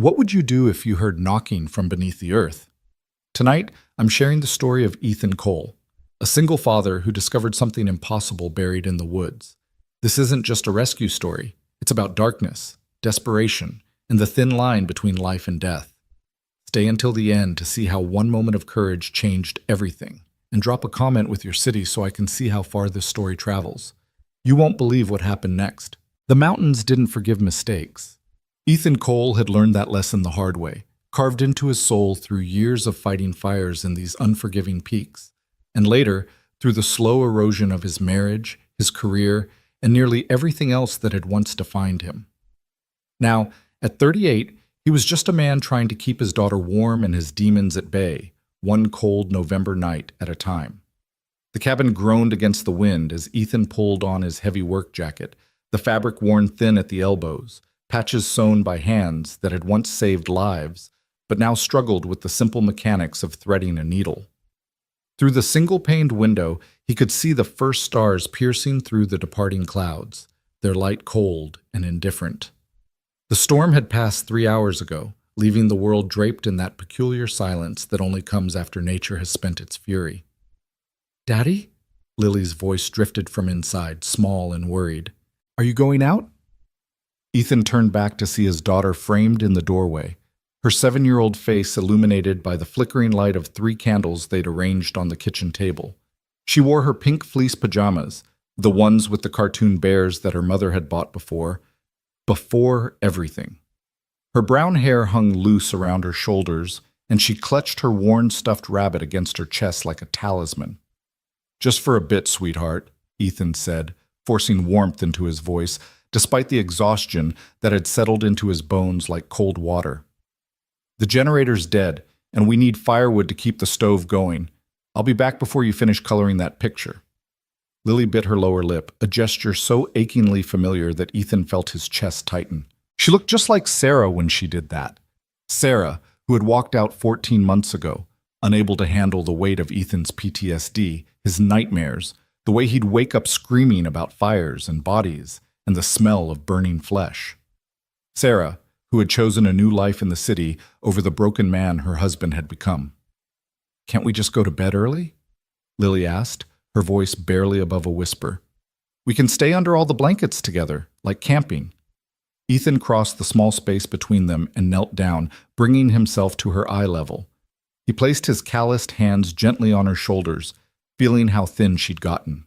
What would you do if you heard knocking from beneath the earth? Tonight, I'm sharing the story of Ethan Cole, a single father who discovered something impossible buried in the woods. This isn't just a rescue story. It's about darkness, desperation, and the thin line between life and death. Stay until the end to see how one moment of courage changed everything, and drop a comment with your city so I can see how far this story travels. You won't believe what happened next. The mountains didn't forgive mistakes. Ethan Cole had learned that lesson the hard way, carved into his soul through years of fighting fires in these unforgiving peaks, and later through the slow erosion of his marriage, his career, and nearly everything else that had once defined him. Now, at 38, he was just a man trying to keep his daughter warm and his demons at bay, one cold November night at a time. The cabin groaned against the wind as Ethan pulled on his heavy work jacket, the fabric worn thin at the elbows, patches sewn by hands that had once saved lives, but now struggled with the simple mechanics of threading a needle. Through the single-paned window, he could see the first stars piercing through the departing clouds, their light cold and indifferent. The storm had passed 3 hours ago, leaving the world draped in that peculiar silence that only comes after nature has spent its fury. "Daddy?" Lily's voice drifted from inside, small and worried. "Are you going out?" Ethan turned back to see his daughter framed in the doorway, her 7-year-old face illuminated by the flickering light of 3 candles they'd arranged on the kitchen table. She wore her pink fleece pajamas, the ones with the cartoon bears that her mother had bought before everything. Her brown hair hung loose around her shoulders, and she clutched her worn stuffed rabbit against her chest like a talisman. "Just for a bit, sweetheart," Ethan said, forcing warmth into his voice, despite the exhaustion that had settled into his bones like cold water. "The generator's dead, and we need firewood to keep the stove going. I'll be back before you finish coloring that picture." Lily bit her lower lip, a gesture so achingly familiar that Ethan felt his chest tighten. She looked just like Sarah when she did that. Sarah, who had walked out 14 months ago, unable to handle the weight of Ethan's PTSD, his nightmares, the way he'd wake up screaming about fires and bodies, and the smell of burning flesh. Sarah, who had chosen a new life in the city over the broken man her husband had become. "Can't we just go to bed early?" Lily asked, her voice barely above a whisper. "We can stay under all the blankets together, like camping." Ethan crossed the small space between them and knelt down, bringing himself to her eye level. He placed his calloused hands gently on her shoulders, feeling how thin she'd gotten.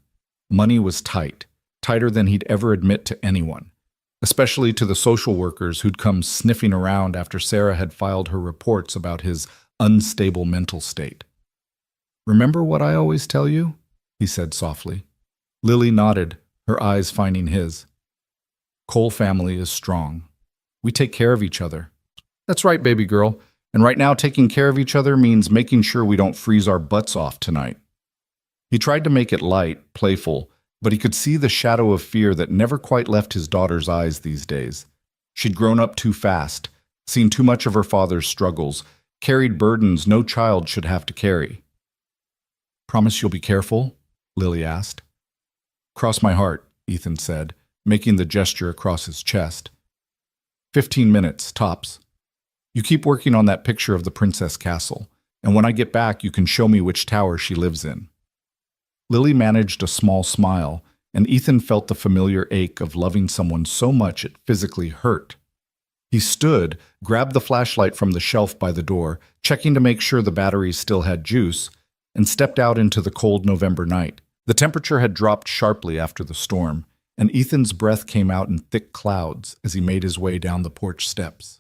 Money was tight, tighter than he'd ever admit to anyone, especially to the social workers who'd come sniffing around after Sarah had filed her reports about his unstable mental state. "Remember what I always tell you?" he said softly. Lily nodded, her eyes finding his. "Cole family is strong. We take care of each other." "That's right, baby girl. And right now taking care of each other means making sure we don't freeze our butts off tonight." He tried to make it light, playful, but he could see the shadow of fear that never quite left his daughter's eyes these days. She'd grown up too fast, seen too much of her father's struggles, carried burdens no child should have to carry. "Promise you'll be careful?" Lily asked. "Cross my heart," Ethan said, making the gesture across his chest. 15 minutes, tops. You keep working on that picture of the Princess Castle, and when I get back you can show me which tower she lives in." Lily managed a small smile, and Ethan felt the familiar ache of loving someone so much it physically hurt. He stood, grabbed the flashlight from the shelf by the door, checking to make sure the batteries still had juice, and stepped out into the cold November night. The temperature had dropped sharply after the storm, and Ethan's breath came out in thick clouds as he made his way down the porch steps.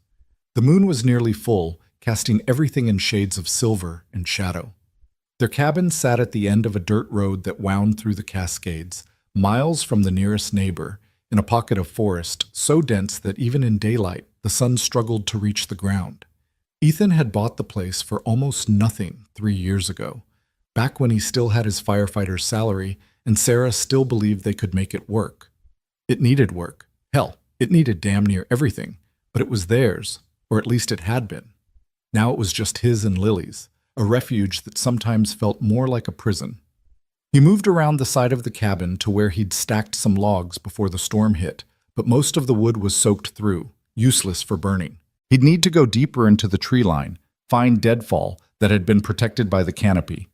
The moon was nearly full, casting everything in shades of silver and shadow. Their cabin sat at the end of a dirt road that wound through the Cascades, miles from the nearest neighbor, in a pocket of forest so dense that even in daylight the sun struggled to reach the ground. Ethan had bought the place for almost nothing 3 years ago, back when he still had his firefighter's salary and Sarah still believed they could make it work. It needed work. Hell, it needed damn near everything, but it was theirs, or at least it had been. Now it was just his and Lily's, a refuge that sometimes felt more like a prison. He moved around the side of the cabin to where he'd stacked some logs before the storm hit, but most of the wood was soaked through, useless for burning. He'd need to go deeper into the tree line, find deadfall that had been protected by the canopy.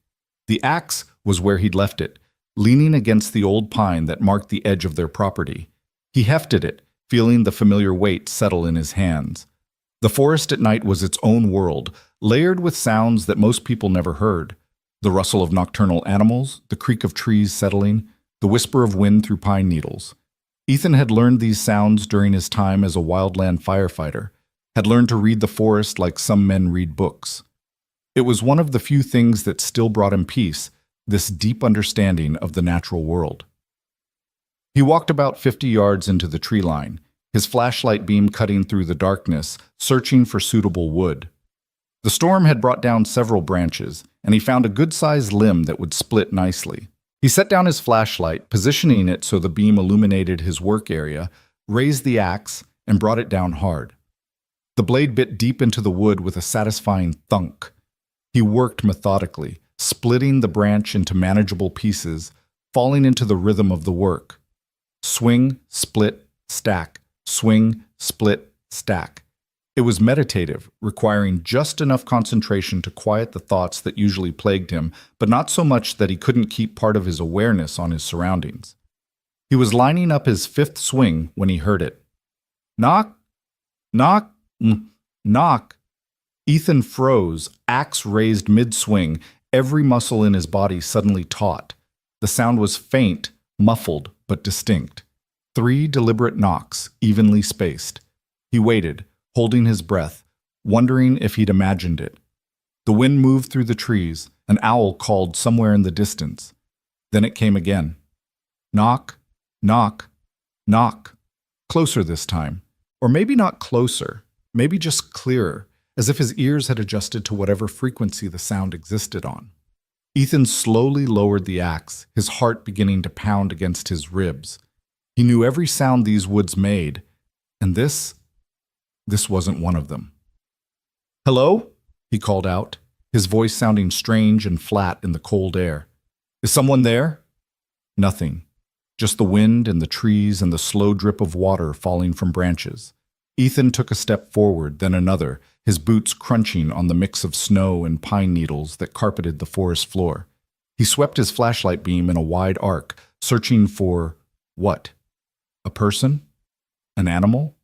The axe was where he'd left it, leaning against the old pine that marked the edge of their property. He hefted it, feeling the familiar weight settle in his hands. The forest at night was its own world, layered with sounds that most people never heard. The rustle of nocturnal animals, the creak of trees settling, the whisper of wind through pine needles. Ethan had learned these sounds during his time as a wildland firefighter, had learned to read the forest like some men read books. It was one of the few things that still brought him peace, this deep understanding of the natural world. He walked about 50 yards into the tree line, his flashlight beam cutting through the darkness, searching for suitable wood. The storm had brought down several branches, and he found a good-sized limb that would split nicely. He set down his flashlight, positioning it so the beam illuminated his work area, raised the axe, and brought it down hard. The blade bit deep into the wood with a satisfying thunk. He worked methodically, splitting the branch into manageable pieces, falling into the rhythm of the work. Swing, split, stack. Swing, split, stack. It was meditative, requiring just enough concentration to quiet the thoughts that usually plagued him, but not so much that he couldn't keep part of his awareness on his surroundings. He was lining up his fifth swing when he heard it. Knock, knock, knock. Ethan froze, axe raised mid-swing, every muscle in his body suddenly taut. The sound was faint, muffled, but distinct. 3 deliberate knocks, evenly spaced. He waited, holding his breath, wondering if he'd imagined it. The wind moved through the trees, an owl called somewhere in the distance. Then it came again. Knock, knock, knock. Closer this time. Or maybe not closer, maybe just clearer, as if his ears had adjusted to whatever frequency the sound existed on. Ethan slowly lowered the axe, his heart beginning to pound against his ribs. He knew every sound these woods made, and this wasn't one of them. "Hello?" he called out, his voice sounding strange and flat in the cold air. "Is someone there?" Nothing. Just the wind and the trees and the slow drip of water falling from branches. Ethan took a step forward, then another, his boots crunching on the mix of snow and pine needles that carpeted the forest floor. He swept his flashlight beam in a wide arc, searching for what? A person? An animal?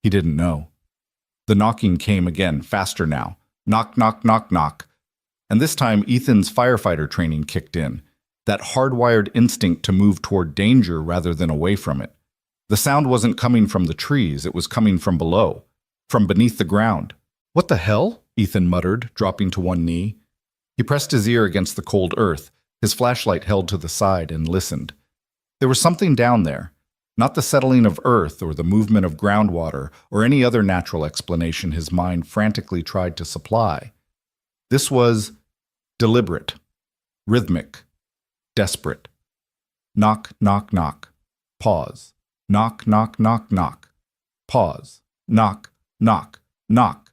He didn't know. The knocking came again, faster now. Knock, knock, knock, knock. And this time Ethan's firefighter training kicked in, that hardwired instinct to move toward danger rather than away from it. The sound wasn't coming from the trees, it was coming from below, from beneath the ground. "What the hell?" Ethan muttered, dropping to one knee. He pressed his ear against the cold earth, his flashlight held to the side, and listened. There was something down there. Not the settling of earth or the movement of groundwater or any other natural explanation his mind frantically tried to supply. This was deliberate, rhythmic, desperate. Knock, knock, knock. Pause. Knock, knock, knock, knock. Pause. Knock, knock, knock.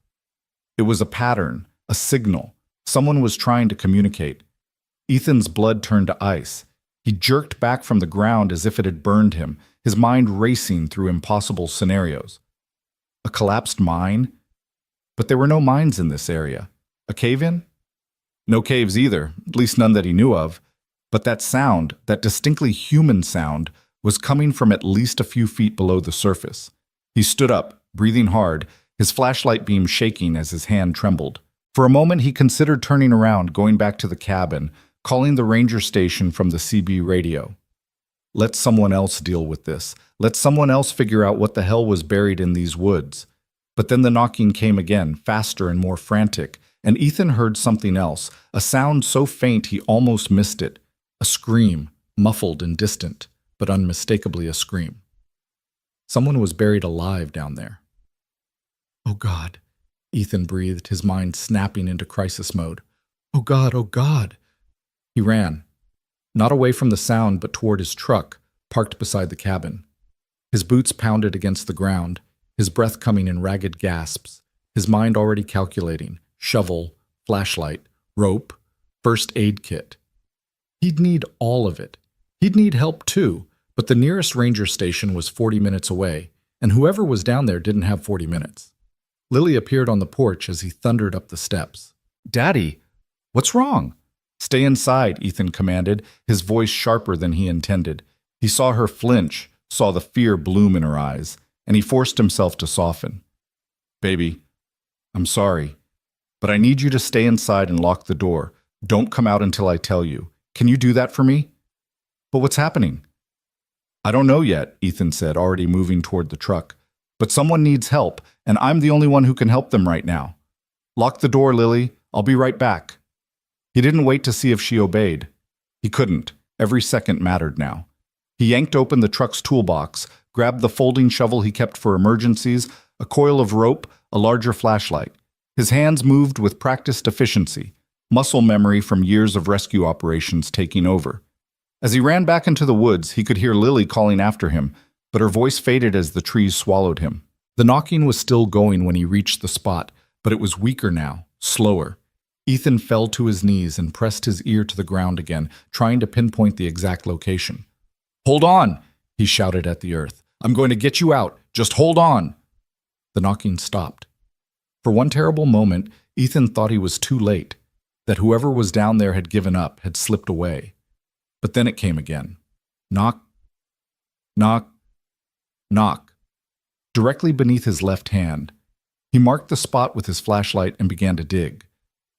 It was a pattern, a signal. Someone was trying to communicate. Ethan's blood turned to ice. He jerked back from the ground as if it had burned him, his mind racing through impossible scenarios. A collapsed mine? But there were no mines in this area. A cave-in? No caves either, at least none that he knew of. But that sound, that distinctly human sound, was coming from at least a few feet below the surface. He stood up, breathing hard, his flashlight beam shaking as his hand trembled. For a moment he considered turning around, going back to the cabin, calling the ranger station from the CB radio. Let someone else deal with this. Let someone else figure out what the hell was buried in these woods. But then the knocking came again, faster and more frantic, and Ethan heard something else, a sound so faint he almost missed it. A scream, muffled and distant, but unmistakably a scream. Someone was buried alive down there. "Oh God," Ethan breathed, his mind snapping into crisis mode. "Oh God, oh God." He ran. Not away from the sound, but toward his truck, parked beside the cabin. His boots pounded against the ground, his breath coming in ragged gasps, his mind already calculating: shovel, flashlight, rope, first aid kit. He'd need all of it. He'd need help too, but the nearest ranger station was 40 minutes away, and whoever was down there didn't have 40 minutes. Lily appeared on the porch as he thundered up the steps. "Daddy, what's wrong?" "Stay inside," Ethan commanded, his voice sharper than he intended. He saw her flinch, saw the fear bloom in her eyes, and he forced himself to soften. "Baby, I'm sorry, but I need you to stay inside and lock the door. Don't come out until I tell you. Can you do that for me?" "But what's happening?" "I don't know yet," Ethan said, already moving toward the truck. "But someone needs help, and I'm the only one who can help them right now. Lock the door, Lily. I'll be right back." He didn't wait to see if she obeyed. He couldn't. Every second mattered now. He yanked open the truck's toolbox, grabbed the folding shovel he kept for emergencies, a coil of rope, a larger flashlight. His hands moved with practiced efficiency, muscle memory from years of rescue operations taking over. As he ran back into the woods, he could hear Lily calling after him, but her voice faded as the trees swallowed him. The knocking was still going when he reached the spot, but it was weaker now, slower. Ethan fell to his knees and pressed his ear to the ground again, trying to pinpoint the exact location. "Hold on!" he shouted at the earth. "I'm going to get you out. Just hold on!" The knocking stopped. For one terrible moment, Ethan thought he was too late, that whoever was down there had given up, had slipped away. But then it came again. Knock, knock, knock. Directly beneath his left hand. He marked the spot with his flashlight and began to dig.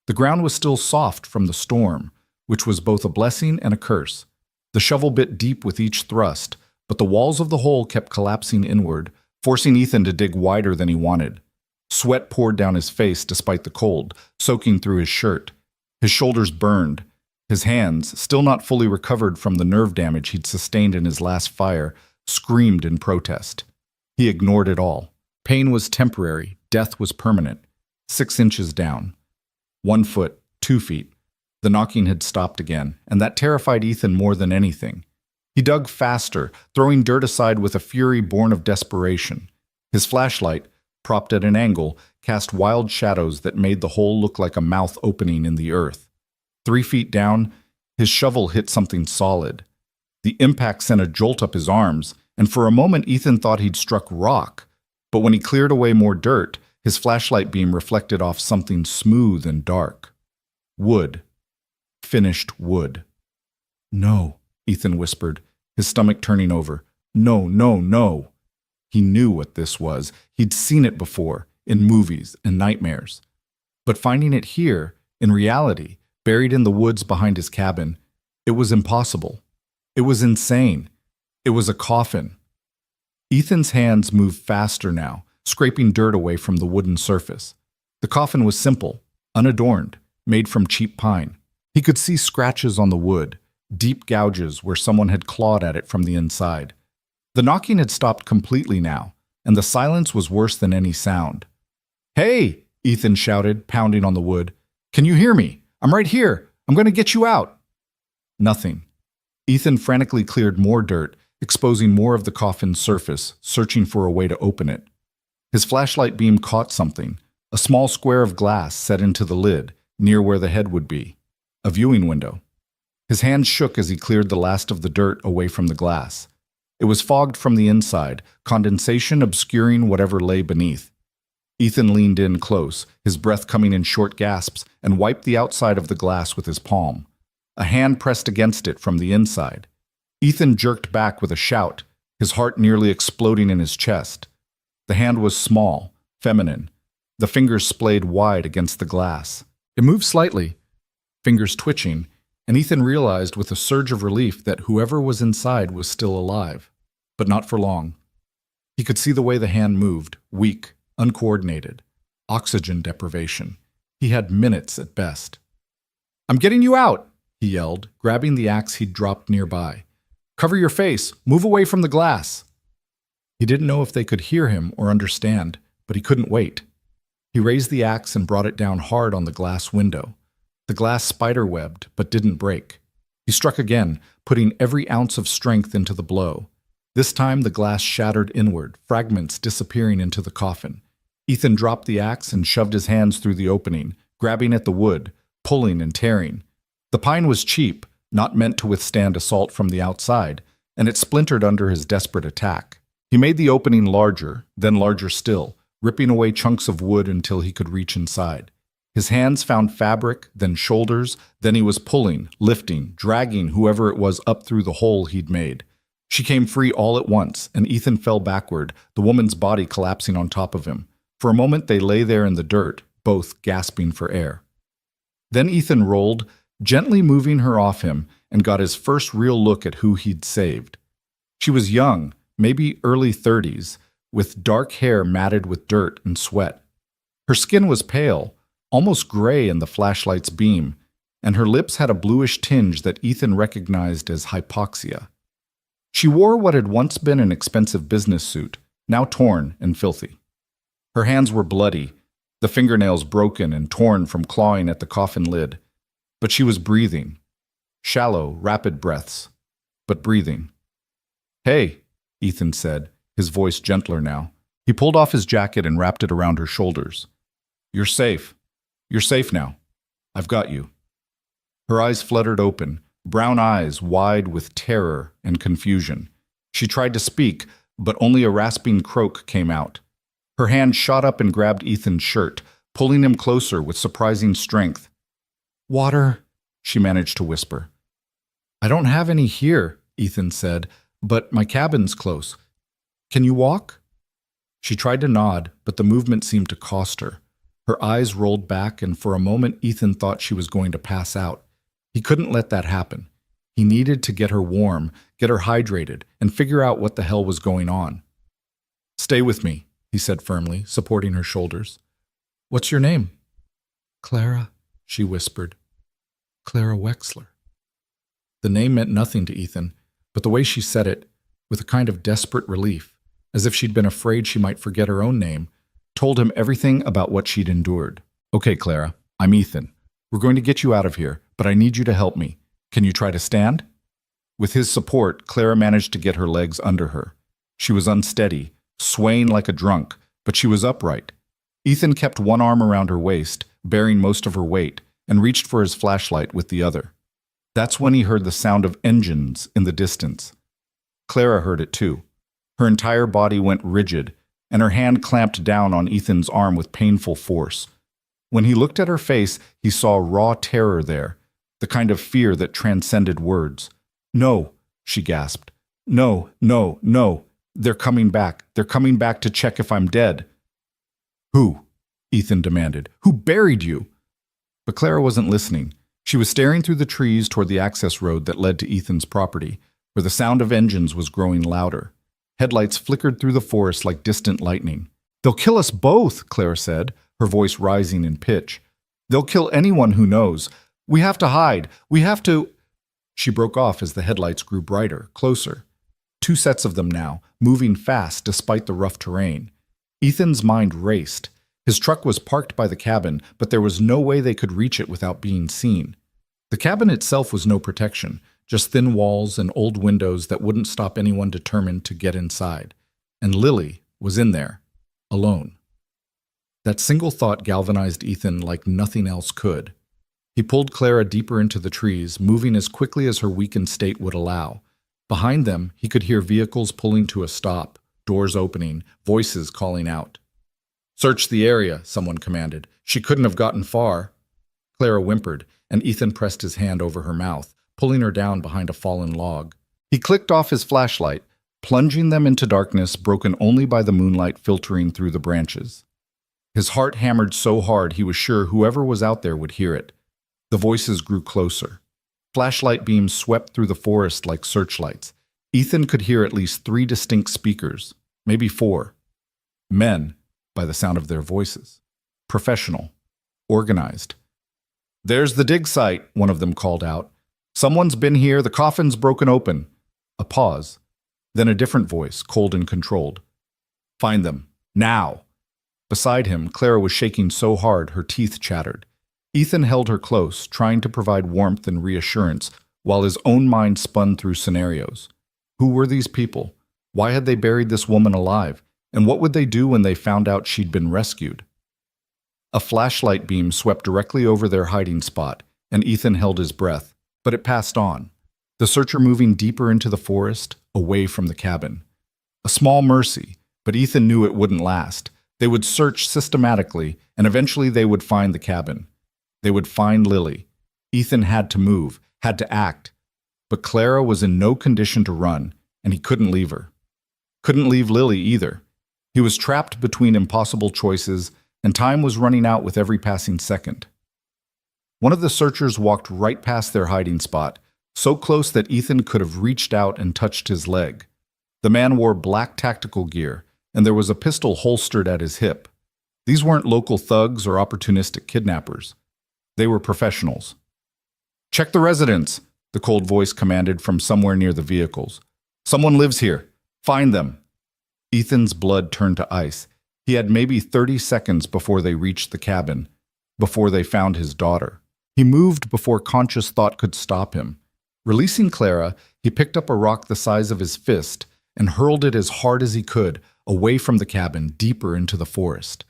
The ground was still soft from the storm, which was both a blessing and a curse. The shovel bit deep with each thrust, but the walls of the hole kept collapsing inward, forcing Ethan to dig wider than he wanted. Sweat poured down his face despite the cold, soaking through his shirt. His shoulders burned. His hands, still not fully recovered from the nerve damage he'd sustained in his last fire, screamed in protest. He ignored it all. Pain was temporary, death was permanent. 6 inches down. 1 foot, 2 feet. The knocking had stopped again, and that terrified Ethan more than anything. He dug faster, throwing dirt aside with a fury born of desperation. His flashlight, propped at an angle, cast wild shadows that made the hole look like a mouth opening in the earth. 3 feet down, his shovel hit something solid. The impact sent a jolt up his arms, and for a moment Ethan thought he'd struck rock. But when he cleared away more dirt, his flashlight beam reflected off something smooth and dark. Wood. Finished wood. "No," Ethan whispered, his stomach turning over. "No, no, no." He knew what this was. He'd seen it before, in movies and nightmares. But finding it here, in reality, buried in the woods behind his cabin, it was impossible. It was insane. It was a coffin. Ethan's hands moved faster now, scraping dirt away from the wooden surface. The coffin was simple, unadorned, made from cheap pine. He could see scratches on the wood, deep gouges where someone had clawed at it from the inside. The knocking had stopped completely now, and the silence was worse than any sound. "Hey!" Ethan shouted, pounding on the wood. "Can you hear me? I'm right here. I'm going to get you out." Nothing. Ethan frantically cleared more dirt, exposing more of the coffin's surface, searching for a way to open it. His flashlight beam caught something, a small square of glass set into the lid, near where the head would be. A viewing window. His hand shook as he cleared the last of the dirt away from the glass. It was fogged from the inside, condensation obscuring whatever lay beneath. Ethan leaned in close, his breath coming in short gasps, and wiped the outside of the glass with his palm. A hand pressed against it from the inside. Ethan jerked back with a shout, his heart nearly exploding in his chest. The hand was small, feminine. The fingers splayed wide against the glass. It moved slightly, fingers twitching, and Ethan realized with a surge of relief that whoever was inside was still alive, but not for long. He could see the way the hand moved, weak, uncoordinated. Oxygen deprivation. He had minutes at best. "I'm getting you out!" he yelled, grabbing the axe he'd dropped nearby. "Cover your face! Move away from the glass!" He didn't know if they could hear him or understand, but he couldn't wait. He raised the axe and brought it down hard on the glass window. The glass spider-webbed, but didn't break. He struck again, putting every ounce of strength into the blow. This time the glass shattered inward, fragments disappearing into the coffin. Ethan dropped the axe and shoved his hands through the opening, grabbing at the wood, pulling and tearing. The pine was cheap, not meant to withstand assault from the outside, and it splintered under his desperate attack. He made the opening larger, then larger still, ripping away chunks of wood until he could reach inside. His hands found fabric, then shoulders, then he was pulling, lifting, dragging whoever it was up through the hole he'd made. She came free all at once, and Ethan fell backward, the woman's body collapsing on top of him. For a moment they lay there in the dirt, both gasping for air. Then Ethan rolled, gently moving her off him, and got his first real look at who he'd saved. She was young, maybe early 30s, with dark hair matted with dirt and sweat. Her skin was pale, almost gray in the flashlight's beam, and her lips had a bluish tinge that Ethan recognized as hypoxia. She wore what had once been an expensive business suit, now torn and filthy. Her hands were bloody, the fingernails broken and torn from clawing at the coffin lid, but she was breathing. Shallow, rapid breaths, but breathing. "Hey," Ethan said, his voice gentler now. He pulled off his jacket and wrapped it around her shoulders. "You're safe. You're safe now. I've got you." Her eyes fluttered open, brown eyes wide with terror and confusion. She tried to speak, but only a rasping croak came out. Her hand shot up and grabbed Ethan's shirt, pulling him closer with surprising strength. "Water," she managed to whisper. "I don't have any here," Ethan said, "but my cabin's close. Can you walk?" She tried to nod, but the movement seemed to cost her. Her eyes rolled back, and for a moment Ethan thought she was going to pass out. He couldn't let that happen. He needed to get her warm, get her hydrated, and figure out what the hell was going on. "Stay with me," he said firmly, supporting her shoulders. "What's your name?" "Clara," she whispered. "Clara Wexler." The name meant nothing to Ethan, but the way she said it, with a kind of desperate relief, as if she'd been afraid she might forget her own name, told him everything about what she'd endured. "Okay, Clara, I'm Ethan. We're going to get you out of here, but I need you to help me. Can you try to stand?" With his support, Clara managed to get her legs under her. She was unsteady, swaying like a drunk, but she was upright. Ethan kept one arm around her waist, bearing most of her weight, and reached for his flashlight with the other. That's when he heard the sound of engines in the distance. Clara heard it too. Her entire body went rigid, and her hand clamped down on Ethan's arm with painful force. When he looked at her face, he saw raw terror there, the kind of fear that transcended words. "No," she gasped. "No, no, no. They're coming back. They're coming back to check if I'm dead." "Who?" Ethan demanded. "Who buried you?" But Clara wasn't listening. She was staring through the trees toward the access road that led to Ethan's property, where the sound of engines was growing louder. Headlights flickered through the forest like distant lightning. "They'll kill us both," Clara said, her voice rising in pitch. "They'll kill anyone who knows. We have to hide. We have to—" She broke off as the headlights grew brighter, closer. 2 sets of them now, moving fast despite the rough terrain. Ethan's mind raced. His truck was parked by the cabin, but there was no way they could reach it without being seen. The cabin itself was no protection, just thin walls and old windows that wouldn't stop anyone determined to get inside. And Lily was in there, alone. That single thought galvanized Ethan like nothing else could. He pulled Clara deeper into the trees, moving as quickly as her weakened state would allow. Behind them, he could hear vehicles pulling to a stop, doors opening, voices calling out. "Search the area," someone commanded. "She couldn't have gotten far." Clara whimpered, and Ethan pressed his hand over her mouth, pulling her down behind a fallen log. He clicked off his flashlight, plunging them into darkness broken only by the moonlight filtering through the branches. His heart hammered so hard he was sure whoever was out there would hear it. The voices grew closer. Flashlight beams swept through the forest like searchlights. Ethan could hear at least 3 distinct speakers, maybe 4. Men, by the sound of their voices. Professional. Organized. "There's the dig site," one of them called out. "Someone's been here, the coffin's broken open." A pause. Then a different voice, cold and controlled. "Find them. Now." Beside him, Clara was shaking so hard her teeth chattered. Ethan held her close, trying to provide warmth and reassurance, while his own mind spun through scenarios. Who were these people? Why had they buried this woman alive? And what would they do when they found out she'd been rescued? A flashlight beam swept directly over their hiding spot, and Ethan held his breath, but it passed on, the searcher moving deeper into the forest, away from the cabin. A small mercy, but Ethan knew it wouldn't last. They would search systematically, and eventually they would find the cabin. They would find Lily. Ethan had to move, had to act. But Clara was in no condition to run, and he couldn't leave her. Couldn't leave Lily either. He was trapped between impossible choices, and time was running out with every passing second. One of the searchers walked right past their hiding spot, so close that Ethan could have reached out and touched his leg. The man wore black tactical gear, and there was a pistol holstered at his hip. These weren't local thugs or opportunistic kidnappers. They were professionals. "Check the residence," the cold voice commanded from somewhere near the vehicles. "Someone lives here. Find them." Ethan's blood turned to ice. He had maybe 30 seconds before they reached the cabin, before they found his daughter. He moved before conscious thought could stop him. Releasing Clara, he picked up a rock the size of his fist and hurled it as hard as he could, away from the cabin, deeper into the forest.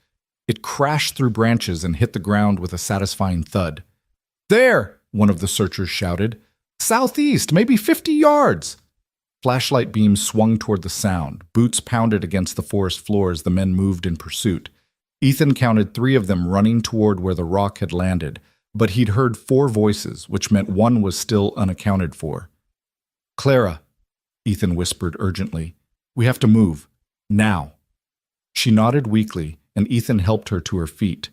It crashed through branches and hit the ground with a satisfying thud. "There!" one of the searchers shouted. "Southeast, maybe 50 yards!" Flashlight beams swung toward the sound. Boots pounded against the forest floor as the men moved in pursuit. Ethan counted 3 of them running toward where the rock had landed, but he'd heard 4 voices, which meant one was still unaccounted for. "Clara," Ethan whispered urgently, "we have to move. Now." She nodded weakly, and Ethan helped her to her feet.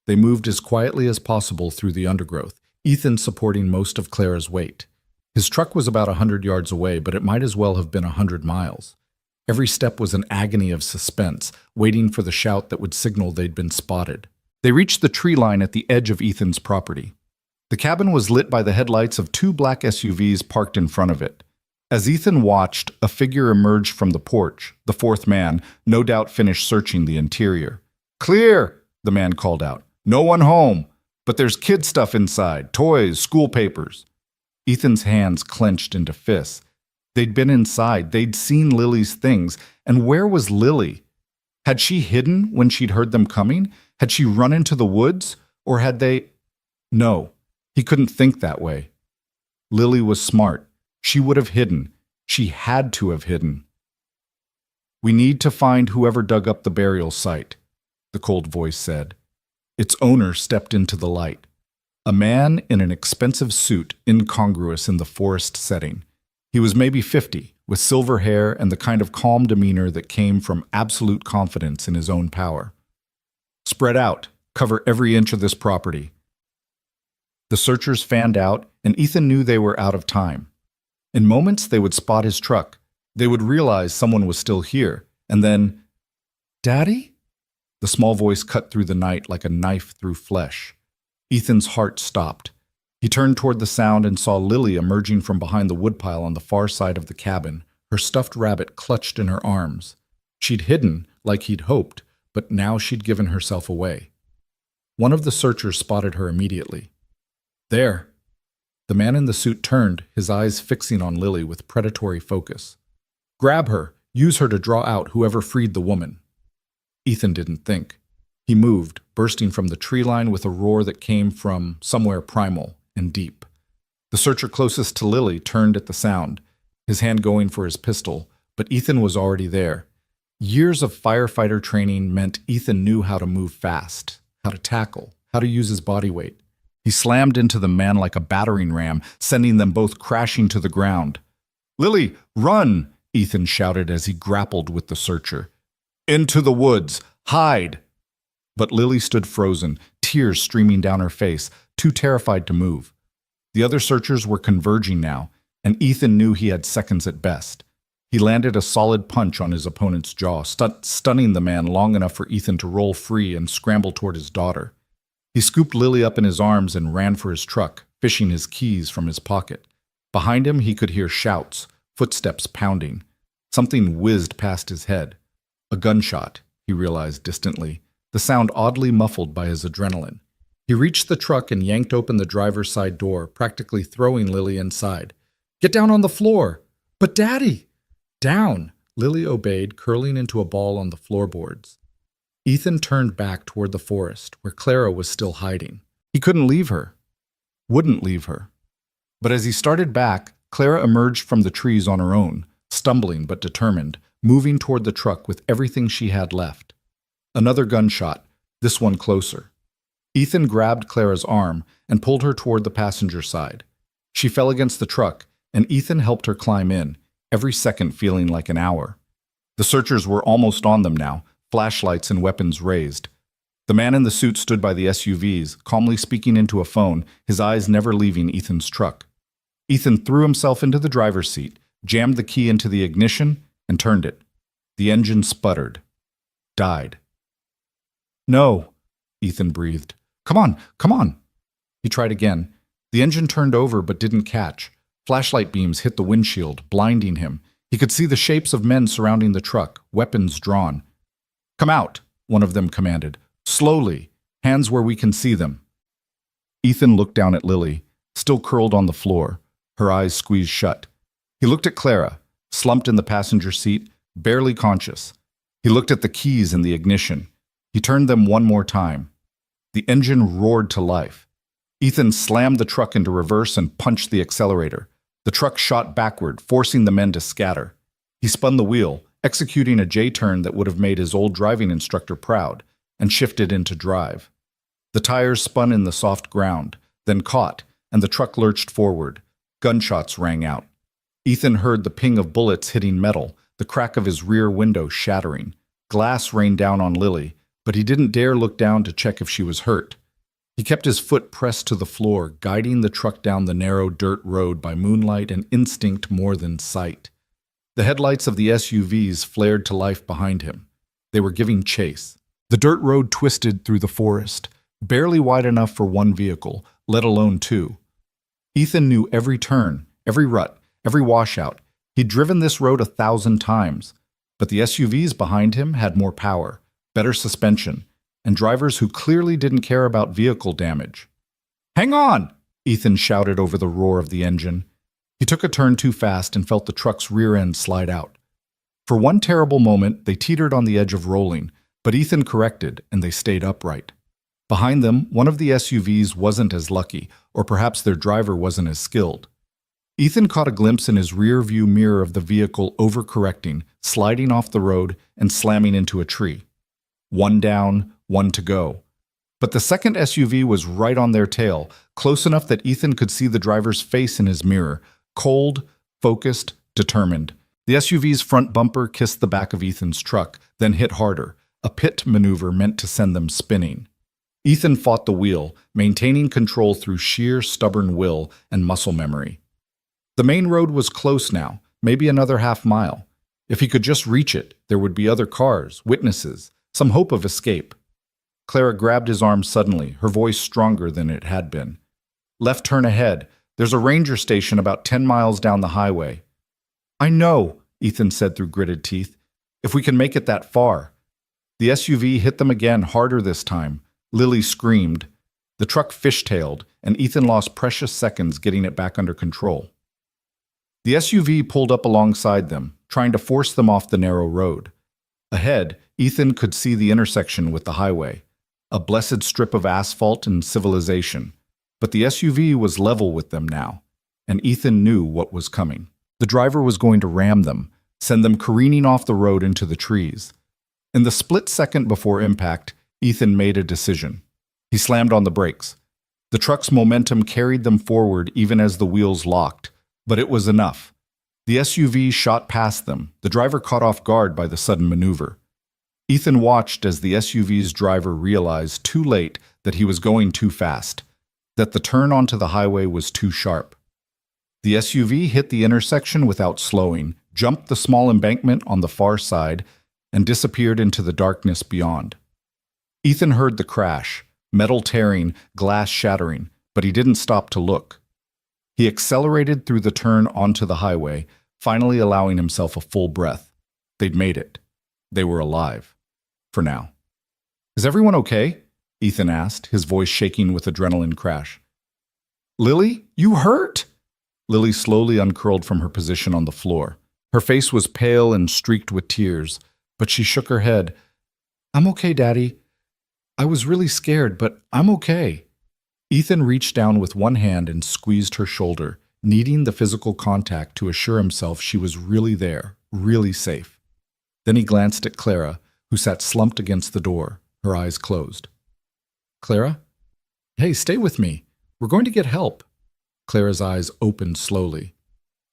They moved as quietly as possible through the undergrowth, Ethan supporting most of Clara's weight. His truck was about 100 yards away, but it might as well have been 100 miles. Every step was an agony of suspense, waiting for the shout that would signal they'd been spotted. They reached the tree line at the edge of Ethan's property. The cabin was lit by the headlights of 2 black SUVs parked in front of it. As Ethan watched, a figure emerged from the porch. The 4th man, no doubt finished searching the interior. "Clear!" the man called out. "No one home. But there's kid stuff inside, toys, school papers." Ethan's hands clenched into fists. They'd been inside, they'd seen Lily's things, and where was Lily? Had she hidden when she'd heard them coming? Had she run into the woods? Or had they... No, he couldn't think that way. Lily was smart. She would have hidden. She had to have hidden. "We need to find whoever dug up the burial site," the cold voice said. Its owner stepped into the light. A man in an expensive suit, incongruous in the forest setting. He was maybe 50, with silver hair and the kind of calm demeanor that came from absolute confidence in his own power. "Spread out. Cover every inch of this property." The searchers fanned out, and Ethan knew they were out of time. In moments, they would spot his truck. They would realize someone was still here, and then, "Daddy?" The small voice cut through the night like a knife through flesh. Ethan's heart stopped. He turned toward the sound and saw Lily emerging from behind the woodpile on the far side of the cabin, her stuffed rabbit clutched in her arms. She'd hidden, like he'd hoped, but now she'd given herself away. One of the searchers spotted her immediately. "There!" The man in the suit turned, his eyes fixing on Lily with predatory focus. "Grab her! Use her to draw out whoever freed the woman." Ethan didn't think. He moved, bursting from the tree line with a roar that came from somewhere primal and deep. The searcher closest to Lily turned at the sound, his hand going for his pistol, but Ethan was already there. Years of firefighter training meant Ethan knew how to move fast, how to tackle, how to use his body weight. He slammed into the man like a battering ram, sending them both crashing to the ground. "Lily, run!" Ethan shouted as he grappled with the searcher. "Into the woods! Hide!" But Lily stood frozen, tears streaming down her face, too terrified to move. The other searchers were converging now, and Ethan knew he had seconds at best. He landed a solid punch on his opponent's jaw, stunning the man long enough for Ethan to roll free and scramble toward his daughter. He scooped Lily up in his arms and ran for his truck, fishing his keys from his pocket. Behind him, he could hear shouts, footsteps pounding. Something whizzed past his head. A gunshot, he realized distantly, the sound oddly muffled by his adrenaline. He reached the truck and yanked open the driver's side door, practically throwing Lily inside. "Get down on the floor!" "But Daddy!" "Down!" Lily obeyed, curling into a ball on the floorboards. Ethan turned back toward the forest, where Clara was still hiding. He couldn't leave her. Wouldn't leave her. But as he started back, Clara emerged from the trees on her own, stumbling but determined, moving toward the truck with everything she had left. Another gunshot, this one closer. Ethan grabbed Clara's arm and pulled her toward the passenger side. She fell against the truck, and Ethan helped her climb in, every second feeling like an hour. The searchers were almost on them now, flashlights and weapons raised. The man in the suit stood by the SUVs, calmly speaking into a phone, his eyes never leaving Ethan's truck. Ethan threw himself into the driver's seat, jammed the key into the ignition, and turned it. The engine sputtered. Died. "No," Ethan breathed. Come on, come on." He tried again. The engine turned over but didn't catch. Flashlight beams hit the windshield, blinding him. He could see the shapes of men surrounding the truck, weapons drawn. "Come out," one of them commanded. "Slowly, hands where we can see them." Ethan looked down at Lily, still curled on the floor, her eyes squeezed shut. He looked at Clara, slumped in the passenger seat, barely conscious. He looked at the keys in the ignition. He turned them one more time. The engine roared to life. Ethan slammed the truck into reverse and punched the accelerator. The truck shot backward, forcing the men to scatter. He spun the wheel, executing a J-turn that would have made his old driving instructor proud, and shifted into drive. The tires spun in the soft ground, then caught, and the truck lurched forward. Gunshots rang out. Ethan heard the ping of bullets hitting metal, the crack of his rear window shattering. Glass rained down on Lily, but he didn't dare look down to check if she was hurt. He kept his foot pressed to the floor, guiding the truck down the narrow dirt road by moonlight and instinct more than sight. The headlights of the SUVs flared to life behind him. They were giving chase. The dirt road twisted through the forest, barely wide enough for one vehicle, let alone two. Ethan knew every turn, every rut, every washout. He'd driven this road 1,000 times, but the SUVs behind him had more power, better suspension, and drivers who clearly didn't care about vehicle damage. "Hang on!" Ethan shouted over the roar of the engine. He took a turn too fast and felt the truck's rear end slide out. For one terrible moment, they teetered on the edge of rolling, but Ethan corrected and they stayed upright. Behind them, one of the SUVs wasn't as lucky, or perhaps their driver wasn't as skilled. Ethan caught a glimpse in his rear-view mirror of the vehicle overcorrecting, sliding off the road, and slamming into a tree. One down, one to go. But the second SUV was right on their tail, close enough that Ethan could see the driver's face in his mirror, cold, focused, determined. The SUV's front bumper kissed the back of Ethan's truck, then hit harder, a pit maneuver meant to send them spinning. Ethan fought the wheel, maintaining control through sheer stubborn will and muscle memory. The main road was close now, maybe another half-mile. If he could just reach it, there would be other cars, witnesses, some hope of escape. Clara grabbed his arm suddenly, her voice stronger than it had been. "Left turn ahead. There's a ranger station about 10 miles down the highway." "I know," Ethan said through gritted teeth. "If we can make it that far." The SUV hit them again, harder this time. Lily screamed. The truck fishtailed, and Ethan lost precious seconds getting it back under control. The SUV pulled up alongside them, trying to force them off the narrow road. Ahead, Ethan could see the intersection with the highway, a blessed strip of asphalt and civilization. But the SUV was level with them now, and Ethan knew what was coming. The driver was going to ram them, send them careening off the road into the trees. In the split second before impact, Ethan made a decision. He slammed on the brakes. The truck's momentum carried them forward even as the wheels locked, but it was enough. The SUV shot past them, the driver caught off guard by the sudden maneuver. Ethan watched as the SUV's driver realized too late that he was going too fast, that the turn onto the highway was too sharp. The SUV hit the intersection without slowing, jumped the small embankment on the far side, and disappeared into the darkness beyond. Ethan heard the crash, metal tearing, glass shattering, but he didn't stop to look. He accelerated through the turn onto the highway, finally allowing himself a full breath. They'd made it. They were alive. For now. "Is everyone okay?" Ethan asked, his voice shaking with adrenaline crash. "Lily, you hurt?" Lily slowly uncurled from her position on the floor. Her face was pale and streaked with tears, but she shook her head. "I'm okay, Daddy. I was really scared, but I'm okay." Ethan reached down with one hand and squeezed her shoulder, needing the physical contact to assure himself she was really there, really safe. Then he glanced at Clara, who sat slumped against the door, her eyes closed. "Clara? Hey, stay with me. We're going to get help." Clara's eyes opened slowly.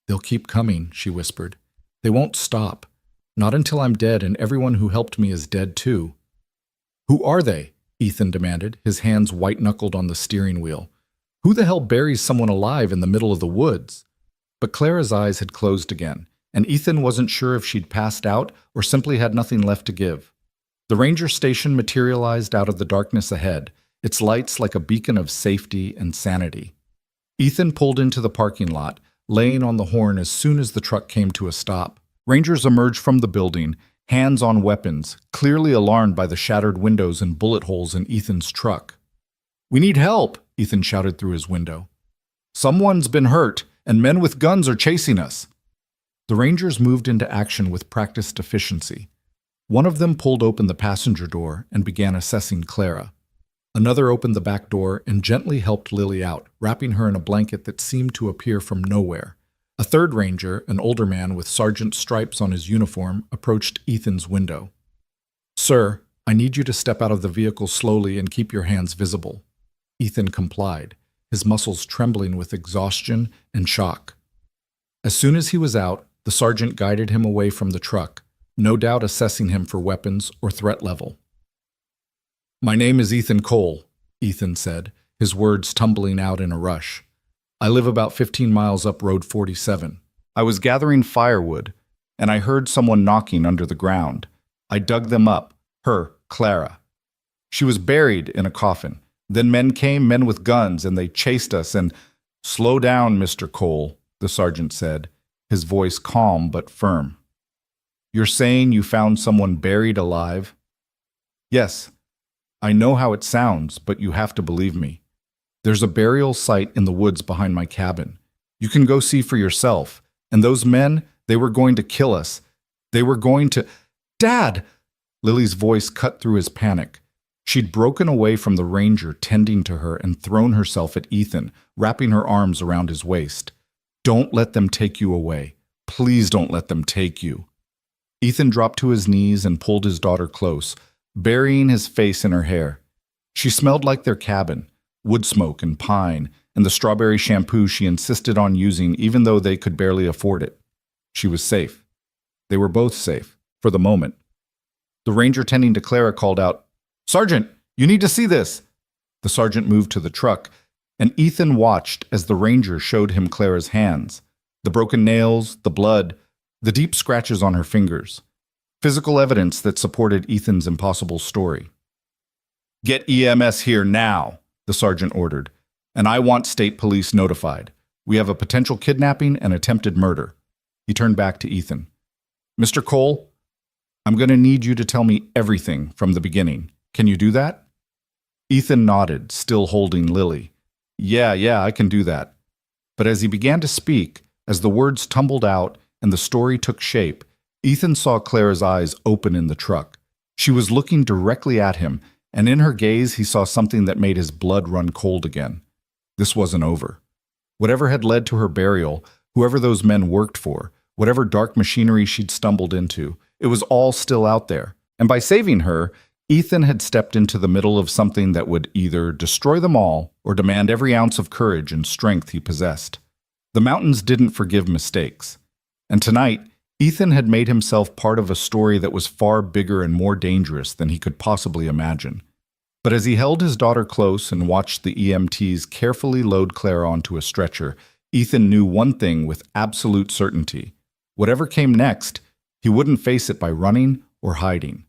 "They'll keep coming," she whispered. "They won't stop. Not until I'm dead and everyone who helped me is dead too." "Who are they?" Ethan demanded, his hands white-knuckled on the steering wheel. "Who the hell buries someone alive in the middle of the woods?" But Clara's eyes had closed again, and Ethan wasn't sure if she'd passed out or simply had nothing left to give. The ranger station materialized out of the darkness ahead, its lights like a beacon of safety and sanity. Ethan pulled into the parking lot, laying on the horn as soon as the truck came to a stop. Rangers emerged from the building, hands on weapons, clearly alarmed by the shattered windows and bullet holes in Ethan's truck. "We need help," Ethan shouted through his window. "Someone's been hurt, and men with guns are chasing us." The Rangers moved into action with practiced efficiency. One of them pulled open the passenger door and began assessing Clara. Another opened the back door and gently helped Lily out, wrapping her in a blanket that seemed to appear from nowhere. A third ranger, an older man with sergeant stripes on his uniform, approached Ethan's window. "Sir, I need you to step out of the vehicle slowly and keep your hands visible." Ethan complied, his muscles trembling with exhaustion and shock. As soon as he was out, the sergeant guided him away from the truck, no doubt assessing him for weapons or threat level. "My name is Ethan Cole," Ethan said, his words tumbling out in a rush. "I live about 15 miles up Road 47. I was gathering firewood, and I heard someone knocking under the ground. I dug them up, her, Clara. She was buried in a coffin. Then men with guns, and they chased us and—" "Slow down, Mr. Cole," the sergeant said, his voice calm but firm. "You're saying you found someone buried alive?" "Yes. I know how it sounds, but you have to believe me. There's a burial site in the woods behind my cabin. You can go see for yourself. And those men, they were going to kill us. They were going to—" "Dad!" Lily's voice cut through his panic. She'd broken away from the ranger tending to her and thrown herself at Ethan, wrapping her arms around his waist. "Don't let them take you away. Please don't let them take you." Ethan dropped to his knees and pulled his daughter close, burying his face in her hair. She smelled like their cabin, wood smoke and pine, and the strawberry shampoo she insisted on using even though they could barely afford it. She was safe. They were both safe, for the moment. The ranger tending to Clara called out, "Sergeant, you need to see this." The sergeant moved to the truck, and Ethan watched as the ranger showed him Clara's hands, the broken nails, the blood, the deep scratches on her fingers. Physical evidence that supported Ethan's impossible story. "Get EMS here now," the sergeant ordered, "and I want state police notified. We have a potential kidnapping and attempted murder." He turned back to Ethan. "Mr. Cole, I'm going to need you to tell me everything from the beginning. Can you do that?" Ethan nodded, still holding Lily. Yeah, I can do that." But as he began to speak, as the words tumbled out and the story took shape, Ethan saw Clara's eyes open in the truck. She was looking directly at him, and in her gaze he saw something that made his blood run cold again. This wasn't over. Whatever had led to her burial, whoever those men worked for, whatever dark machinery she'd stumbled into, it was all still out there. And by saving her, Ethan had stepped into the middle of something that would either destroy them all or demand every ounce of courage and strength he possessed. The mountains didn't forgive mistakes. And tonight, Ethan had made himself part of a story that was far bigger and more dangerous than he could possibly imagine. But as he held his daughter close and watched the EMTs carefully load Clara onto a stretcher, Ethan knew one thing with absolute certainty. Whatever came next, he wouldn't face it by running or hiding.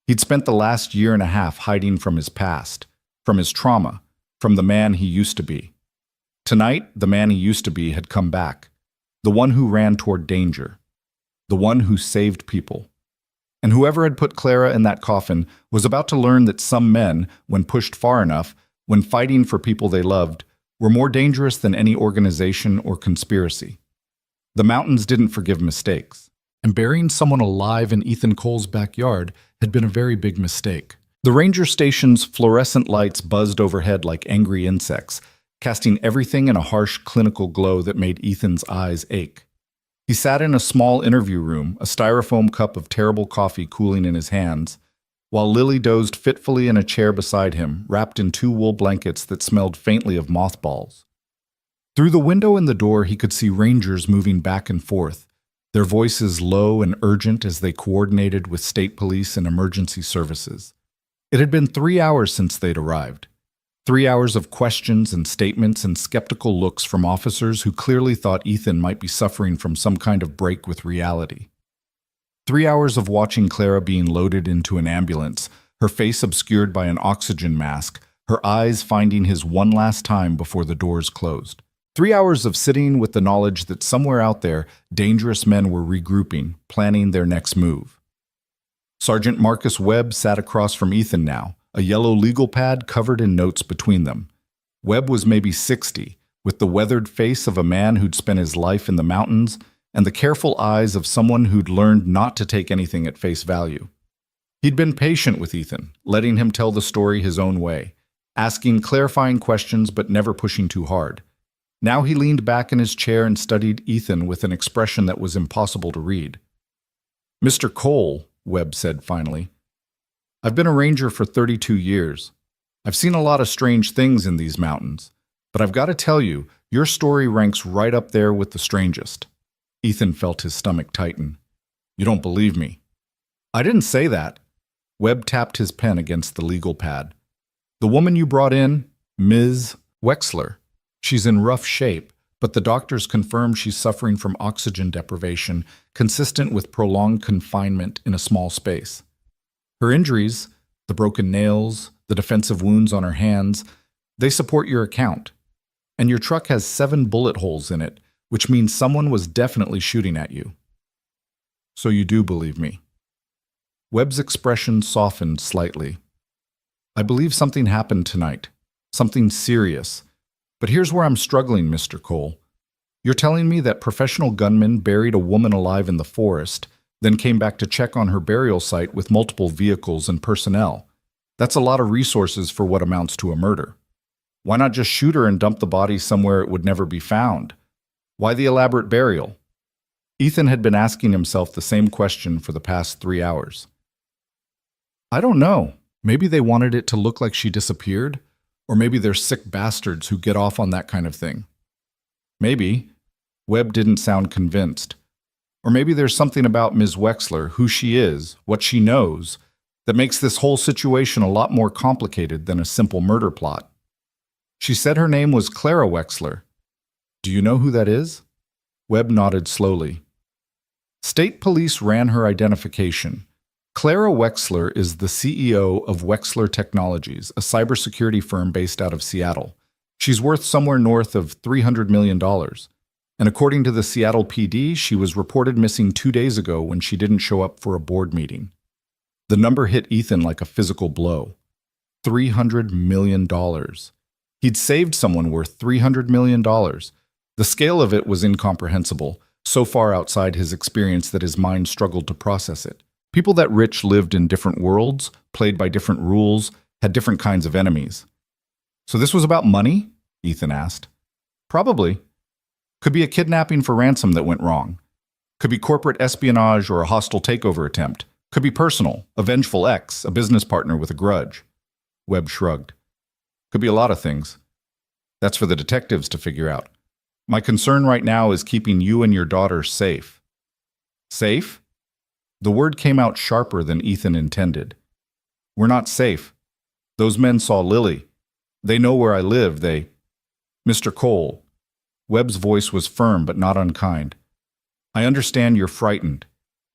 He'd spent the last year and a half hiding from his past, from his trauma, from the man he used to be. Tonight, the man he used to be had come back, the one who ran toward danger, the one who saved people. And whoever had put Clara in that coffin was about to learn that some men, when pushed far enough, when fighting for people they loved, were more dangerous than any organization or conspiracy. The mountains didn't forgive mistakes, and burying someone alive in Ethan Cole's backyard had been a very big mistake. The ranger station's fluorescent lights buzzed overhead like angry insects, casting everything in a harsh clinical glow that made Ethan's eyes ache. He sat in a small interview room, a styrofoam cup of terrible coffee cooling in his hands, while Lily dozed fitfully in a chair beside him, wrapped in two wool blankets that smelled faintly of mothballs. Through the window in the door, he could see rangers moving back and forth, their voices low and urgent as they coordinated with state police and emergency services. It had been 3 hours since they'd arrived. 3 hours of questions and statements and skeptical looks from officers who clearly thought Ethan might be suffering from some kind of break with reality. 3 hours of watching Clara being loaded into an ambulance, her face obscured by an oxygen mask, her eyes finding his one last time before the doors closed. 3 hours of sitting with the knowledge that somewhere out there, dangerous men were regrouping, planning their next move. Sergeant Marcus Webb sat across from Ethan now, a yellow legal pad covered in notes between them. Webb was maybe 60, with the weathered face of a man who'd spent his life in the mountains and the careful eyes of someone who'd learned not to take anything at face value. He'd been patient with Ethan, letting him tell the story his own way, asking clarifying questions but never pushing too hard. Now he leaned back in his chair and studied Ethan with an expression that was impossible to read. "Mr. Cole," Webb said finally, "I've been a ranger for 32 years. I've seen a lot of strange things in these mountains, but I've got to tell you, your story ranks right up there with the strangest." Ethan felt his stomach tighten. "You don't believe me." "I didn't say that." Webb tapped his pen against the legal pad. "The woman you brought in, Ms. Wexler, she's in rough shape, but the doctors confirm she's suffering from oxygen deprivation consistent with prolonged confinement in a small space. Her injuries, the broken nails, the defensive wounds on her hands, they support your account. And your truck has 7 bullet holes in it, which means someone was definitely shooting at you. So you do believe me." Webb's expression softened slightly. "I believe something happened tonight, something serious. But here's where I'm struggling, Mr. Cole. You're telling me that professional gunmen buried a woman alive in the forest, then came back to check on her burial site with multiple vehicles and personnel. That's a lot of resources for what amounts to a murder. Why not just shoot her and dump the body somewhere it would never be found? Why the elaborate burial?" Ethan had been asking himself the same question for the past 3 hours. "I don't know. Maybe they wanted it to look like she disappeared, or maybe they're sick bastards who get off on that kind of thing. Maybe." Webb didn't sound convinced. "Or maybe there's something about Ms. Wexler, who she is, what she knows, that makes this whole situation a lot more complicated than a simple murder plot. She said her name was Clara Wexler. Do you know who that is?" Webb nodded slowly. "State police ran her identification. Clara Wexler is the CEO of Wexler Technologies, a cybersecurity firm based out of Seattle. She's worth somewhere north of $300 million. And according to the Seattle PD, she was reported missing 2 days ago when she didn't show up for a board meeting." The number hit Ethan like a physical blow. $300 million. He'd saved someone worth $300 million. The scale of it was incomprehensible, so far outside his experience that his mind struggled to process it. People that rich lived in different worlds, played by different rules, had different kinds of enemies. "So this was about money?" Ethan asked. "Probably. Could be a kidnapping for ransom that went wrong. Could be corporate espionage or a hostile takeover attempt. Could be personal, a vengeful ex, a business partner with a grudge." Webb shrugged. "Could be a lot of things. That's for the detectives to figure out. My concern right now is keeping you and your daughter safe." "Safe?" The word came out sharper than Ethan intended. "We're not safe. Those men saw Lily. They know where I live. Mr. Cole." Webb's voice was firm but not unkind. "I understand you're frightened.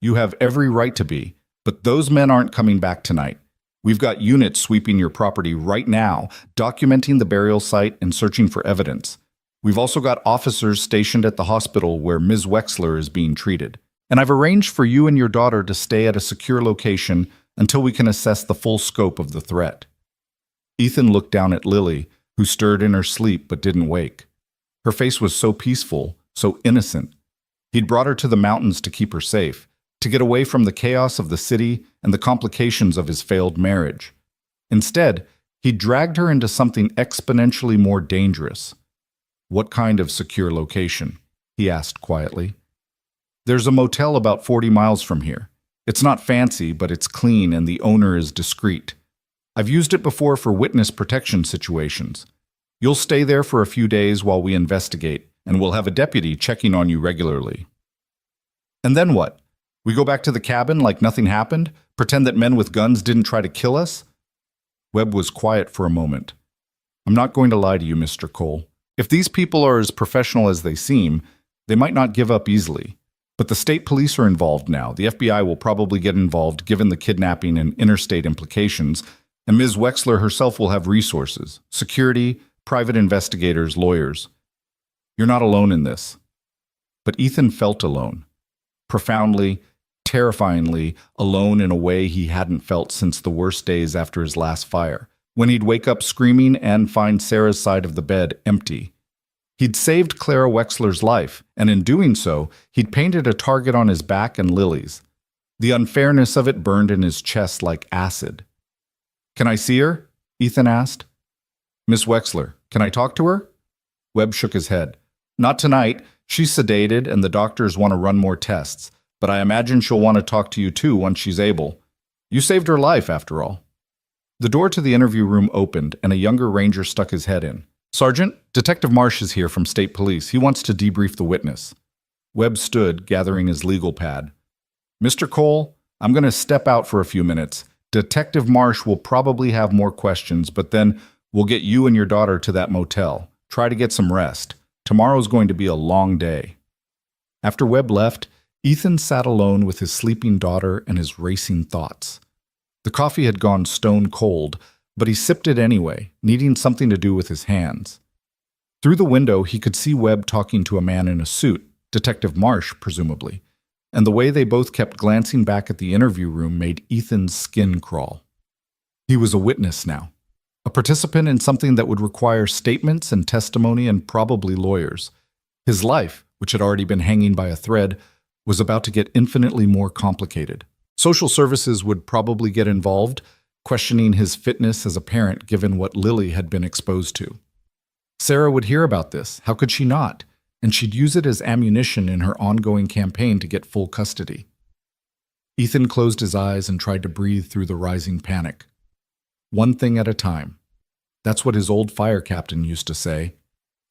You have every right to be, but those men aren't coming back tonight. We've got units sweeping your property right now, documenting the burial site and searching for evidence. We've also got officers stationed at the hospital where Ms. Wexler is being treated. And I've arranged for you and your daughter to stay at a secure location until we can assess the full scope of the threat." Ethan looked down at Lily, who stirred in her sleep but didn't wake. Her face was so peaceful, so innocent. He'd brought her to the mountains to keep her safe, to get away from the chaos of the city and the complications of his failed marriage. Instead, he dragged her into something exponentially more dangerous. "What kind of secure location?" he asked quietly. There's a motel about 40 miles from here. It's not fancy, but it's clean and the owner is discreet. I've used it before for witness protection situations. You'll stay there for a few days while we investigate, and we'll have a deputy checking on you regularly. And then what? We go back to the cabin like nothing happened? Pretend that men with guns didn't try to kill us? Webb was quiet for a moment. I'm not going to lie to you, Mr. Cole. If these people are as professional as they seem, they might not give up easily. But the state police are involved now. The FBI will probably get involved given the kidnapping and interstate implications, and Ms. Wexler herself will have resources, security, private investigators, lawyers. You're not alone in this. But Ethan felt alone. Profoundly, terrifyingly alone in a way he hadn't felt since the worst days after his last fire, when he'd wake up screaming and find Sarah's side of the bed empty. He'd saved Clara Wexler's life, and in doing so, he'd painted a target on his back and Lily's. The unfairness of it burned in his chest like acid. "Can I see her?" Ethan asked. "Miss Wexler, can I talk to her?" Webb shook his head. "Not tonight. She's sedated and the doctors want to run more tests, but I imagine she'll want to talk to you too once she's able. You saved her life, after all." The door to the interview room opened and a younger ranger stuck his head in. "Sergeant, Detective Marsh is here from State Police. He wants to debrief the witness." Webb stood, gathering his legal pad. "Mr. Cole, I'm going to step out for a few minutes. Detective Marsh will probably have more questions, but then we'll get you and your daughter to that motel. Try to get some rest. Tomorrow's going to be a long day." After Webb left, Ethan sat alone with his sleeping daughter and his racing thoughts. The coffee had gone stone cold, but he sipped it anyway, needing something to do with his hands. Through the window, he could see Webb talking to a man in a suit, Detective Marsh, presumably, and the way they both kept glancing back at the interview room made Ethan's skin crawl. He was a witness now, a participant in something that would require statements and testimony and probably lawyers. His life, which had already been hanging by a thread, was about to get infinitely more complicated. Social services would probably get involved, questioning his fitness as a parent given what Lily had been exposed to. Sarah would hear about this, how could she not? And she'd use it as ammunition in her ongoing campaign to get full custody. Ethan closed his eyes and tried to breathe through the rising panic. One thing at a time. That's what his old fire captain used to say.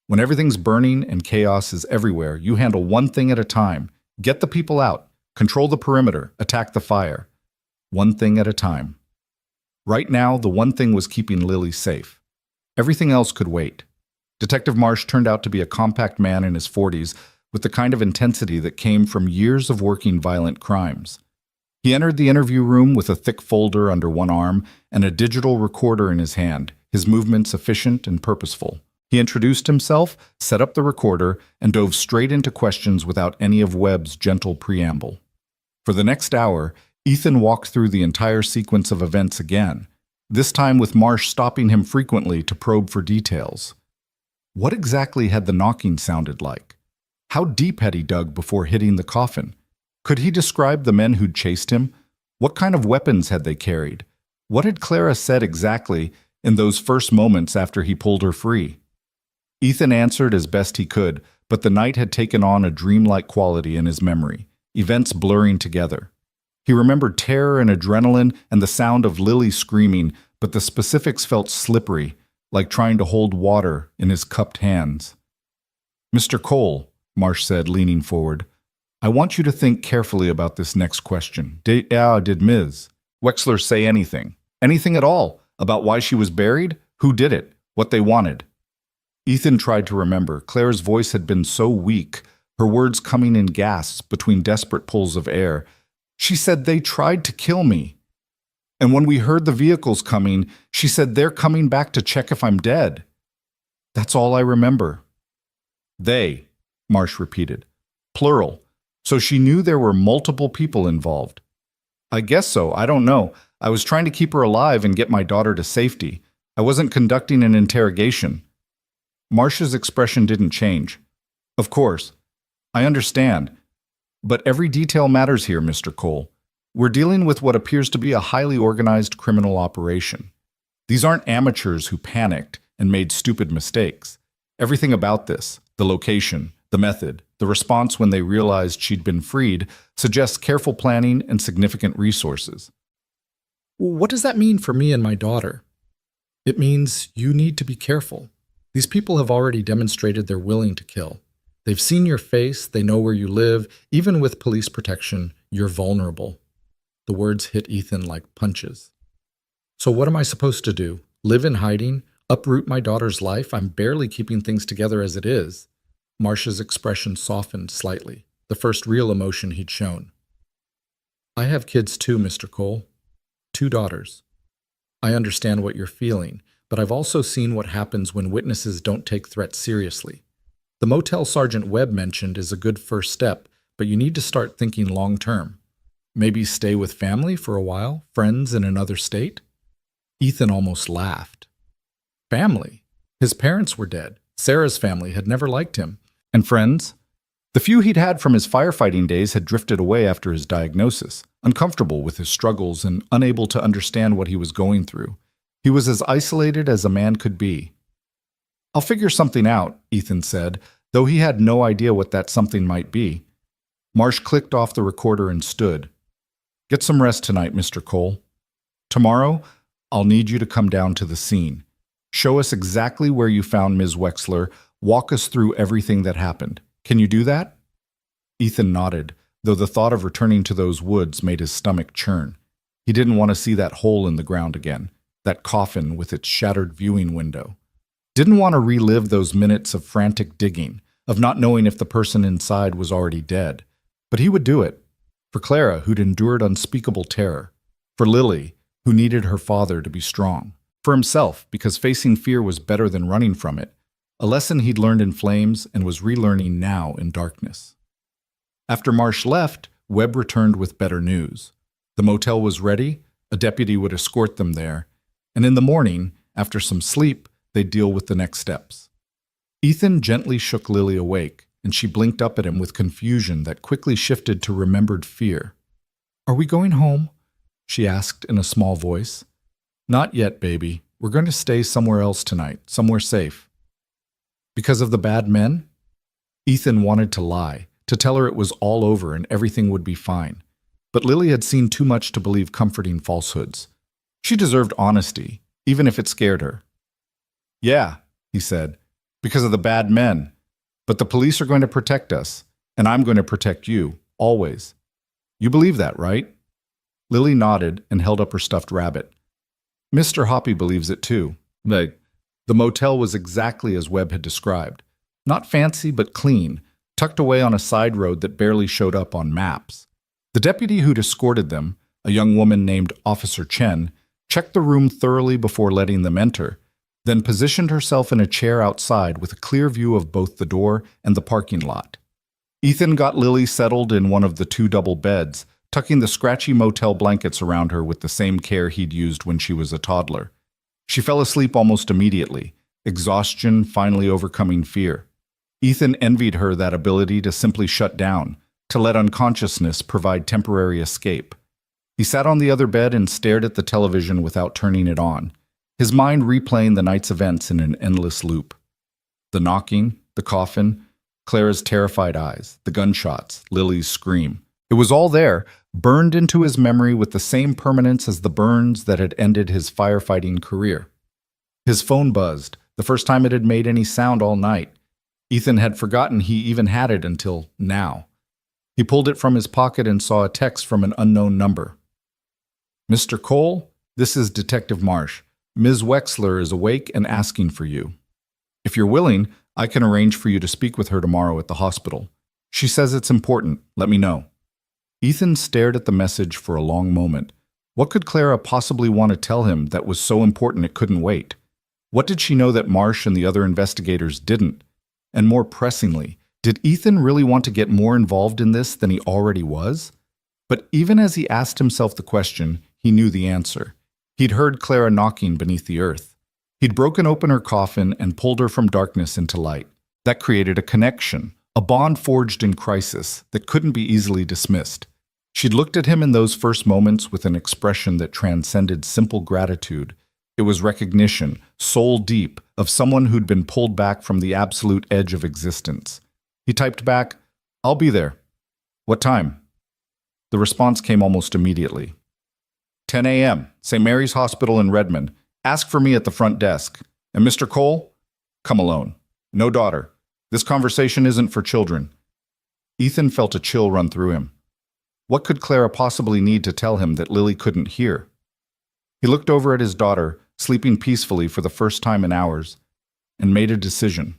When everything's burning and chaos is everywhere, you handle one thing at a time. Get the people out, control the perimeter, attack the fire. One thing at a time. Right now, the one thing was keeping Lily safe. Everything else could wait. Detective Marsh turned out to be a compact man in his 40s with the kind of intensity that came from years of working violent crimes. He entered the interview room with a thick folder under one arm and a digital recorder in his hand, his movements efficient and purposeful. He introduced himself, set up the recorder, and dove straight into questions without any of Webb's gentle preamble. For the next hour, Ethan walked through the entire sequence of events again, this time with Marsh stopping him frequently to probe for details. What exactly had the knocking sounded like? How deep had he dug before hitting the coffin? Could he describe the men who'd chased him? What kind of weapons had they carried? What had Clara said exactly in those first moments after he pulled her free? Ethan answered as best he could, but the night had taken on a dreamlike quality in his memory, events blurring together. He remembered terror and adrenaline and the sound of Lily screaming, but the specifics felt slippery, like trying to hold water in his cupped hands. "Mr. Cole," Marsh said, leaning forward, "I want you to think carefully about this next question. Did Ms. Wexler say anything? Anything at all? About why she was buried? Who did it? What they wanted?" Ethan tried to remember. Claire's voice had been so weak, her words coming in gasps between desperate pulls of air. "She said they tried to kill me. And when we heard the vehicles coming, she said they're coming back to check if I'm dead. That's all I remember." "They," Marsh repeated. Plural. So she knew there were multiple people involved. "I guess so. I don't know. I was trying to keep her alive and get my daughter to safety. I wasn't conducting an interrogation." Marsh's expression didn't change. "Of course. I understand. But every detail matters here, Mr. Cole. We're dealing with what appears to be a highly organized criminal operation. These aren't amateurs who panicked and made stupid mistakes. Everything about this, the location, the method, The response when they realized she'd been freed suggests careful planning and significant resources. What does that mean for me and my daughter? It means you need to be careful. These people have already demonstrated they're willing to kill. They've seen your face, they know where you live. Even with police protection, you're vulnerable. The words hit Ethan like punches. So what am I supposed to do? Live in hiding? Uproot my daughter's life? I'm barely keeping things together as it is. Marsh's expression softened slightly, the first real emotion he'd shown. I have kids too, Mr. Cole. 2 daughters. I understand what you're feeling, but I've also seen what happens when witnesses don't take threats seriously. The motel Sergeant Webb mentioned is a good first step, but you need to start thinking long-term. Maybe stay with family for a while, friends in another state? Ethan almost laughed. Family? His parents were dead. Sarah's family had never liked him. And friends? The few he'd had from his firefighting days had drifted away after his diagnosis, uncomfortable with his struggles and unable to understand what he was going through. He was as isolated as a man could be. I'll figure something out, Ethan said, though he had no idea what that something might be. Marsh clicked off the recorder and stood. Get some rest tonight, Mr. Cole. Tomorrow, I'll need you to come down to the scene. Show us exactly where you found Ms. Wexler. Walk us through everything that happened. Can you do that? Ethan nodded, though the thought of returning to those woods made his stomach churn. He didn't want to see that hole in the ground again, that coffin with its shattered viewing window. Didn't want to relive those minutes of frantic digging, of not knowing if the person inside was already dead. But he would do it. For Clara, who'd endured unspeakable terror. For Lily, who needed her father to be strong. For himself, because facing fear was better than running from it. A lesson he'd learned in flames and was relearning now in darkness. After Marsh left, Webb returned with better news. The motel was ready, a deputy would escort them there, and in the morning, after some sleep, they'd deal with the next steps. Ethan gently shook Lily awake, and she blinked up at him with confusion that quickly shifted to remembered fear. Are we going home? She asked in a small voice. Not yet, baby. We're going to stay somewhere else tonight, somewhere safe. Because of the bad men? Ethan wanted to lie, to tell her it was all over and everything would be fine. But Lily had seen too much to believe comforting falsehoods. She deserved honesty, even if it scared her. Yeah, he said, because of the bad men. But the police are going to protect us, and I'm going to protect you, always. You believe that, right? Lily nodded and held up her stuffed rabbit. Mr. Hoppy believes it too. The motel was exactly as Webb had described. Not fancy, but clean, tucked away on a side road that barely showed up on maps. The deputy who'd escorted them, a young woman named Officer Chen, checked the room thoroughly before letting them enter, then positioned herself in a chair outside with a clear view of both the door and the parking lot. Ethan got Lily settled in one of the 2 double beds, tucking the scratchy motel blankets around her with the same care he'd used when she was a toddler. She fell asleep almost immediately, exhaustion finally overcoming fear. Ethan envied her that ability to simply shut down, to let unconsciousness provide temporary escape. He sat on the other bed and stared at the television without turning it on, his mind replaying the night's events in an endless loop. The knocking, the coffin, Clara's terrified eyes, the gunshots, Lily's scream. It was all there, burned into his memory with the same permanence as the burns that had ended his firefighting career. His phone buzzed, the first time it had made any sound all night. Ethan had forgotten he even had it until now. He pulled it from his pocket and saw a text from an unknown number. Mr. Cole, this is Detective Marsh. Ms. Wexler is awake and asking for you. If you're willing, I can arrange for you to speak with her tomorrow at the hospital. She says it's important. Let me know. Ethan stared at the message for a long moment. What could Clara possibly want to tell him that was so important it couldn't wait? What did she know that Marsh and the other investigators didn't? And more pressingly, did Ethan really want to get more involved in this than he already was? But even as he asked himself the question, he knew the answer. He'd heard Clara knocking beneath the earth. He'd broken open her coffin and pulled her from darkness into light. That created a connection, a bond forged in crisis that couldn't be easily dismissed. She'd looked at him in those first moments with an expression that transcended simple gratitude. It was recognition, soul deep, of someone who'd been pulled back from the absolute edge of existence. He typed back, I'll be there. What time? The response came almost immediately. 10 a.m., St. Mary's Hospital in Redmond. Ask for me at the front desk. And Mr. Cole? Come alone. No daughter. This conversation isn't for children. Ethan felt a chill run through him. What could Clara possibly need to tell him that Lily couldn't hear? He looked over at his daughter, sleeping peacefully for the first time in hours, and made a decision.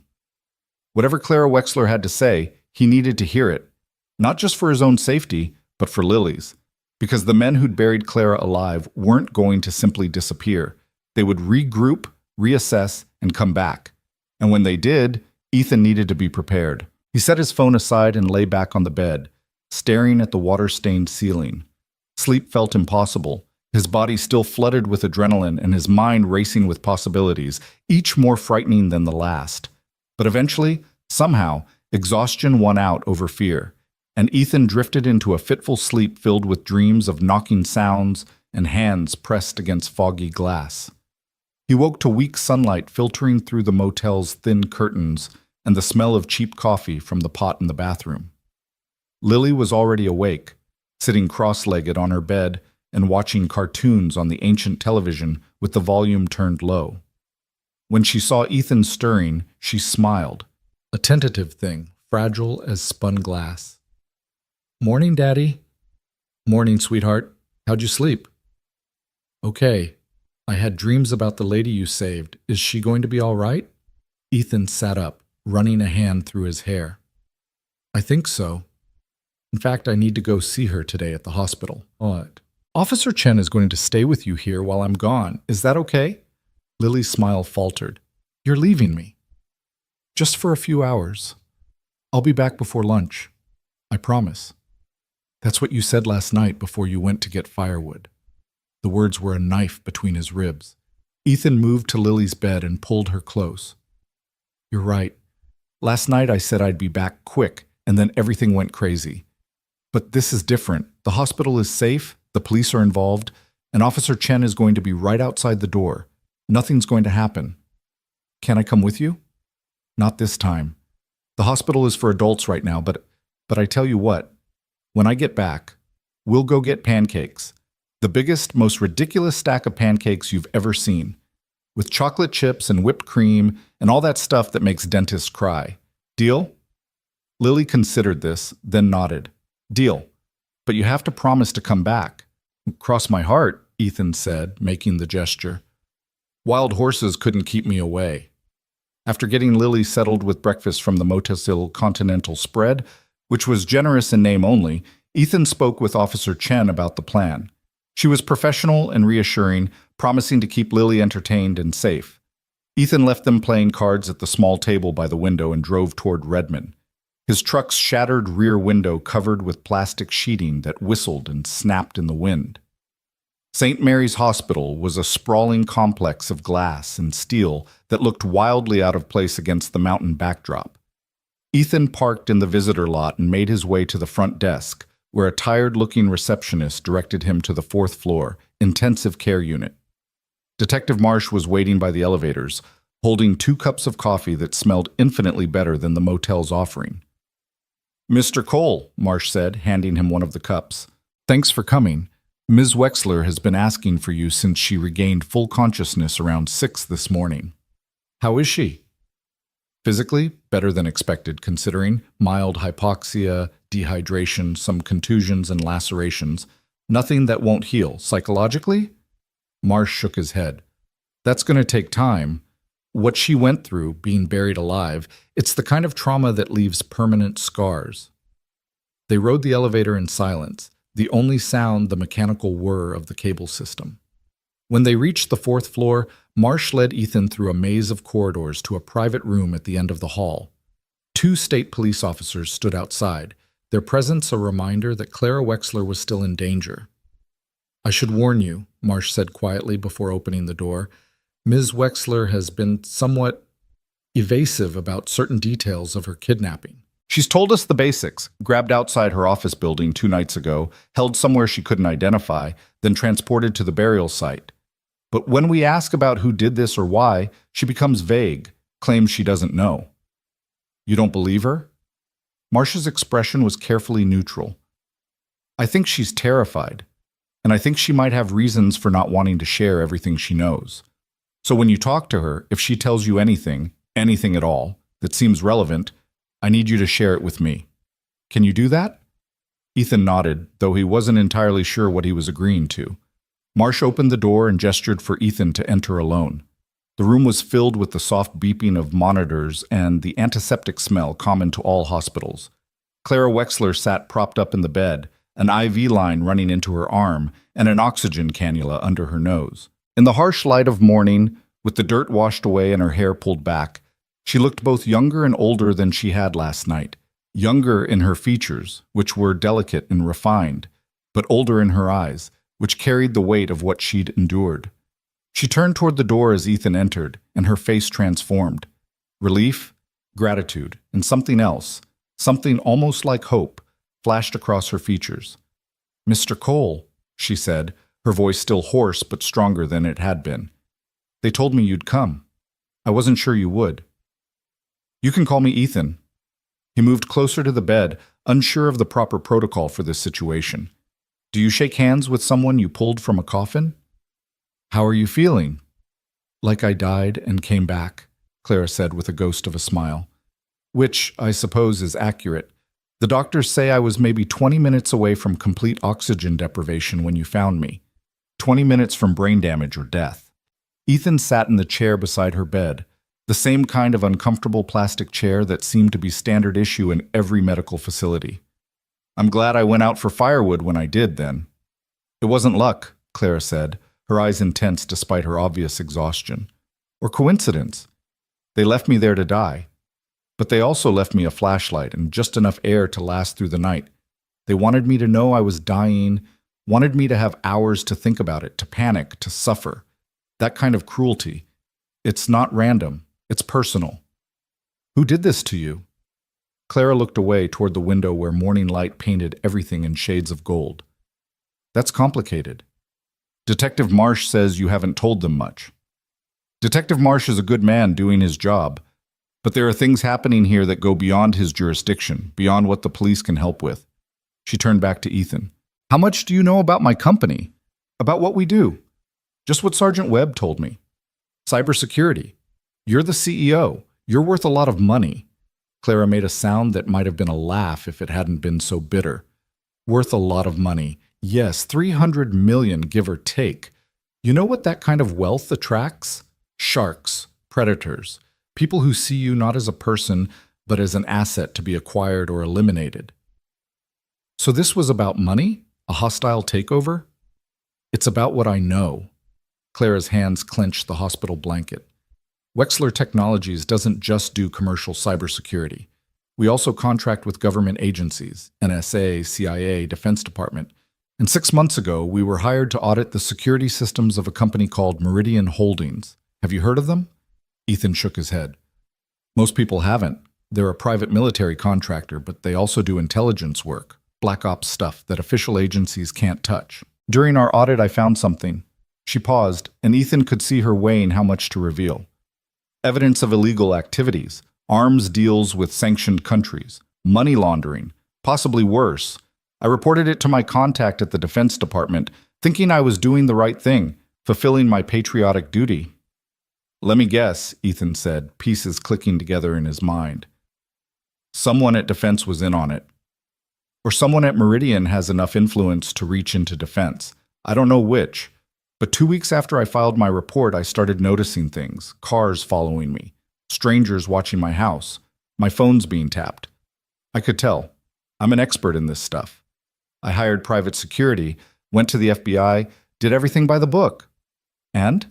Whatever Clara Wexler had to say, he needed to hear it, not just for his own safety, but for Lily's, because the men who'd buried Clara alive weren't going to simply disappear. They would regroup, reassess, and come back. And when they did, Ethan needed to be prepared. He set his phone aside and lay back on the bed, staring at the water-stained ceiling. Sleep felt impossible, his body still flooded with adrenaline and his mind racing with possibilities, each more frightening than the last. But eventually, somehow, exhaustion won out over fear, and Ethan drifted into a fitful sleep filled with dreams of knocking sounds and hands pressed against foggy glass. He woke to weak sunlight filtering through the motel's thin curtains and the smell of cheap coffee from the pot in the bathroom. Lily was already awake, sitting cross-legged on her bed and watching cartoons on the ancient television with the volume turned low. When she saw Ethan stirring, she smiled, a tentative thing, fragile as spun glass. "Morning, Daddy." "Morning, sweetheart. How'd you sleep?" "Okay. I had dreams about the lady you saved. Is she going to be all right?" Ethan sat up, running a hand through his hair. "I think so. In fact, I need to go see her today at the hospital." "What?" "Officer Chen is going to stay with you here while I'm gone. Is that okay?" Lily's smile faltered. "You're leaving me?" "Just for a few hours. I'll be back before lunch. I promise." "That's what you said last night before you went to get firewood." The words were a knife between his ribs. Ethan moved to Lily's bed and pulled her close. "You're right. Last night I said I'd be back quick, and then everything went crazy. But this is different. The hospital is safe, the police are involved, and Officer Chen is going to be right outside the door. Nothing's going to happen. Can I come with you?" "Not this time. The hospital is for adults right now, but I tell you what, when I get back, we'll go get pancakes. The biggest, most ridiculous stack of pancakes you've ever seen, with chocolate chips and whipped cream and all that stuff that makes dentists cry. Deal?" Lily considered this, then nodded. "Deal. But you have to promise to come back." "Cross my heart," Ethan said, making the gesture. Wild horses couldn't keep me away. After getting Lily settled with breakfast from the Motel Continental spread, which was generous in name only, Ethan spoke with Officer Chen about the plan. She was professional and reassuring, promising to keep Lily entertained and safe. Ethan left them playing cards at the small table by the window and drove toward Redmond, his truck's shattered rear window covered with plastic sheeting that whistled and snapped in the wind. St. Mary's Hospital was a sprawling complex of glass and steel that looked wildly out of place against the mountain backdrop. Ethan parked in the visitor lot and made his way to the front desk, where a tired-looking receptionist directed him to the 4th floor, intensive care unit. Detective Marsh was waiting by the elevators, holding 2 cups of coffee that smelled infinitely better than the motel's offering. "Mr. Cole," Marsh said, handing him one of the cups. "Thanks for coming. Ms. Wexler has been asking for you since she regained full consciousness around 6 this morning. How is she?" "Physically, better than expected, considering mild hypoxia, dehydration, some contusions and lacerations. Nothing that won't heal. Psychologically?" Marsh shook his head. "That's going to take time. What she went through, being buried alive, it's the kind of trauma that leaves permanent scars." They rode the elevator in silence, the only sound the mechanical whir of the cable system. When they reached the 4th floor, Marsh led Ethan through a maze of corridors to a private room at the end of the hall. 2 state police officers stood outside, their presence a reminder that Clara Wexler was still in danger. "I should warn you," Marsh said quietly before opening the door. "Ms. Wexler has been somewhat evasive about certain details of her kidnapping. She's told us the basics, grabbed outside her office building 2 nights ago, held somewhere she couldn't identify, then transported to the burial site. But when we ask about who did this or why, she becomes vague, claims she doesn't know." "You don't believe her?" Marcia's expression was carefully neutral. I think she's terrified, and I think she might have reasons for not wanting to share everything she knows. So when you talk to her, if she tells you anything, anything at all, that seems relevant, I need you to share it with me. Can you do that? Ethan nodded, though he wasn't entirely sure what he was agreeing to. Marcia opened the door and gestured for Ethan to enter alone. The room was filled with the soft beeping of monitors and the antiseptic smell common to all hospitals. Clara Wexler sat propped up in the bed, an IV line running into her arm and an oxygen cannula under her nose. In the harsh light of morning, with the dirt washed away and her hair pulled back, she looked both younger and older than she had last night. Younger in her features, which were delicate and refined, but older in her eyes, which carried the weight of what she'd endured. She turned toward the door as Ethan entered, and her face transformed. Relief, gratitude, and something else, something almost like hope, flashed across her features. "Mr. Cole," she said, her voice still hoarse but stronger than it had been. "They told me you'd come. I wasn't sure you would." "You can call me Ethan." He moved closer to the bed, unsure of the proper protocol for this situation. "Do you shake hands with someone you pulled from a coffin?" "How are you feeling?" "Like I died and came back," Clara said with a ghost of a smile. "Which, I suppose, is accurate. The doctors say I was maybe 20 minutes away from complete oxygen deprivation when you found me. 20 minutes from brain damage or death." Ethan sat in the chair beside her bed, the same kind of uncomfortable plastic chair that seemed to be standard issue in every medical facility. "I'm glad I went out for firewood when I did, then." "It wasn't luck," Clara said, her eyes intense despite her obvious exhaustion. "Or coincidence. They left me there to die. But they also left me a flashlight and just enough air to last through the night. They wanted me to know I was dying, wanted me to have hours to think about it, to panic, to suffer. That kind of cruelty. It's not random. It's personal." "Who did this to you?" Clara looked away toward the window where morning light painted everything in shades of gold. "That's complicated. Detective Marsh says you haven't told them much." "Detective Marsh is a good man doing his job. But there are things happening here that go beyond his jurisdiction, beyond what the police can help with." She turned back to Ethan. "How much do you know about my company? About what we do?" "Just what Sergeant Webb told me. Cybersecurity. You're the CEO. You're worth a lot of money." Clara made a sound that might have been a laugh if it hadn't been so bitter. "Worth a lot of money. Yes, 300 million, give or take. You know what that kind of wealth attracts? Sharks, predators. People who see you not as a person, but as an asset to be acquired or eliminated." "So this was about money? A hostile takeover?" "It's about what I know." Clara's hands clenched the hospital blanket. Wexler Technologies doesn't just do commercial cybersecurity. We also contract with government agencies, NSA, CIA, Defense Department. And 6 months ago, we were hired to audit the security systems of a company called Meridian Holdings. Have you heard of them? Ethan shook his head. "Most people haven't. They're a private military contractor, but they also do intelligence work, black ops stuff that official agencies can't touch. During our audit, I found something." She paused, and Ethan could see her weighing how much to reveal. "Evidence of illegal activities, arms deals with sanctioned countries, money laundering, possibly worse. I reported it to my contact at the Defense Department, thinking I was doing the right thing, fulfilling my patriotic duty." "Let me guess," Ethan said, pieces clicking together in his mind. "Someone at Defense was in on it. Or someone at Meridian has enough influence to reach into Defense. I don't know which. But 2 weeks after I filed my report, I started noticing things. Cars following me. Strangers watching my house. My phone's being tapped. I could tell. I'm an expert in this stuff. I hired private security, went to the FBI, did everything by the book. And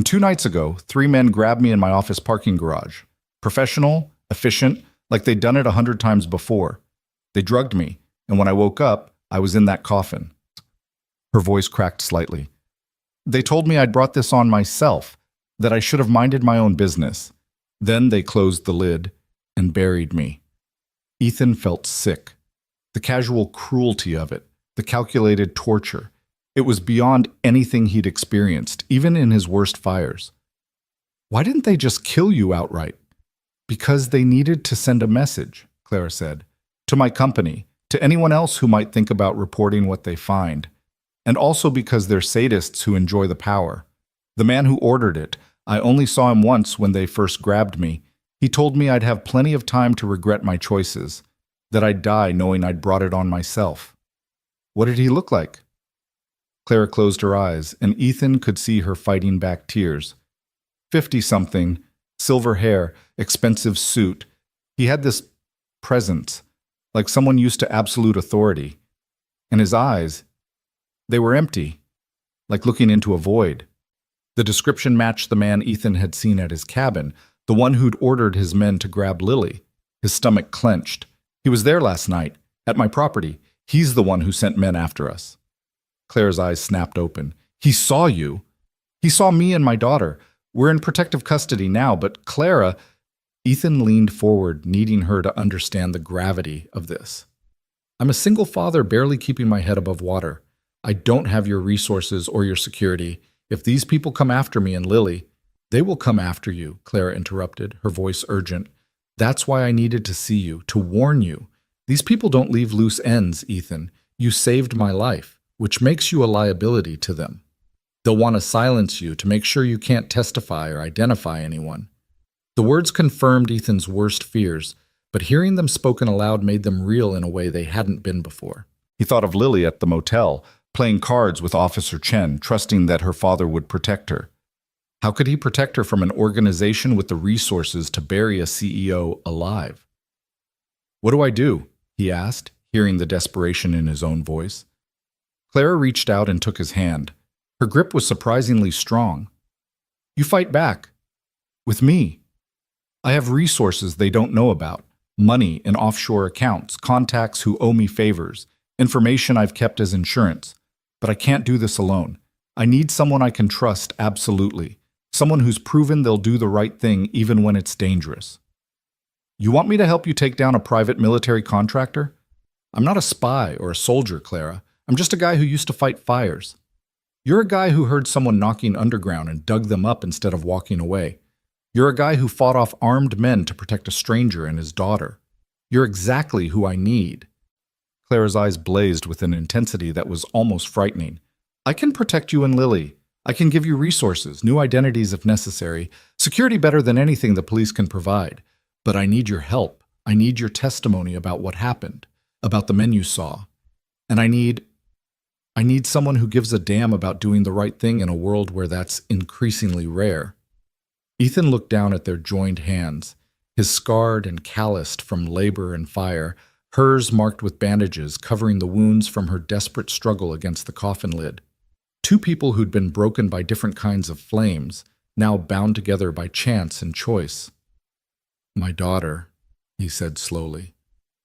2 nights ago, 3 men grabbed me in my office parking garage. Professional, efficient, like they'd done it 100 times before. They drugged me, and when I woke up, I was in that coffin." Her voice cracked slightly. "They told me I'd brought this on myself, that I should have minded my own business. Then they closed the lid and buried me." Ethan felt sick. The casual cruelty of it, the calculated torture. It was beyond anything he'd experienced, even in his worst fires. "Why didn't they just kill you outright?" "Because they needed to send a message. Clara said. To my company, to anyone else who might think about reporting what they find. And also because they're sadists who enjoy the power. The man who ordered it, I only saw him once when they first grabbed me. He told me I'd have plenty of time to regret my choices, that I'd die knowing I'd brought it on myself. What did he look like? Clara closed her eyes, and Ethan could see her fighting back tears. 50-something, silver hair, expensive suit. He had this presence, like someone used to absolute authority. And his eyes, they were empty, like looking into a void. The description matched the man Ethan had seen at his cabin, the one who'd ordered his men to grab Lily. His stomach clenched. He was there last night, at my property. He's the one who sent men after us. Claire's eyes snapped open. He saw you. He saw me and my daughter. We're in protective custody now, but Clara... Ethan leaned forward, needing her to understand the gravity of this. I'm a single father barely keeping my head above water. I don't have your resources or your security. If these people come after me and Lily, they will come after you, Clara interrupted, her voice urgent. That's why I needed to see you, to warn you. These people don't leave loose ends, Ethan. You saved my life, which makes you a liability to them. They'll want to silence you to make sure you can't testify or identify anyone. The words confirmed Ethan's worst fears, but hearing them spoken aloud made them real in a way they hadn't been before. He thought of Lily at the motel, playing cards with Officer Chen, trusting that her father would protect her. How could he protect her from an organization with the resources to bury a CEO alive? What do I do? He asked, hearing the desperation in his own voice. Clara reached out and took his hand. Her grip was surprisingly strong. You fight back. With me. I have resources they don't know about. Money in offshore accounts, contacts who owe me favors, information I've kept as insurance. But I can't do this alone. I need someone I can trust absolutely. Someone who's proven they'll do the right thing even when it's dangerous. You want me to help you take down a private military contractor? I'm not a spy or a soldier, Clara. I'm just a guy who used to fight fires. You're a guy who heard someone knocking underground and dug them up instead of walking away. You're a guy who fought off armed men to protect a stranger and his daughter. You're exactly who I need. Clara's eyes blazed with an intensity that was almost frightening. I can protect you and Lily. I can give you resources, new identities if necessary, security better than anything the police can provide. But I need your help. I need your testimony about what happened, about the men you saw. And I need someone who gives a damn about doing the right thing in a world where that's increasingly rare. Ethan looked down at their joined hands, his scarred and calloused from labor and fire, hers marked with bandages covering the wounds from her desperate struggle against the coffin lid. Two people who'd been broken by different kinds of flames, now bound together by chance and choice. My daughter, he said slowly.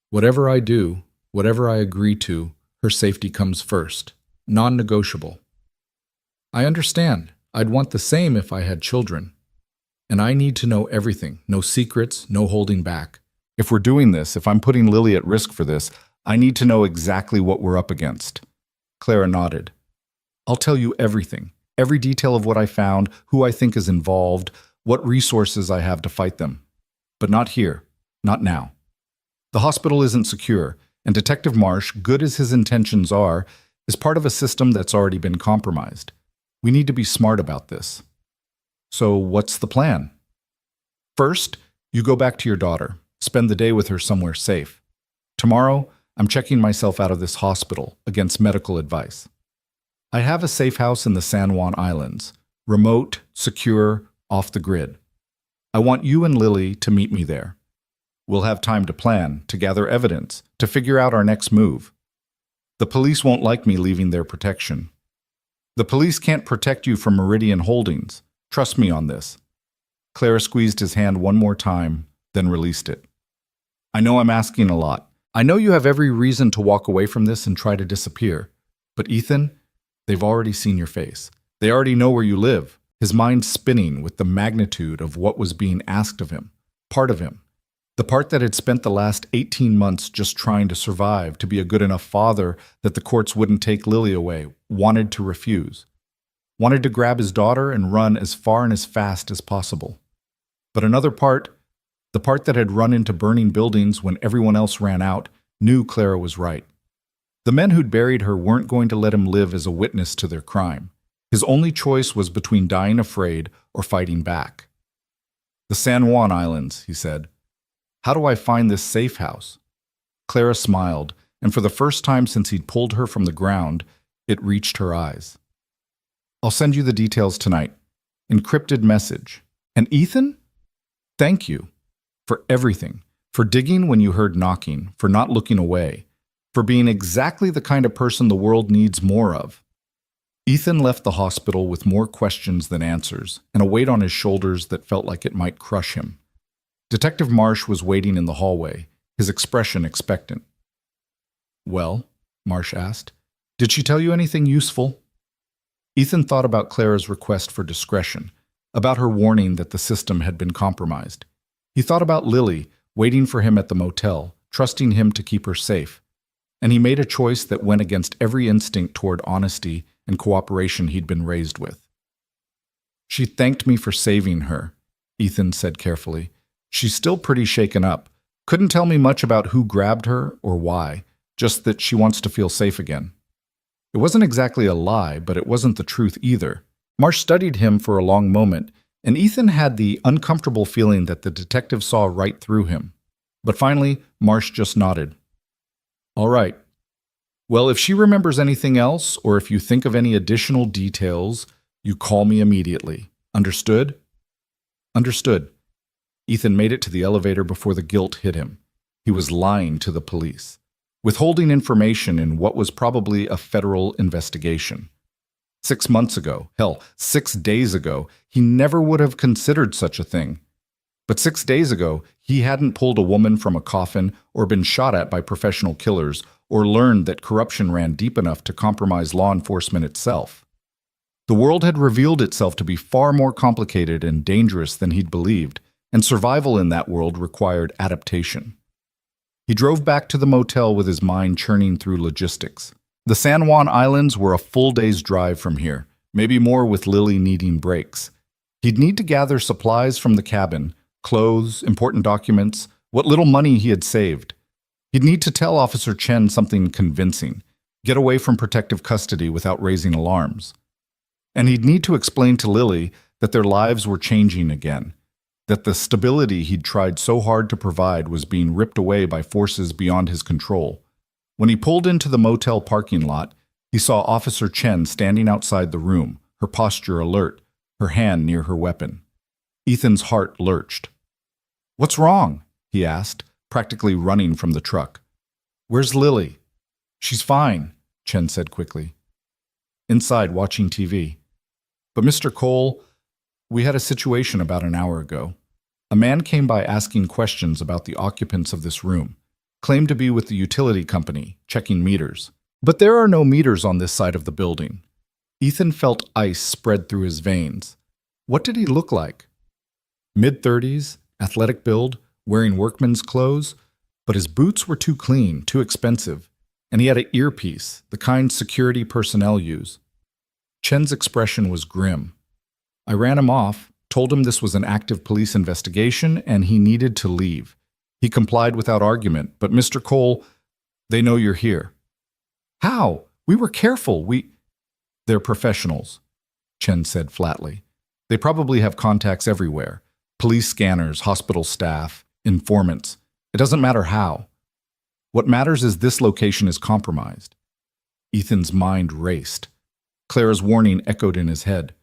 Whatever I do, whatever I agree to, her safety comes first, non-negotiable. I understand. I'd want the same if I had children. And I need to know everything, no secrets, no holding back. If we're doing this, if I'm putting Lily at risk for this, I need to know exactly what we're up against. Clara nodded. I'll tell you everything, every detail of what I found, who I think is involved, what resources I have to fight them. But not here, not now. The hospital isn't secure, and Detective Marsh, good as his intentions are, is part of a system that's already been compromised. We need to be smart about this. So what's the plan? First, you go back to your daughter. Spend the day with her somewhere safe. Tomorrow, I'm checking myself out of this hospital against medical advice. I have a safe house in the San Juan Islands, remote, secure, off the grid. I want you and Lily to meet me there. We'll have time to plan, to gather evidence, to figure out our next move. The police won't like me leaving their protection. The police can't protect you from Meridian Holdings. Trust me on this. Clara squeezed his hand one more time, then released it. I know I'm asking a lot. I know you have every reason to walk away from this and try to disappear. But Ethan, they've already seen your face. They already know where you live. His mind spinning with the magnitude of what was being asked of him, part of him. The part that had spent the last 18 months just trying to survive, to be a good enough father that the courts wouldn't take Lily away, wanted to refuse. Wanted to grab his daughter and run as far and as fast as possible. But another part, The part that had run into burning buildings when everyone else ran out knew Clara was right. The men who'd buried her weren't going to let him live as a witness to their crime. His only choice was between dying afraid or fighting back. "The San Juan Islands," he said. "How do I find this safe house?" Clara smiled, and for the first time since he'd pulled her from the ground, it reached her eyes. "I'll send you the details tonight. Encrypted message. And Ethan? Thank you. For everything. For digging when you heard knocking. For not looking away. For being exactly the kind of person the world needs more of." Ethan left the hospital with more questions than answers, and a weight on his shoulders that felt like it might crush him. Detective Marsh was waiting in the hallway, his expression expectant. "Well," Marsh asked, "did she tell you anything useful?" Ethan thought about Clara's request for discretion, about her warning that the system had been compromised. He thought about Lily, waiting for him at the motel, trusting him to keep her safe. And he made a choice that went against every instinct toward honesty and cooperation he'd been raised with. "She thanked me for saving her," Ethan said carefully. "She's still pretty shaken up. Couldn't tell me much about who grabbed her or why, just that she wants to feel safe again." It wasn't exactly a lie, but it wasn't the truth either. Marsh studied him for a long moment, and Ethan had the uncomfortable feeling that the detective saw right through him. But finally, Marsh just nodded. "All right. Well, if she remembers anything else, or if you think of any additional details, you call me immediately. Understood?" "Understood." Ethan made it to the elevator before the guilt hit him. He was lying to the police, withholding information in what was probably a federal investigation. 6 months ago, hell, 6 days ago, he never would have considered such a thing. But 6 days ago, he hadn't pulled a woman from a coffin or been shot at by professional killers or learned that corruption ran deep enough to compromise law enforcement itself. The world had revealed itself to be far more complicated and dangerous than he'd believed, and survival in that world required adaptation. He drove back to the motel with his mind churning through logistics. The San Juan Islands were a full day's drive from here, maybe more with Lily needing breaks. He'd need to gather supplies from the cabin, clothes, important documents, what little money he had saved. He'd need to tell Officer Chen something convincing, get away from protective custody without raising alarms. And he'd need to explain to Lily that their lives were changing again, that the stability he'd tried so hard to provide was being ripped away by forces beyond his control. When he pulled into the motel parking lot, he saw Officer Chen standing outside the room, her posture alert, her hand near her weapon. Ethan's heart lurched. "What's wrong?" he asked, practically running from the truck. "Where's Lily?" "She's fine," Chen said quickly. "Inside watching TV. But Mr. Cole, we had a situation about an hour ago. A man came by asking questions about the occupants of this room, claimed to be with the utility company, checking meters. But there are no meters on this side of the building." Ethan felt ice spread through his veins. What did he look like? Mid-30s, athletic build, wearing workman's clothes, but his boots were too clean, too expensive, and he had an earpiece, the kind security personnel use. Chen's expression was grim. "I ran him off, told him this was an active police investigation, and he needed to leave. He complied without argument, but Mr. Cole, they know you're here." "How? We were careful, They're professionals," Chen said flatly. "They probably have contacts everywhere. Police scanners, hospital staff, informants. It doesn't matter how. What matters is this location is compromised." Ethan's mind raced. Clara's warning echoed in his head.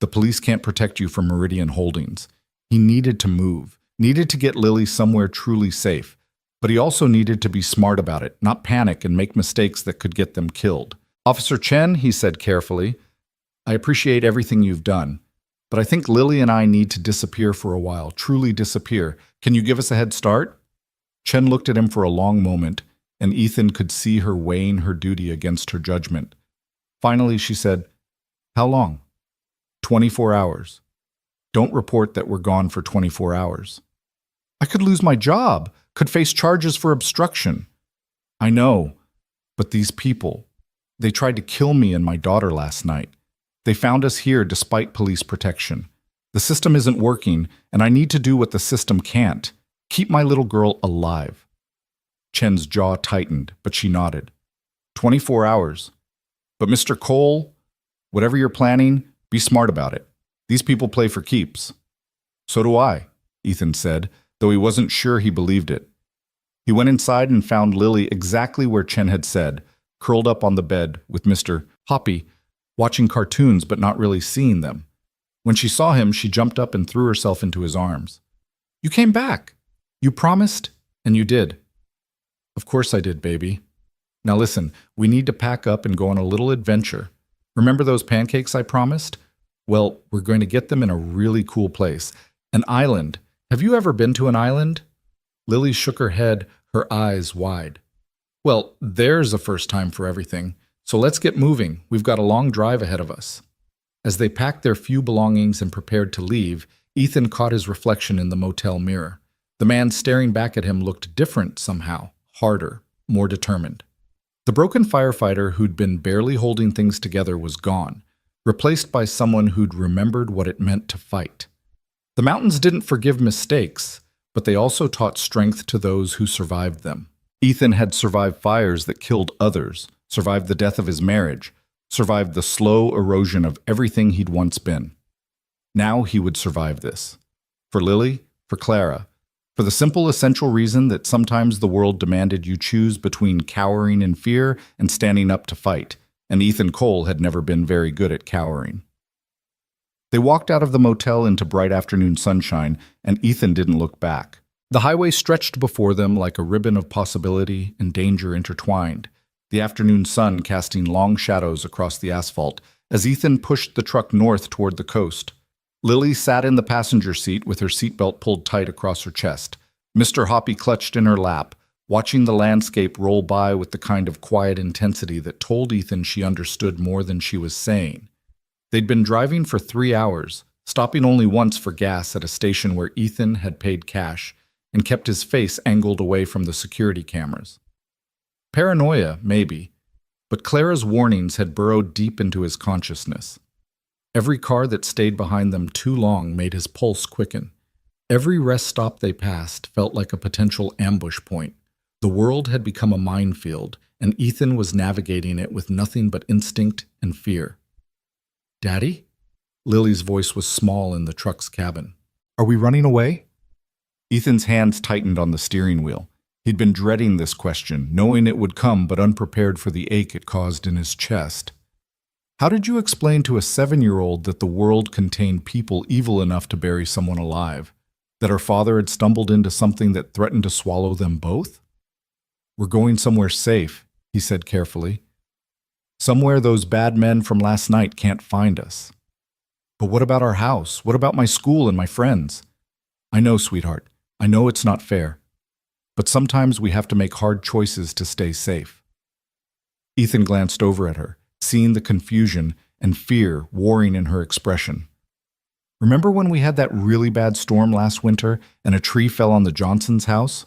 The police can't protect you from Meridian Holdings. He needed to move, needed to get Lily somewhere truly safe, but he also needed to be smart about it, not panic and make mistakes that could get them killed. "Officer Chen," he said carefully, "I appreciate everything you've done, but I think Lily and I need to disappear for a while, truly disappear. Can you give us a head start?" Chen looked at him for a long moment, and Ethan could see her weighing her duty against her judgment. Finally, she said, "How long?" 24 hours. Don't report that we're gone for 24 hours. I could lose my job, could face charges for obstruction. I know, but these people, they tried to kill me and my daughter last night. They found us here despite police protection. The system isn't working, and I need to do what the system can't. Keep my little girl alive. Chen's jaw tightened, but she nodded. 24 hours. But Mr. Cole, whatever you're planning, be smart about it. These people play for keeps. So do I, Ethan said, though he wasn't sure he believed it. He went inside and found Lily exactly where Chen had said, curled up on the bed with Mr. Hoppy, watching cartoons but not really seeing them. When she saw him, she jumped up and threw herself into his arms. You came back. You promised, and you did. Of course I did, baby. Now listen, we need to pack up and go on a little adventure. Remember those pancakes I promised? Well, we're going to get them in a really cool place. An island. Have you ever been to an island? Lily shook her head, her eyes wide. Well, there's a first time for everything. So let's get moving. We've got a long drive ahead of us. As they packed their few belongings and prepared to leave, Ethan caught his reflection in the motel mirror. The man staring back at him looked different somehow, harder, more determined. The broken firefighter who'd been barely holding things together was gone, replaced by someone who'd remembered what it meant to fight. The mountains didn't forgive mistakes, but they also taught strength to those who survived them. Ethan had survived fires that killed others, survived the death of his marriage, survived the slow erosion of everything he'd once been. Now he would survive this. For Lily, for Clara, for the simple essential reason that sometimes the world demanded you choose between cowering in fear and standing up to fight, and Ethan Cole had never been very good at cowering. They walked out of the motel into bright afternoon sunshine, and Ethan didn't look back. The highway stretched before them like a ribbon of possibility and danger intertwined, the afternoon sun casting long shadows across the asphalt as Ethan pushed the truck north toward the coast. Lily sat in the passenger seat with her seatbelt pulled tight across her chest. Mr. Hoppy clutched in her lap, watching the landscape roll by with the kind of quiet intensity that told Ethan she understood more than she was saying. They'd been driving for 3 hours, stopping only once for gas at a station where Ethan had paid cash and kept his face angled away from the security cameras. Paranoia, maybe, but Clara's warnings had burrowed deep into his consciousness. Every car that stayed behind them too long made his pulse quicken. Every rest stop they passed felt like a potential ambush point. The world had become a minefield, and Ethan was navigating it with nothing but instinct and fear. "Daddy?" Lily's voice was small in the truck's cabin. "Are we running away?" Ethan's hands tightened on the steering wheel. He'd been dreading this question, knowing it would come but unprepared for the ache it caused in his chest. How did you explain to a 7-year-old that the world contained people evil enough to bury someone alive? That her father had stumbled into something that threatened to swallow them both? "We're going somewhere safe," he said carefully. "Somewhere those bad men from last night can't find us." "But what about our house? What about my school and my friends?" "I know, sweetheart. I know it's not fair. But sometimes we have to make hard choices to stay safe." Ethan glanced over at her, seeing the confusion and fear warring in her expression. "Remember when we had that really bad storm last winter and a tree fell on the Johnsons' house?"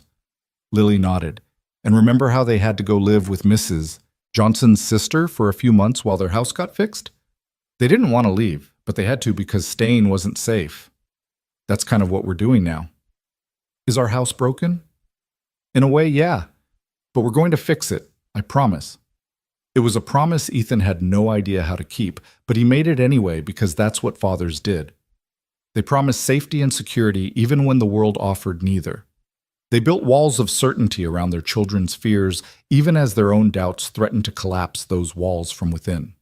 Lily nodded. "And remember how they had to go live with Mrs. Johnson's sister for a few months while their house got fixed? They didn't want to leave, but they had to because staying wasn't safe. That's kind of what we're doing now." "Is our house broken?" "In a way, yeah. But we're going to fix it, I promise." It was a promise Ethan had no idea how to keep, but he made it anyway because that's what fathers did. They promised safety and security even when the world offered neither. They built walls of certainty around their children's fears, even as their own doubts threatened to collapse those walls from within.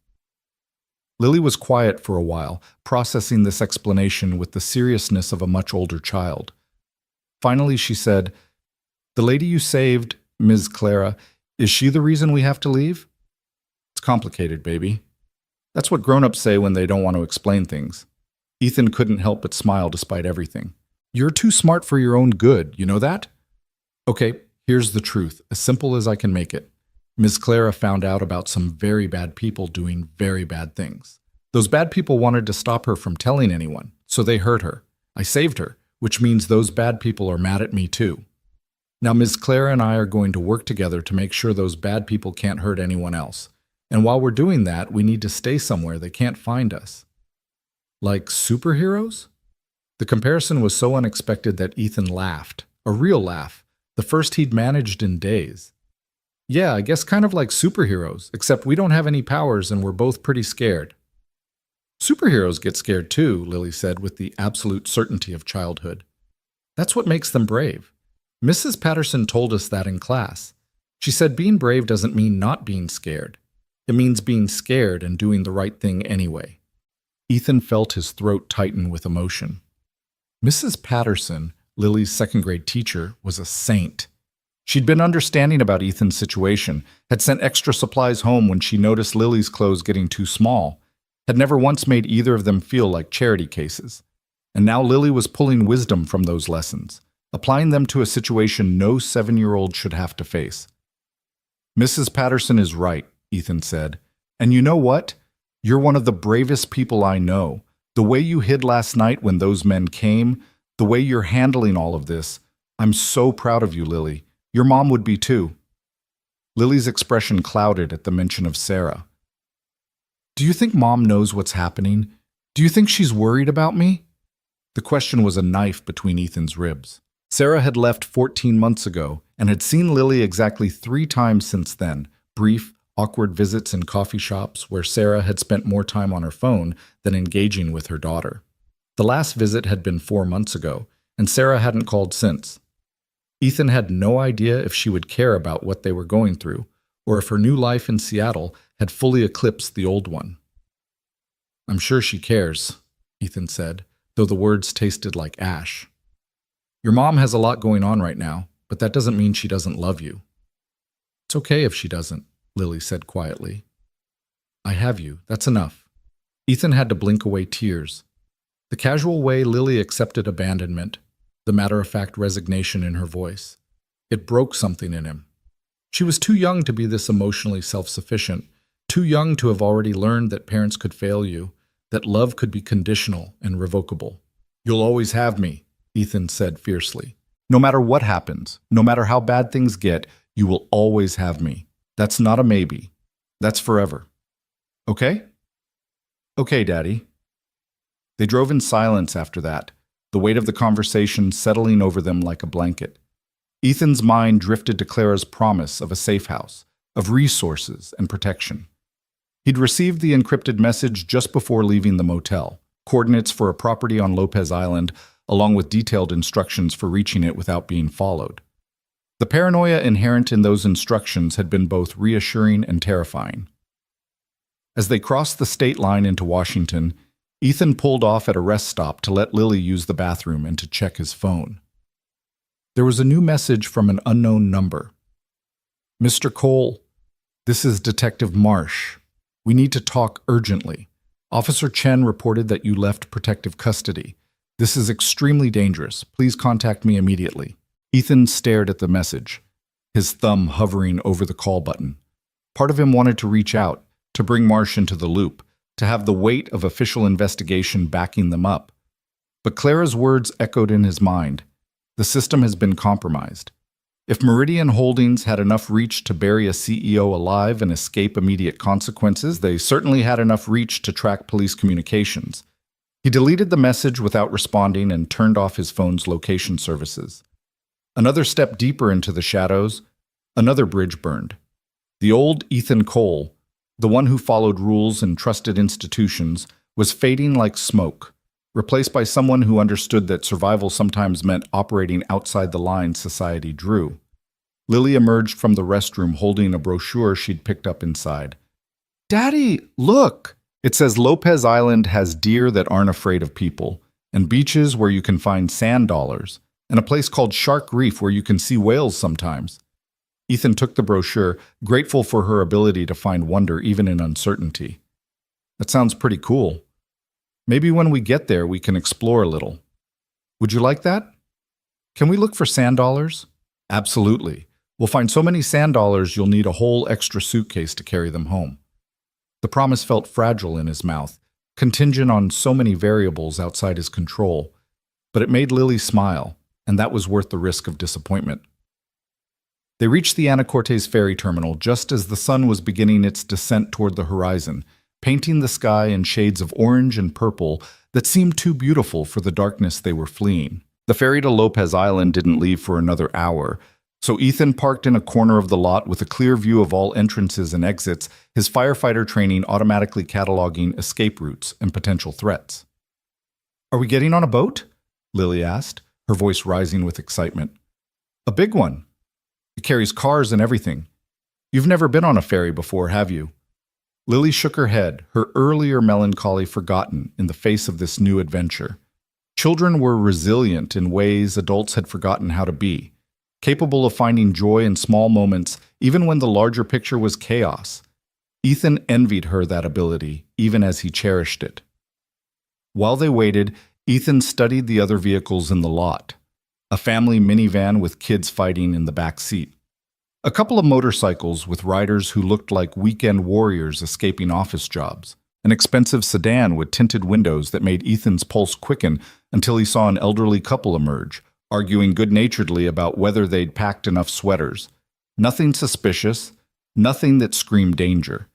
Lily was quiet for a while, processing this explanation with the seriousness of a much older child. Finally, she said, "The lady you saved, Ms. Clara, is she the reason we have to leave?" "It's complicated, baby. That's what grown-ups say when they don't want to explain things." Ethan couldn't help but smile despite everything. "You're too smart for your own good, you know that?" "Okay, here's the truth, as simple as I can make it. Ms. Clara found out about some very bad people doing very bad things. Those bad people wanted to stop her from telling anyone, so they hurt her. I saved her, which means those bad people are mad at me too. Now Ms. Clara and I are going to work together to make sure those bad people can't hurt anyone else. And while we're doing that, we need to stay somewhere they can't find us." "Like superheroes?" The comparison was so unexpected that Ethan laughed, A real laugh, the first he'd managed in days. Yeah, I guess kind of like superheroes, except we don't have any powers and we're both pretty scared. Superheroes get scared too, Lily said with the absolute certainty of childhood. That's what makes them brave. Mrs. Patterson told us that in class. She said being brave doesn't mean not being scared. It means being scared and doing the right thing anyway. Ethan felt his throat tighten with emotion. Mrs. Patterson, Lily's second-grade teacher, was a saint. She'd been understanding about Ethan's situation, had sent extra supplies home when she noticed Lily's clothes getting too small, had never once made either of them feel like charity cases. And now Lily was pulling wisdom from those lessons, applying them to a situation no 7-year-old should have to face. Mrs. Patterson is right, Ethan said. And you know what? You're one of the bravest people I know. The way you hid last night when those men came, the way you're handling all of this, I'm so proud of you, Lily. Your mom would be too. Lily's expression clouded at the mention of Sarah. Do you think Mom knows what's happening? Do you think she's worried about me? The question was a knife between Ethan's ribs. Sarah had left 14 months ago and had seen Lily exactly 3 times since then, brief, awkward visits in coffee shops where Sarah had spent more time on her phone than engaging with her daughter. The last visit had been 4 months ago, and Sarah hadn't called since. Ethan had no idea if she would care about what they were going through, or if her new life in Seattle had fully eclipsed the old one. I'm sure she cares, Ethan said, though the words tasted like ash. Your mom has a lot going on right now, but that doesn't mean she doesn't love you. It's okay if she doesn't, Lily said quietly. I have you, that's enough. Ethan had to blink away tears. The casual way Lily accepted abandonment, the matter-of-fact resignation in her voice. It broke something in him. She was too young to be this emotionally self-sufficient, too young to have already learned that parents could fail you, that love could be conditional and revocable. You'll always have me, Ethan said fiercely. No matter what happens, no matter how bad things get, you will always have me. That's not a maybe. That's forever. Okay? Okay, Daddy. They drove in silence after that, the weight of the conversation settling over them like a blanket. Ethan's mind drifted to Clara's promise of a safe house, of resources and protection. He'd received the encrypted message just before leaving the motel, coordinates for a property on Lopez Island, along with detailed instructions for reaching it without being followed. The paranoia inherent in those instructions had been both reassuring and terrifying. As they crossed the state line into Washington, Ethan pulled off at a rest stop to let Lily use the bathroom and to check his phone. There was a new message from an unknown number. Mr. Cole, this is Detective Marsh. We need to talk urgently. Officer Chen reported that you left protective custody. This is extremely dangerous. Please contact me immediately. Ethan stared at the message, his thumb hovering over the call button. Part of him wanted to reach out, to bring Marsh into the loop, to have the weight of official investigation backing them up. But Clara's words echoed in his mind. The system has been compromised. If Meridian Holdings had enough reach to bury a CEO alive and escape immediate consequences, they certainly had enough reach to track police communications. He deleted the message without responding and turned off his phone's location services. Another step deeper into the shadows, another bridge burned. The old Ethan Cole, the one who followed rules and trusted institutions, was fading like smoke, replaced by someone who understood that survival sometimes meant operating outside the lines society drew. Lily emerged from the restroom holding a brochure she'd picked up inside. Daddy, look! It says Lopez Island has deer that aren't afraid of people, and beaches where you can find sand dollars, and a place called Shark Reef where you can see whales sometimes. Ethan took the brochure, grateful for her ability to find wonder even in uncertainty. That sounds pretty cool. Maybe when we get there we can explore a little. Would you like that? Can we look for sand dollars? Absolutely. We'll find so many sand dollars you'll need a whole extra suitcase to carry them home. The promise felt fragile in his mouth, contingent on so many variables outside his control, but it made Lily smile, and that was worth the risk of disappointment. They reached the Anacortes ferry terminal just as the sun was beginning its descent toward the horizon, painting the sky in shades of orange and purple that seemed too beautiful for the darkness they were fleeing. The ferry to Lopez Island didn't leave for another hour, so Ethan parked in a corner of the lot with a clear view of all entrances and exits, his firefighter training automatically cataloging escape routes and potential threats. "Are we getting on a boat?" Lily asked, her voice rising with excitement. "A big one. It carries cars and everything. You've never been on a ferry before, have you?" Lily shook her head, her earlier melancholy forgotten in the face of this new adventure. Children were resilient in ways adults had forgotten how to be, capable of finding joy in small moments even when the larger picture was chaos. Ethan envied her that ability, even as he cherished it. While they waited, Ethan studied the other vehicles in the lot. A family minivan with kids fighting in the back seat. A couple of motorcycles with riders who looked like weekend warriors escaping office jobs. An expensive sedan with tinted windows that made Ethan's pulse quicken until he saw an elderly couple emerge, arguing good-naturedly about whether they'd packed enough sweaters. Nothing suspicious, nothing that screamed danger.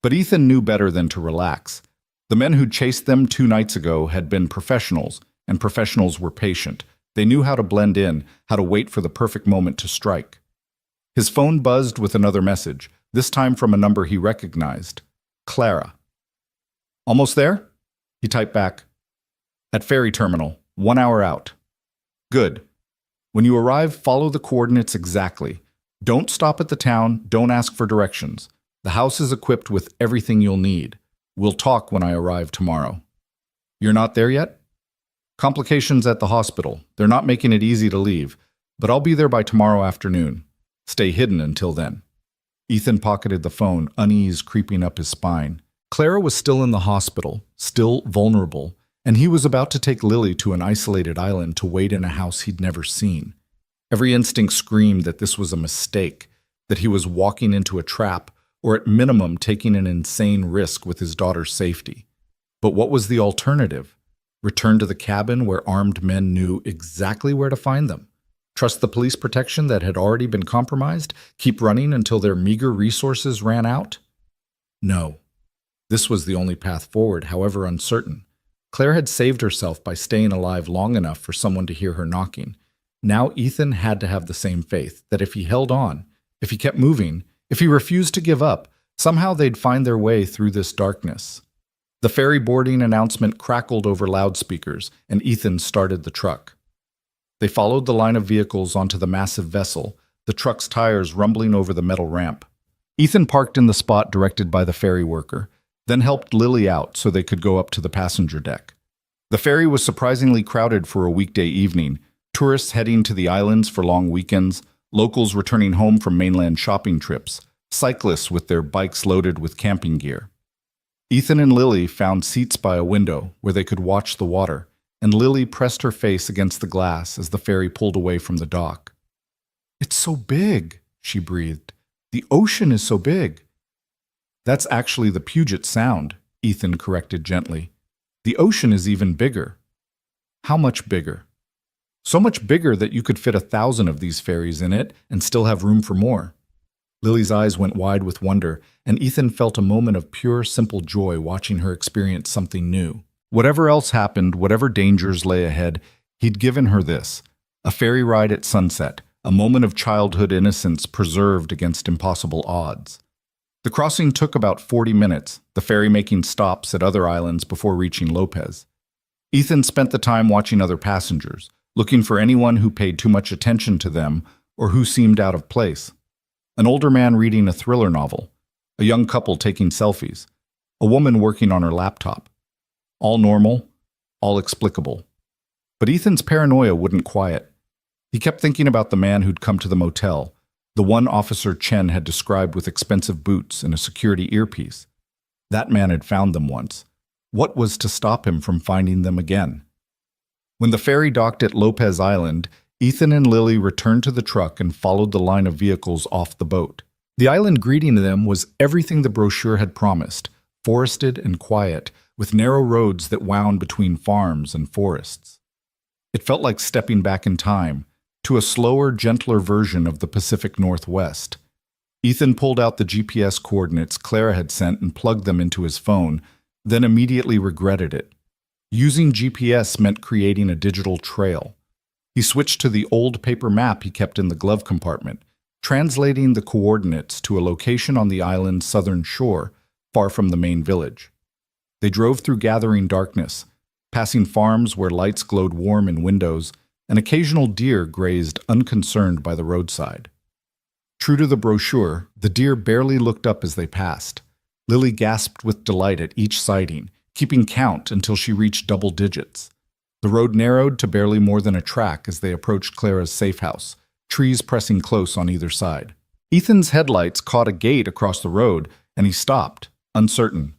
But Ethan knew better than to relax. The men who chased them 2 nights ago had been professionals, and professionals were patient. They knew how to blend in, how to wait for the perfect moment to strike. His phone buzzed with another message, this time from a number he recognized. Clara. "Almost there?" He typed back. "At ferry terminal, 1 hour out." "Good. When you arrive, follow the coordinates exactly. Don't stop at the town, don't ask for directions. The house is equipped with everything you'll need. We'll talk when I arrive tomorrow." "You're not there yet?" "Complications at the hospital. They're not making it easy to leave, but I'll be there by tomorrow afternoon. Stay hidden until then." Ethan pocketed the phone, unease creeping up his spine. Clara was still in the hospital, still vulnerable, and he was about to take Lily to an isolated island to wait in a house he'd never seen. Every instinct screamed that this was a mistake, that he was walking into a trap, or at minimum taking an insane risk with his daughter's safety. But what was the alternative? Return to the cabin where armed men knew exactly where to find them? Trust the police protection that had already been compromised? Keep running until their meager resources ran out? No. This was the only path forward, however uncertain. Claire had saved herself by staying alive long enough for someone to hear her knocking. Now Ethan had to have the same faith, that if he held on, if he kept moving, if he refused to give up, somehow they'd find their way through this darkness. The ferry boarding announcement crackled over loudspeakers, and Ethan started the truck. They followed the line of vehicles onto the massive vessel, the truck's tires rumbling over the metal ramp. Ethan parked in the spot directed by the ferry worker, then helped Lily out so they could go up to the passenger deck. The ferry was surprisingly crowded for a weekday evening, tourists heading to the islands for long weekends, locals returning home from mainland shopping trips, cyclists with their bikes loaded with camping gear. Ethan and Lily found seats by a window where they could watch the water, and Lily pressed her face against the glass as the ferry pulled away from the dock. "It's so big," she breathed. "The ocean is so big." "That's actually the Puget Sound," Ethan corrected gently. "The ocean is even bigger." "How much bigger?" "So much bigger that you could fit 1,000 of these ferries in it and still have room for more." Lily's eyes went wide with wonder, and Ethan felt a moment of pure, simple joy watching her experience something new. Whatever else happened, whatever dangers lay ahead, he'd given her this, a ferry ride at sunset, a moment of childhood innocence preserved against impossible odds. The crossing took about 40 minutes, the ferry making stops at other islands before reaching Lopez. Ethan spent the time watching other passengers, looking for anyone who paid too much attention to them or who seemed out of place. An older man reading a thriller novel, a young couple taking selfies, a woman working on her laptop. All normal, all explicable. But Ethan's paranoia wouldn't quiet. He kept thinking about the man who'd come to the motel, the one Officer Chen had described with expensive boots and a security earpiece. That man had found them once. What was to stop him from finding them again? When the ferry docked at Lopez Island, Ethan and Lily returned to the truck and followed the line of vehicles off the boat. The island greeting them was everything the brochure had promised, forested and quiet, with narrow roads that wound between farms and forests. It felt like stepping back in time, to a slower, gentler version of the Pacific Northwest. Ethan pulled out the GPS coordinates Clara had sent and plugged them into his phone, then immediately regretted it. Using GPS meant creating a digital trail. He switched to the old paper map he kept in the glove compartment, translating the coordinates to a location on the island's southern shore, far from the main village. They drove through gathering darkness, passing farms where lights glowed warm in windows, and occasional deer grazed unconcerned by the roadside. True to the brochure, the deer barely looked up as they passed. Lily gasped with delight at each sighting, keeping count until she reached double digits. The road narrowed to barely more than a track as they approached Clara's safe house, trees pressing close on either side. Ethan's headlights caught a gate across the road, and he stopped, uncertain.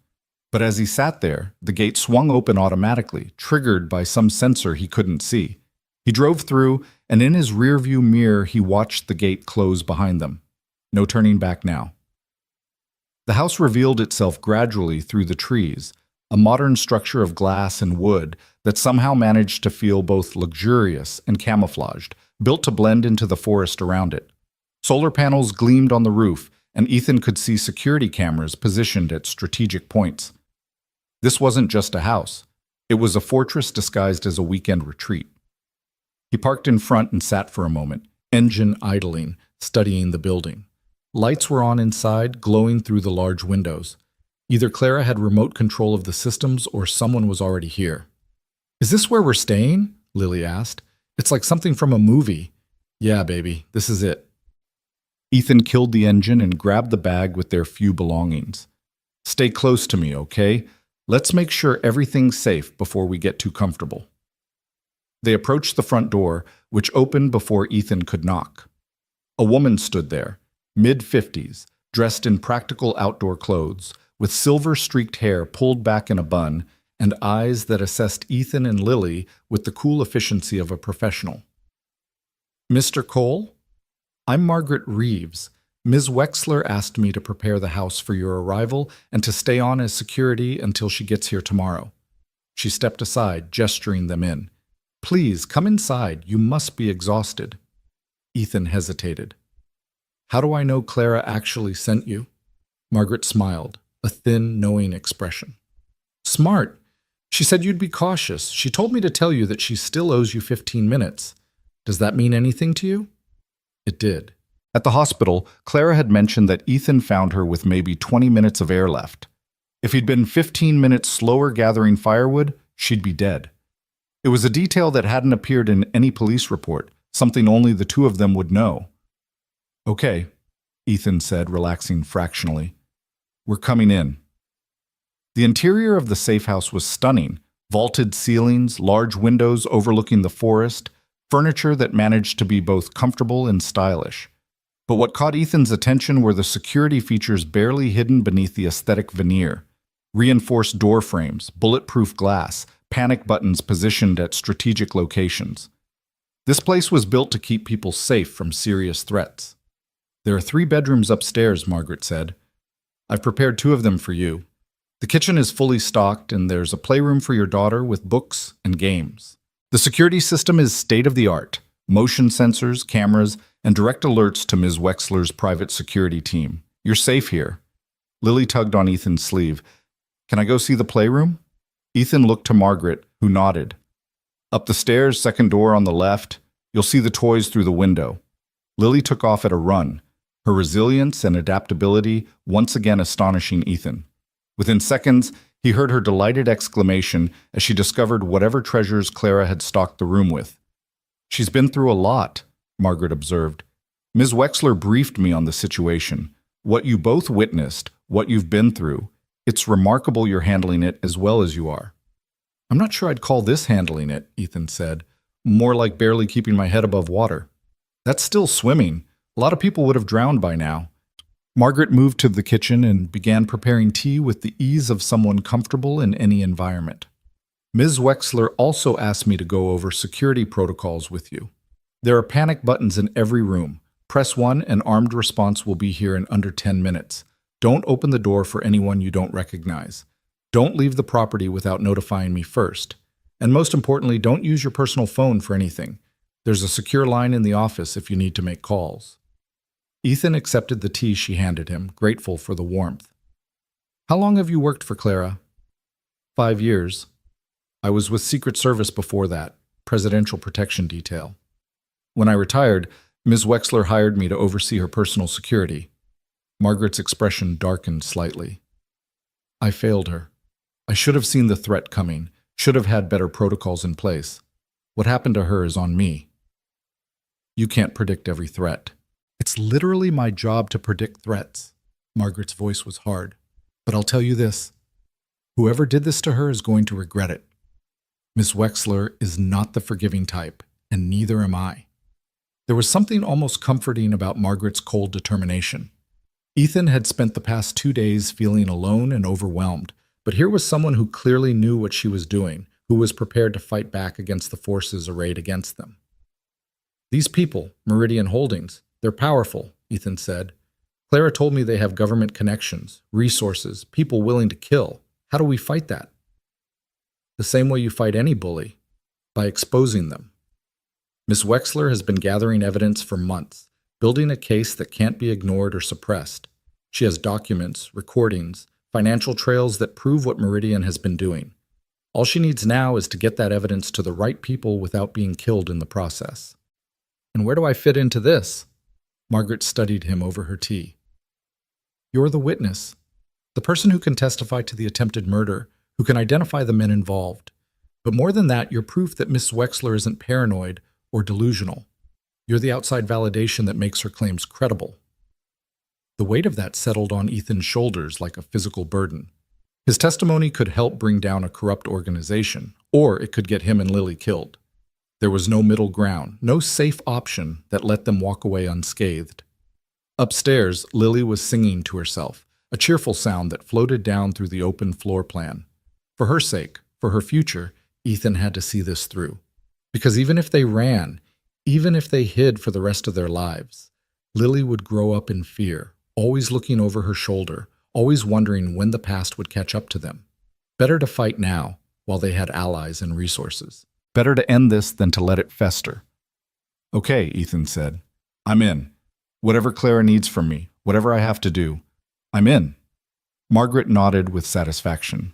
But as he sat there, the gate swung open automatically, triggered by some sensor he couldn't see. He drove through, and in his rearview mirror he watched the gate close behind them. No turning back now. The house revealed itself gradually through the trees, a modern structure of glass and wood that somehow managed to feel both luxurious and camouflaged, built to blend into the forest around it. Solar panels gleamed on the roof, and Ethan could see security cameras positioned at strategic points. This wasn't just a house. It was a fortress disguised as a weekend retreat. He parked in front and sat for a moment, engine idling, studying the building. Lights were on inside, glowing through the large windows. Either Clara had remote control of the systems or someone was already here. "Is this where we're staying?" Lily asked. "It's like something from a movie." "Yeah, baby, this is it." Ethan killed the engine and grabbed the bag with their few belongings. "Stay close to me, okay? Let's make sure everything's safe before we get too comfortable." They approached the front door, which opened before Ethan could knock. A woman stood there, mid-50s, dressed in practical outdoor clothes, with silver-streaked hair pulled back in a bun and eyes that assessed Ethan and Lily with the cool efficiency of a professional. "Mr. Cole? I'm Margaret Reeves. Ms. Wexler asked me to prepare the house for your arrival and to stay on as security until she gets here tomorrow." She stepped aside, gesturing them in. "Please, come inside. You must be exhausted." Ethan hesitated. "How do I know Clara actually sent you?" Margaret smiled, a thin, knowing expression. "Smart. She said you'd be cautious. She told me to tell you that she still owes you 15 minutes. Does that mean anything to you?" It did. At the hospital, Clara had mentioned that Ethan found her with maybe 20 minutes of air left. If he'd been 15 minutes slower gathering firewood, she'd be dead. It was a detail that hadn't appeared in any police report, something only the two of them would know. "Okay," Ethan said, relaxing fractionally. "We're coming in." The interior of the safe house was stunning. Vaulted ceilings, large windows overlooking the forest, furniture that managed to be both comfortable and stylish. But what caught Ethan's attention were the security features barely hidden beneath the aesthetic veneer. Reinforced door frames, bulletproof glass, panic buttons positioned at strategic locations. This place was built to keep people safe from serious threats. "There are 3 bedrooms upstairs," Margaret said. "I've prepared 2 of them for you. The kitchen is fully stocked, and there's a playroom for your daughter with books and games. The security system is state-of-the-art, motion sensors, cameras, and direct alerts to Ms. Wexler's private security team. You're safe here." Lily tugged on Ethan's sleeve. "Can I go see the playroom?" Ethan looked to Margaret, who nodded. "Up the stairs, second door on the left. You'll see the toys through the window." Lily took off at a run, her resilience and adaptability once again astonishing Ethan. Within seconds, he heard her delighted exclamation as she discovered whatever treasures Clara had stocked the room with. "She's been through a lot," Margaret observed. "Ms. Wexler briefed me on the situation. What you both witnessed, what you've been through. It's remarkable you're handling it as well as you are." "I'm not sure I'd call this handling it," Ethan said. "More like barely keeping my head above water." "That's still swimming. A lot of people would have drowned by now." Margaret moved to the kitchen and began preparing tea with the ease of someone comfortable in any environment. "Ms. Wexler also asked me to go over security protocols with you. There are panic buttons in every room. Press 1 and armed response will be here in under 10 minutes. Don't open the door for anyone you don't recognize. Don't leave the property without notifying me first. And most importantly, don't use your personal phone for anything. There's a secure line in the office if you need to make calls." Ethan accepted the tea she handed him, grateful for the warmth. "How long have you worked for Clara?" 5 years. I was with Secret Service before that, Presidential Protection Detail." When I retired, Ms. Wexler hired me to oversee her personal security. Margaret's expression darkened slightly. I failed her. I should have seen the threat coming, should have had better protocols in place. What happened to her is on me. You can't predict every threat. It's literally my job to predict threats. Margaret's voice was hard. But I'll tell you this. Whoever did this to her is going to regret it. Miss Wexler is not the forgiving type, and neither am I. There was something almost comforting about Margaret's cold determination. Ethan had spent the past 2 days feeling alone and overwhelmed, but here was someone who clearly knew what she was doing, who was prepared to fight back against the forces arrayed against them. These people, Meridian Holdings, they're powerful, Ethan said. Clara told me they have government connections, resources, people willing to kill. How do we fight that? The same way you fight any bully, by exposing them. Miss Wexler has been gathering evidence for months, building a case that can't be ignored or suppressed. She has documents, recordings, financial trails that prove what Meridian has been doing. All she needs now is to get that evidence to the right people without being killed in the process. And where do I fit into this? Margaret studied him over her tea. You're the witness, the person who can testify to the attempted murder, who can identify the men involved. But more than that, you're proof that Miss Wexler isn't paranoid or delusional. You're the outside validation that makes her claims credible. The weight of that settled on Ethan's shoulders like a physical burden. His testimony could help bring down a corrupt organization, or it could get him and Lily killed. There was no middle ground, no safe option that let them walk away unscathed. Upstairs, Lily was singing to herself, a cheerful sound that floated down through the open floor plan. For her sake, for her future, Ethan had to see this through. Because even if they ran, even if they hid for the rest of their lives, Lily would grow up in fear, always looking over her shoulder, always wondering when the past would catch up to them. Better to fight now, while they had allies and resources. Better to end this than to let it fester. Okay, Ethan said. I'm in. Whatever Clara needs from me, whatever I have to do, I'm in. Margaret nodded with satisfaction.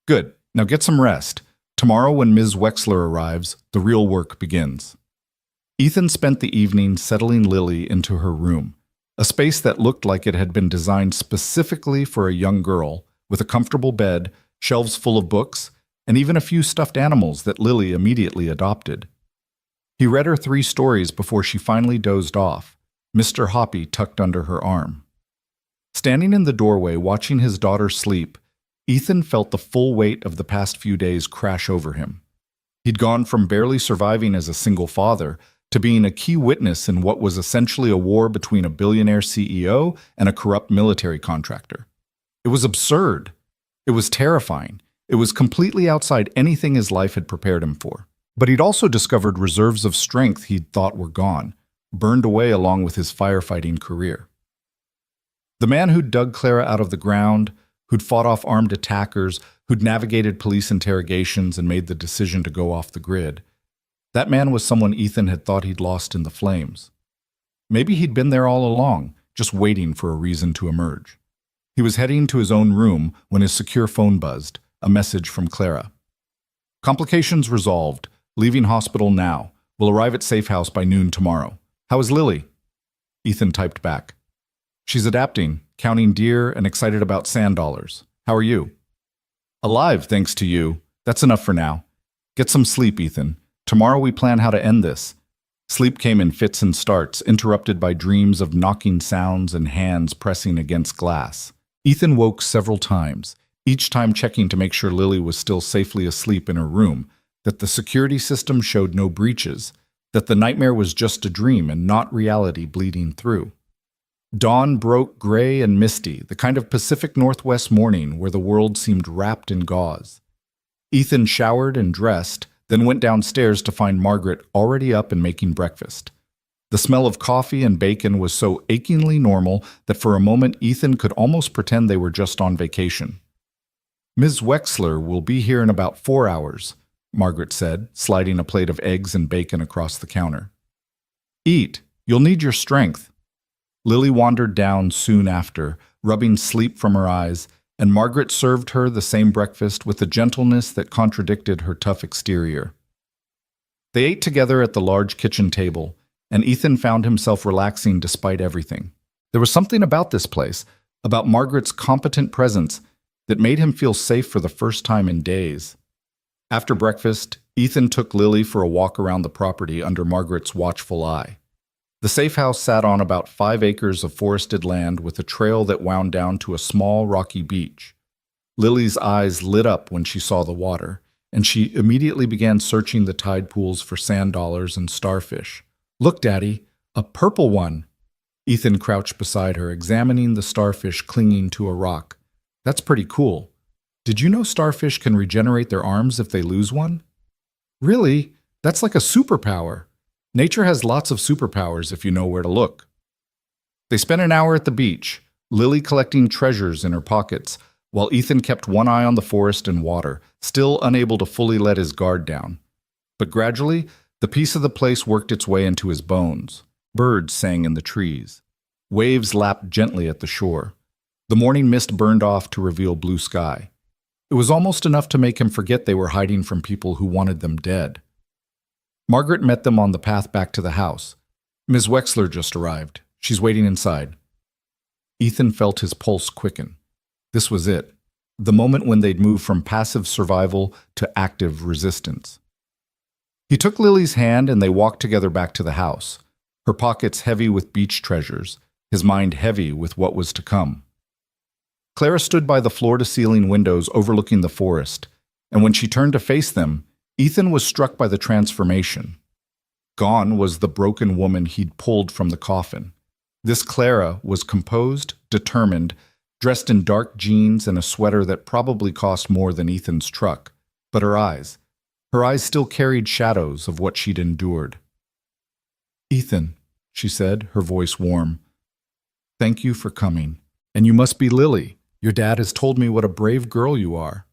Good. Now get some rest. Tomorrow when Ms. Wexler arrives, the real work begins. Ethan spent the evening settling Lily into her room, a space that looked like it had been designed specifically for a young girl, with a comfortable bed, shelves full of books, and even a few stuffed animals that Lily immediately adopted. He read her 3 stories before she finally dozed off, Mr. Hoppy tucked under her arm. Standing in the doorway watching his daughter sleep, Ethan felt the full weight of the past few days crash over him. He'd gone from barely surviving as a single father to being a key witness in what was essentially a war between a billionaire CEO and a corrupt military contractor. It was absurd. It was terrifying. It was completely outside anything his life had prepared him for. But he'd also discovered reserves of strength he'd thought were gone, burned away along with his firefighting career. The man who'd dug Clara out of the ground, who'd fought off armed attackers, who'd navigated police interrogations and made the decision to go off the grid, that man was someone Ethan had thought he'd lost in the flames. Maybe he'd been there all along, just waiting for a reason to emerge. He was heading to his own room when his secure phone buzzed, a message from Clara. Complications resolved. Leaving hospital now. Will arrive at Safe House by noon tomorrow. How is Lily? Ethan typed back. She's adapting, counting deer and excited about sand dollars. How are you? Alive, thanks to you. That's enough for now. Get some sleep, Ethan. Tomorrow we plan how to end this. Sleep came in fits and starts, interrupted by dreams of knocking sounds and hands pressing against glass. Ethan woke several times, each time checking to make sure Lily was still safely asleep in her room, that the security system showed no breaches, that the nightmare was just a dream and not reality bleeding through. Dawn broke gray and misty, the kind of Pacific Northwest morning where the world seemed wrapped in gauze. Ethan showered and dressed, then went downstairs to find Margaret already up and making breakfast. The smell of coffee and bacon was so achingly normal that for a moment Ethan could almost pretend they were just on vacation. Ms. Wexler will be here in about 4 hours, Margaret said, sliding a plate of eggs and bacon across the counter. Eat. You'll need your strength. Lily wandered down soon after, rubbing sleep from her eyes, and Margaret served her the same breakfast with a gentleness that contradicted her tough exterior. They ate together at the large kitchen table, and Ethan found himself relaxing despite everything. There was something about this place, about Margaret's competent presence, that made him feel safe for the first time in days. After breakfast, Ethan took Lily for a walk around the property under Margaret's watchful eye. The safe house sat on about 5 acres of forested land with a trail that wound down to a small rocky beach. Lily's eyes lit up when she saw the water, and she immediately began searching the tide pools for sand dollars and starfish. "Look, Daddy, a purple one!" Ethan crouched beside her, examining the starfish clinging to a rock. "That's pretty cool. Did you know starfish can regenerate their arms if they lose one?" "Really? That's like a superpower. Nature has lots of superpowers if you know where to look." They spent an hour at the beach, Lily collecting treasures in her pockets, while Ethan kept one eye on the forest and water, still unable to fully let his guard down. But gradually, the peace of the place worked its way into his bones. Birds sang in the trees. Waves lapped gently at the shore. The morning mist burned off to reveal blue sky. It was almost enough to make him forget they were hiding from people who wanted them dead. Margaret met them on the path back to the house. "Ms. Wexler just arrived. She's waiting inside." Ethan felt his pulse quicken. This was it, the moment when they'd move from passive survival to active resistance. He took Lily's hand and they walked together back to the house, her pockets heavy with beach treasures, his mind heavy with what was to come. Clara stood by the floor-to-ceiling windows overlooking the forest, and when she turned to face them, Ethan was struck by the transformation. Gone was the broken woman he'd pulled from the coffin. This Clara was composed, determined, dressed in dark jeans and a sweater that probably cost more than Ethan's truck. But her eyes still carried shadows of what she'd endured. "Ethan," she said, her voice warm, "thank you for coming. And you must be Lily. Your dad has told me what a brave girl you are."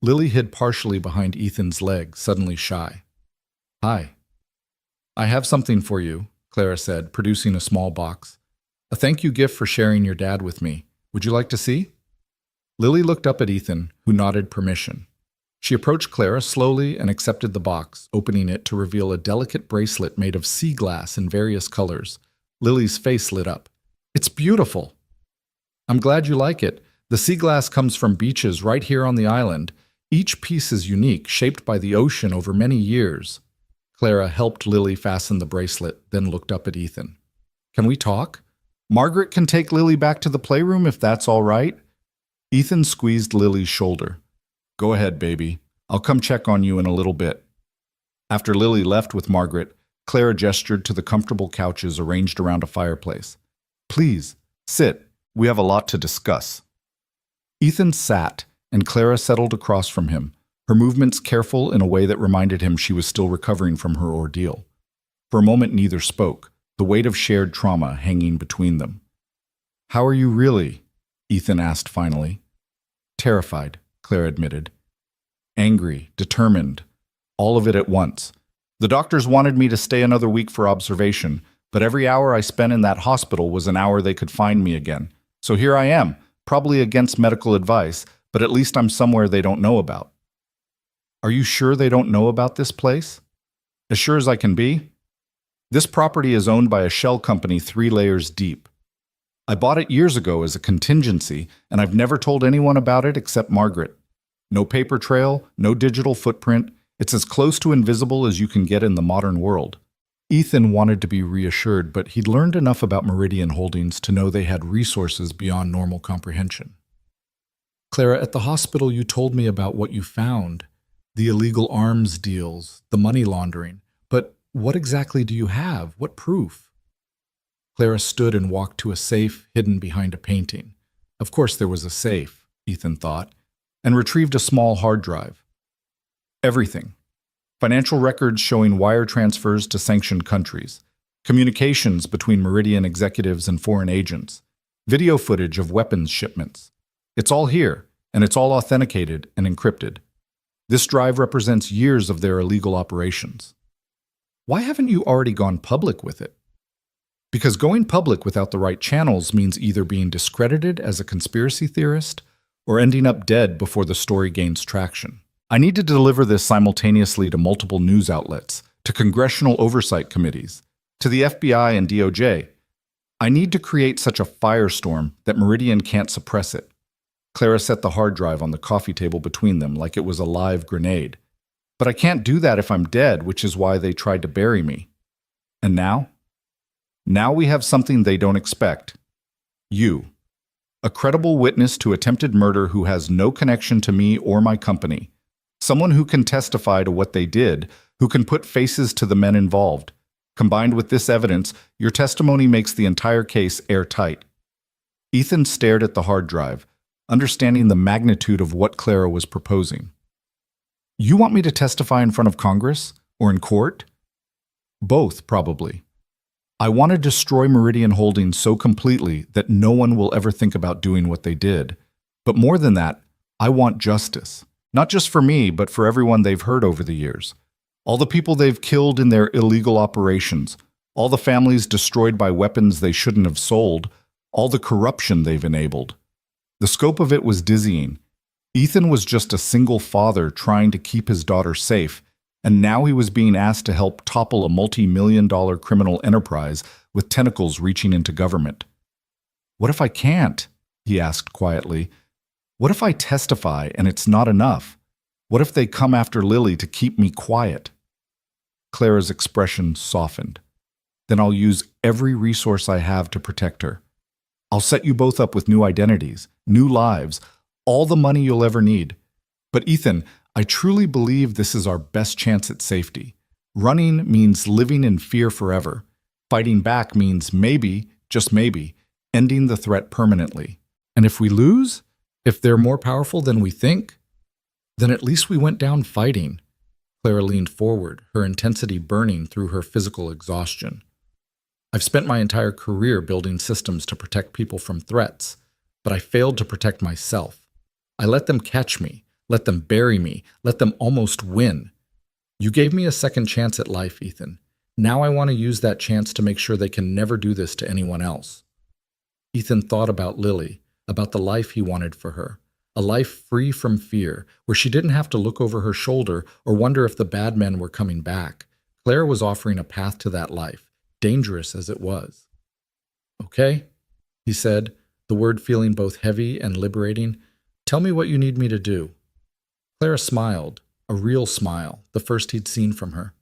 Lily hid partially behind Ethan's leg, suddenly shy. "Hi." "I have something for you," Clara said, producing a small box. "A thank you gift for sharing your dad with me. Would you like to see?" Lily looked up at Ethan, who nodded permission. She approached Clara slowly and accepted the box, opening it to reveal a delicate bracelet made of sea glass in various colors. Lily's face lit up. "It's beautiful." "I'm glad you like it. The sea glass comes from beaches right here on the island. Each piece is unique, shaped by the ocean over many years." Clara helped Lily fasten the bracelet, then looked up at Ethan. "Can we talk? Margaret can take Lily back to the playroom if that's all right." Ethan squeezed Lily's shoulder. "Go ahead, baby. I'll come check on you in a little bit." After Lily left with Margaret, Clara gestured to the comfortable couches arranged around a fireplace. "Please, sit. We have a lot to discuss." Ethan sat, and Clara settled across from him, her movements careful in a way that reminded him she was still recovering from her ordeal. For a moment neither spoke, the weight of shared trauma hanging between them. "How are you really?" Ethan asked finally. "Terrified," Clara admitted. "Angry, determined, all of it at once. The doctors wanted me to stay another week for observation, but every hour I spent in that hospital was an hour they could find me again. So here I am, probably against medical advice, but at least I'm somewhere they don't know about." "Are you sure they don't know about this place?" "As sure as I can be. This property is owned by a shell company 3 layers deep. I bought it years ago as a contingency, and I've never told anyone about it except Margaret. No paper trail, no digital footprint. It's as close to invisible as you can get in the modern world." Ethan wanted to be reassured, but he'd learned enough about Meridian Holdings to know they had resources beyond normal comprehension. "Clara, at the hospital you told me about what you found, the illegal arms deals, the money laundering. But what exactly do you have? What proof?" Clara stood and walked to a safe hidden behind a painting. Of course there was a safe, Ethan thought, and retrieved a small hard drive. Everything. Financial records showing wire transfers to sanctioned countries, communications between Meridian executives and foreign agents, video footage of weapons shipments. It's all here, and it's all authenticated and encrypted. This drive represents years of their illegal operations. "Why haven't you already gone public with it?" "Because going public without the right channels means either being discredited as a conspiracy theorist or ending up dead before the story gains traction. I need to deliver this simultaneously to multiple news outlets, to congressional oversight committees, To the FBI and DOJ. I need to create such a firestorm that Meridian can't suppress it. Clara set the hard drive on the coffee table between them like it was a live grenade. But I can't do that if I'm dead, which is why they tried to bury me. And now? Now we have something they don't expect. You. A credible witness to attempted murder who has no connection to me or my company. Someone who can testify to what they did, who can put faces to the men involved. Combined with this evidence, your testimony makes the entire case airtight. Ethan stared at the hard drive, understanding the magnitude of what Clara was proposing. You want me to testify in front of Congress? Or in court? Both, probably. I want to destroy Meridian Holdings so completely that no one will ever think about doing what they did. But more than that, I want justice. Not just for me, but for everyone they've hurt over the years. All the people they've killed in their illegal operations. All the families destroyed by weapons they shouldn't have sold. All the corruption they've enabled. The scope of it was dizzying. Ethan was just a single father trying to keep his daughter safe, and now he was being asked to help topple a multi-million-dollar criminal enterprise with tentacles reaching into government. What if I can't? He asked quietly. What if I testify and it's not enough? What if they come after Lily to keep me quiet? Clara's expression softened. Then I'll use every resource I have to protect her. I'll set you both up with new identities, new lives, all the money you'll ever need. But Ethan, I truly believe this is our best chance at safety. Running means living in fear forever. Fighting back means maybe, just maybe, ending the threat permanently. And if we lose, if they're more powerful than we think, then at least we went down fighting. Clara leaned forward, her intensity burning through her physical exhaustion. I've spent my entire career building systems to protect people from threats, but I failed to protect myself. I let them catch me, let them bury me, let them almost win. You gave me a second chance at life, Ethan. Now I want to use that chance to make sure they can never do this to anyone else. Ethan thought about Lily, about the life he wanted for her. A life free from fear, where she didn't have to look over her shoulder or wonder if the bad men were coming back. Clara was offering a path to that life, dangerous as it was. Okay, he said, the word feeling both heavy and liberating. Tell me what you need me to do. Clara smiled, a real smile, the first he'd seen from her.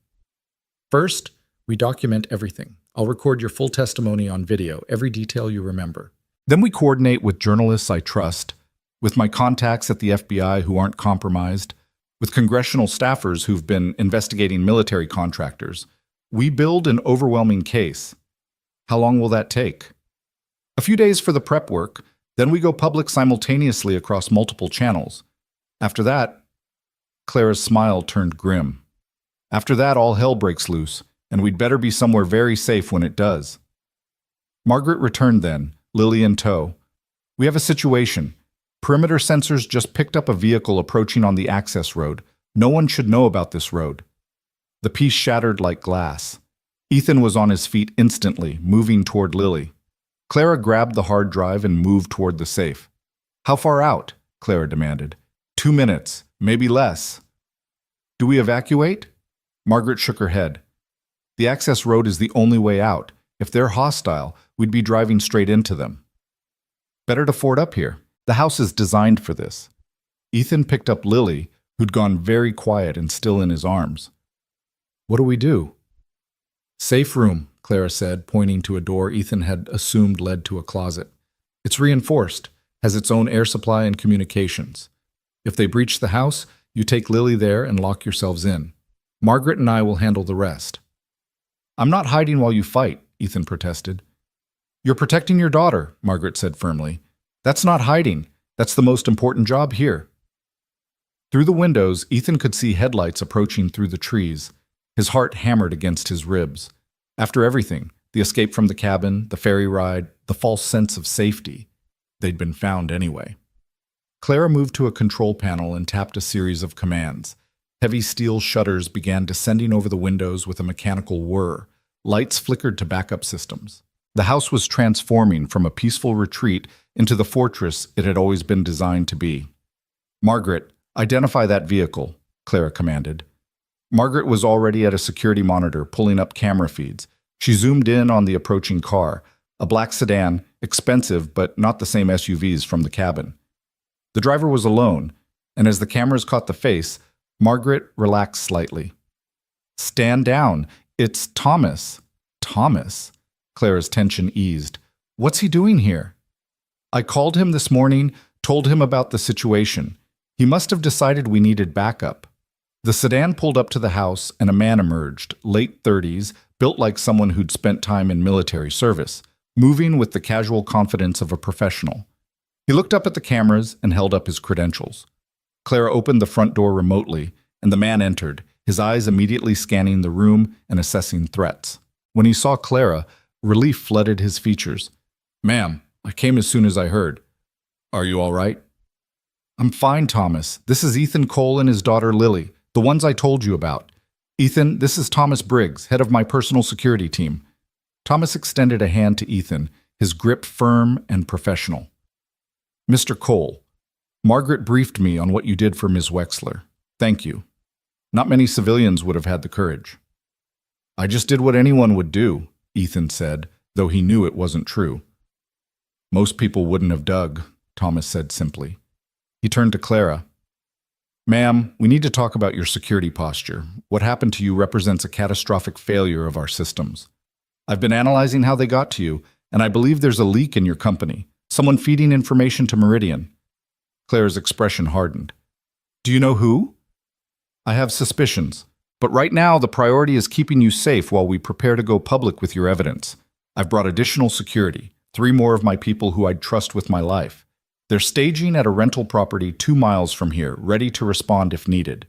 First, we document everything. I'll record your full testimony on video, every detail you remember. Then we coordinate with journalists I trust, with my contacts at the FBI who aren't compromised, with congressional staffers who've been investigating military contractors. We build an overwhelming case. How long will that take? A few days for the prep work, then we go public simultaneously across multiple channels. After that, Clara's smile turned grim. After that, all hell breaks loose, and we'd better be somewhere very safe when it does. Margaret returned then, Lily in tow. We have a situation. Perimeter sensors just picked up a vehicle approaching on the access road. No one should know about this road. The piece shattered like glass. Ethan was on his feet instantly, moving toward Lily. Clara grabbed the hard drive and moved toward the safe. How far out? Clara demanded. 2 minutes, maybe less. Do we evacuate? Margaret shook her head. The access road is the only way out. If they're hostile, we'd be driving straight into them. Better to ford up here. The house is designed for this. Ethan picked up Lily, who'd gone very quiet and still in his arms. What do we do? Safe room, Clara said, pointing to a door Ethan had assumed led to a closet. It's reinforced, has its own air supply and communications. If they breach the house, you take Lily there and lock yourselves in. Margaret and I will handle the rest. I'm not hiding while you fight, Ethan protested. You're protecting your daughter, Margaret said firmly. That's not hiding. That's the most important job here. Through the windows, Ethan could see headlights approaching through the trees. His heart hammered against his ribs. After everything, the escape from the cabin, the ferry ride, the false sense of safety, they'd been found anyway. Clara moved to a control panel and tapped a series of commands. Heavy steel shutters began descending over the windows with a mechanical whir. Lights flickered to backup systems. The house was transforming from a peaceful retreat into the fortress it had always been designed to be. Margaret, identify that vehicle, Clara commanded. Margaret was already at a security monitor pulling up camera feeds. She zoomed in on the approaching car, a black sedan, expensive but not the same SUVs from the cabin. The driver was alone, and as the cameras caught the face, Margaret relaxed slightly. "Stand down. It's Thomas." "Thomas?" Clara's tension eased. "What's he doing here?" "I called him this morning, told him about the situation. He must have decided we needed backup." The sedan pulled up to the house, and a man emerged, late 30s, built like someone who'd spent time in military service, moving with the casual confidence of a professional. He looked up at the cameras and held up his credentials. Clara opened the front door remotely, and the man entered, his eyes immediately scanning the room and assessing threats. When he saw Clara, relief flooded his features. "Ma'am, I came as soon as I heard. Are you all right?" "I'm fine, Thomas. This is Ethan Cole and his daughter Lily, the ones I told you about. Ethan, this is Thomas Briggs, head of my personal security team." Thomas extended a hand to Ethan, his grip firm and professional. "Mr. Cole, Margaret briefed me on what you did for Ms. Wexler. Thank you. Not many civilians would have had the courage." "I just did what anyone would do," Ethan said, though he knew it wasn't true. "Most people wouldn't have dug," Thomas said simply. He turned to Clara. "Ma'am, we need to talk about your security posture. What happened to you represents a catastrophic failure of our systems. I've been analyzing how they got to you, and I believe there's a leak in your company, someone feeding information to Meridian." Clara's expression hardened. "Do you know who?" "I have suspicions, but right now the priority is keeping you safe while we prepare to go public with your evidence. I've brought additional security, 3 more of my people who I'd trust with my life. They're staging at a rental property 2 miles from here, ready to respond if needed."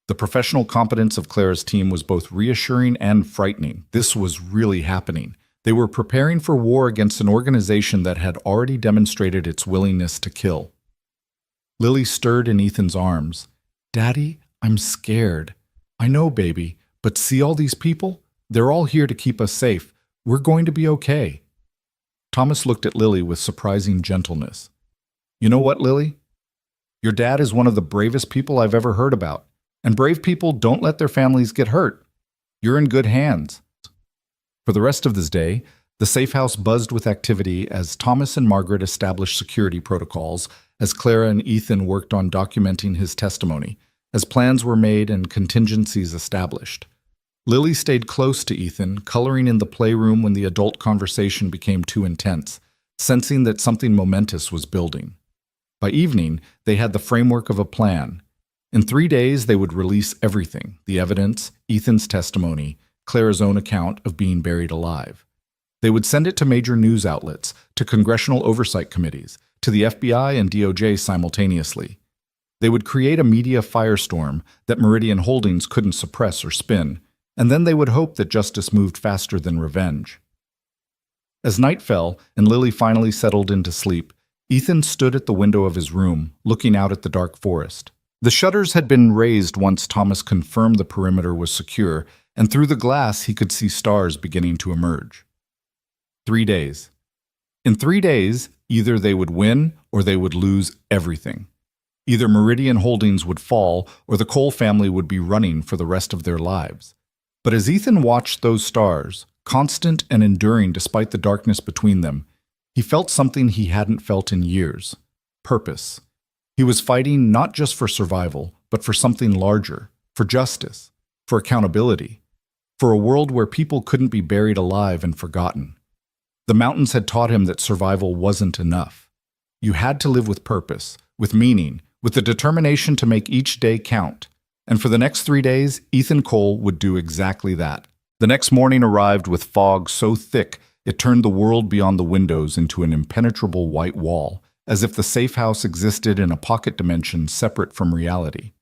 The professional competence of Clara's team was both reassuring and frightening. This was really happening. They were preparing for war against an organization that had already demonstrated its willingness to kill. Lily stirred in Ethan's arms. "Daddy, I'm scared." "I know, baby, but see all these people? They're all here to keep us safe. We're going to be okay." Thomas looked at Lily with surprising gentleness. "You know what, Lily? Your dad is one of the bravest people I've ever heard about, and brave people don't let their families get hurt. You're in good hands." For the rest of this day, the safe house buzzed with activity as Thomas and Margaret established security protocols, as Clara and Ethan worked on documenting his testimony, as plans were made and contingencies established. Lily stayed close to Ethan, coloring in the playroom when the adult conversation became too intense, sensing that something momentous was building. By evening, they had the framework of a plan. In 3 days, they would release everything: the evidence, Ethan's testimony, Clara's own account of being buried alive. They would send it to major news outlets, to congressional oversight committees, to the FBI and DOJ simultaneously. They would create a media firestorm that Meridian Holdings couldn't suppress or spin, and then they would hope that justice moved faster than revenge. As night fell and Lily finally settled into sleep, Ethan stood at the window of his room, looking out at the dark forest. The shutters had been raised once Thomas confirmed the perimeter was secure, and through the glass he could see stars beginning to emerge. 3 days. In 3 days, either they would win or they would lose everything. Either Meridian Holdings would fall or the Cole family would be running for the rest of their lives. But as Ethan watched those stars, constant and enduring despite the darkness between them, he felt something he hadn't felt in years: purpose. He was fighting not just for survival, but for something larger, for justice, for accountability, for a world where people couldn't be buried alive and forgotten. The mountains had taught him that survival wasn't enough. You had to live with purpose, with meaning, with the determination to make each day count. And for the next 3 days, Ethan Cole would do exactly that. The next morning arrived with fog so thick it turned the world beyond the windows into an impenetrable white wall, as if the safe house existed in a pocket dimension separate from reality.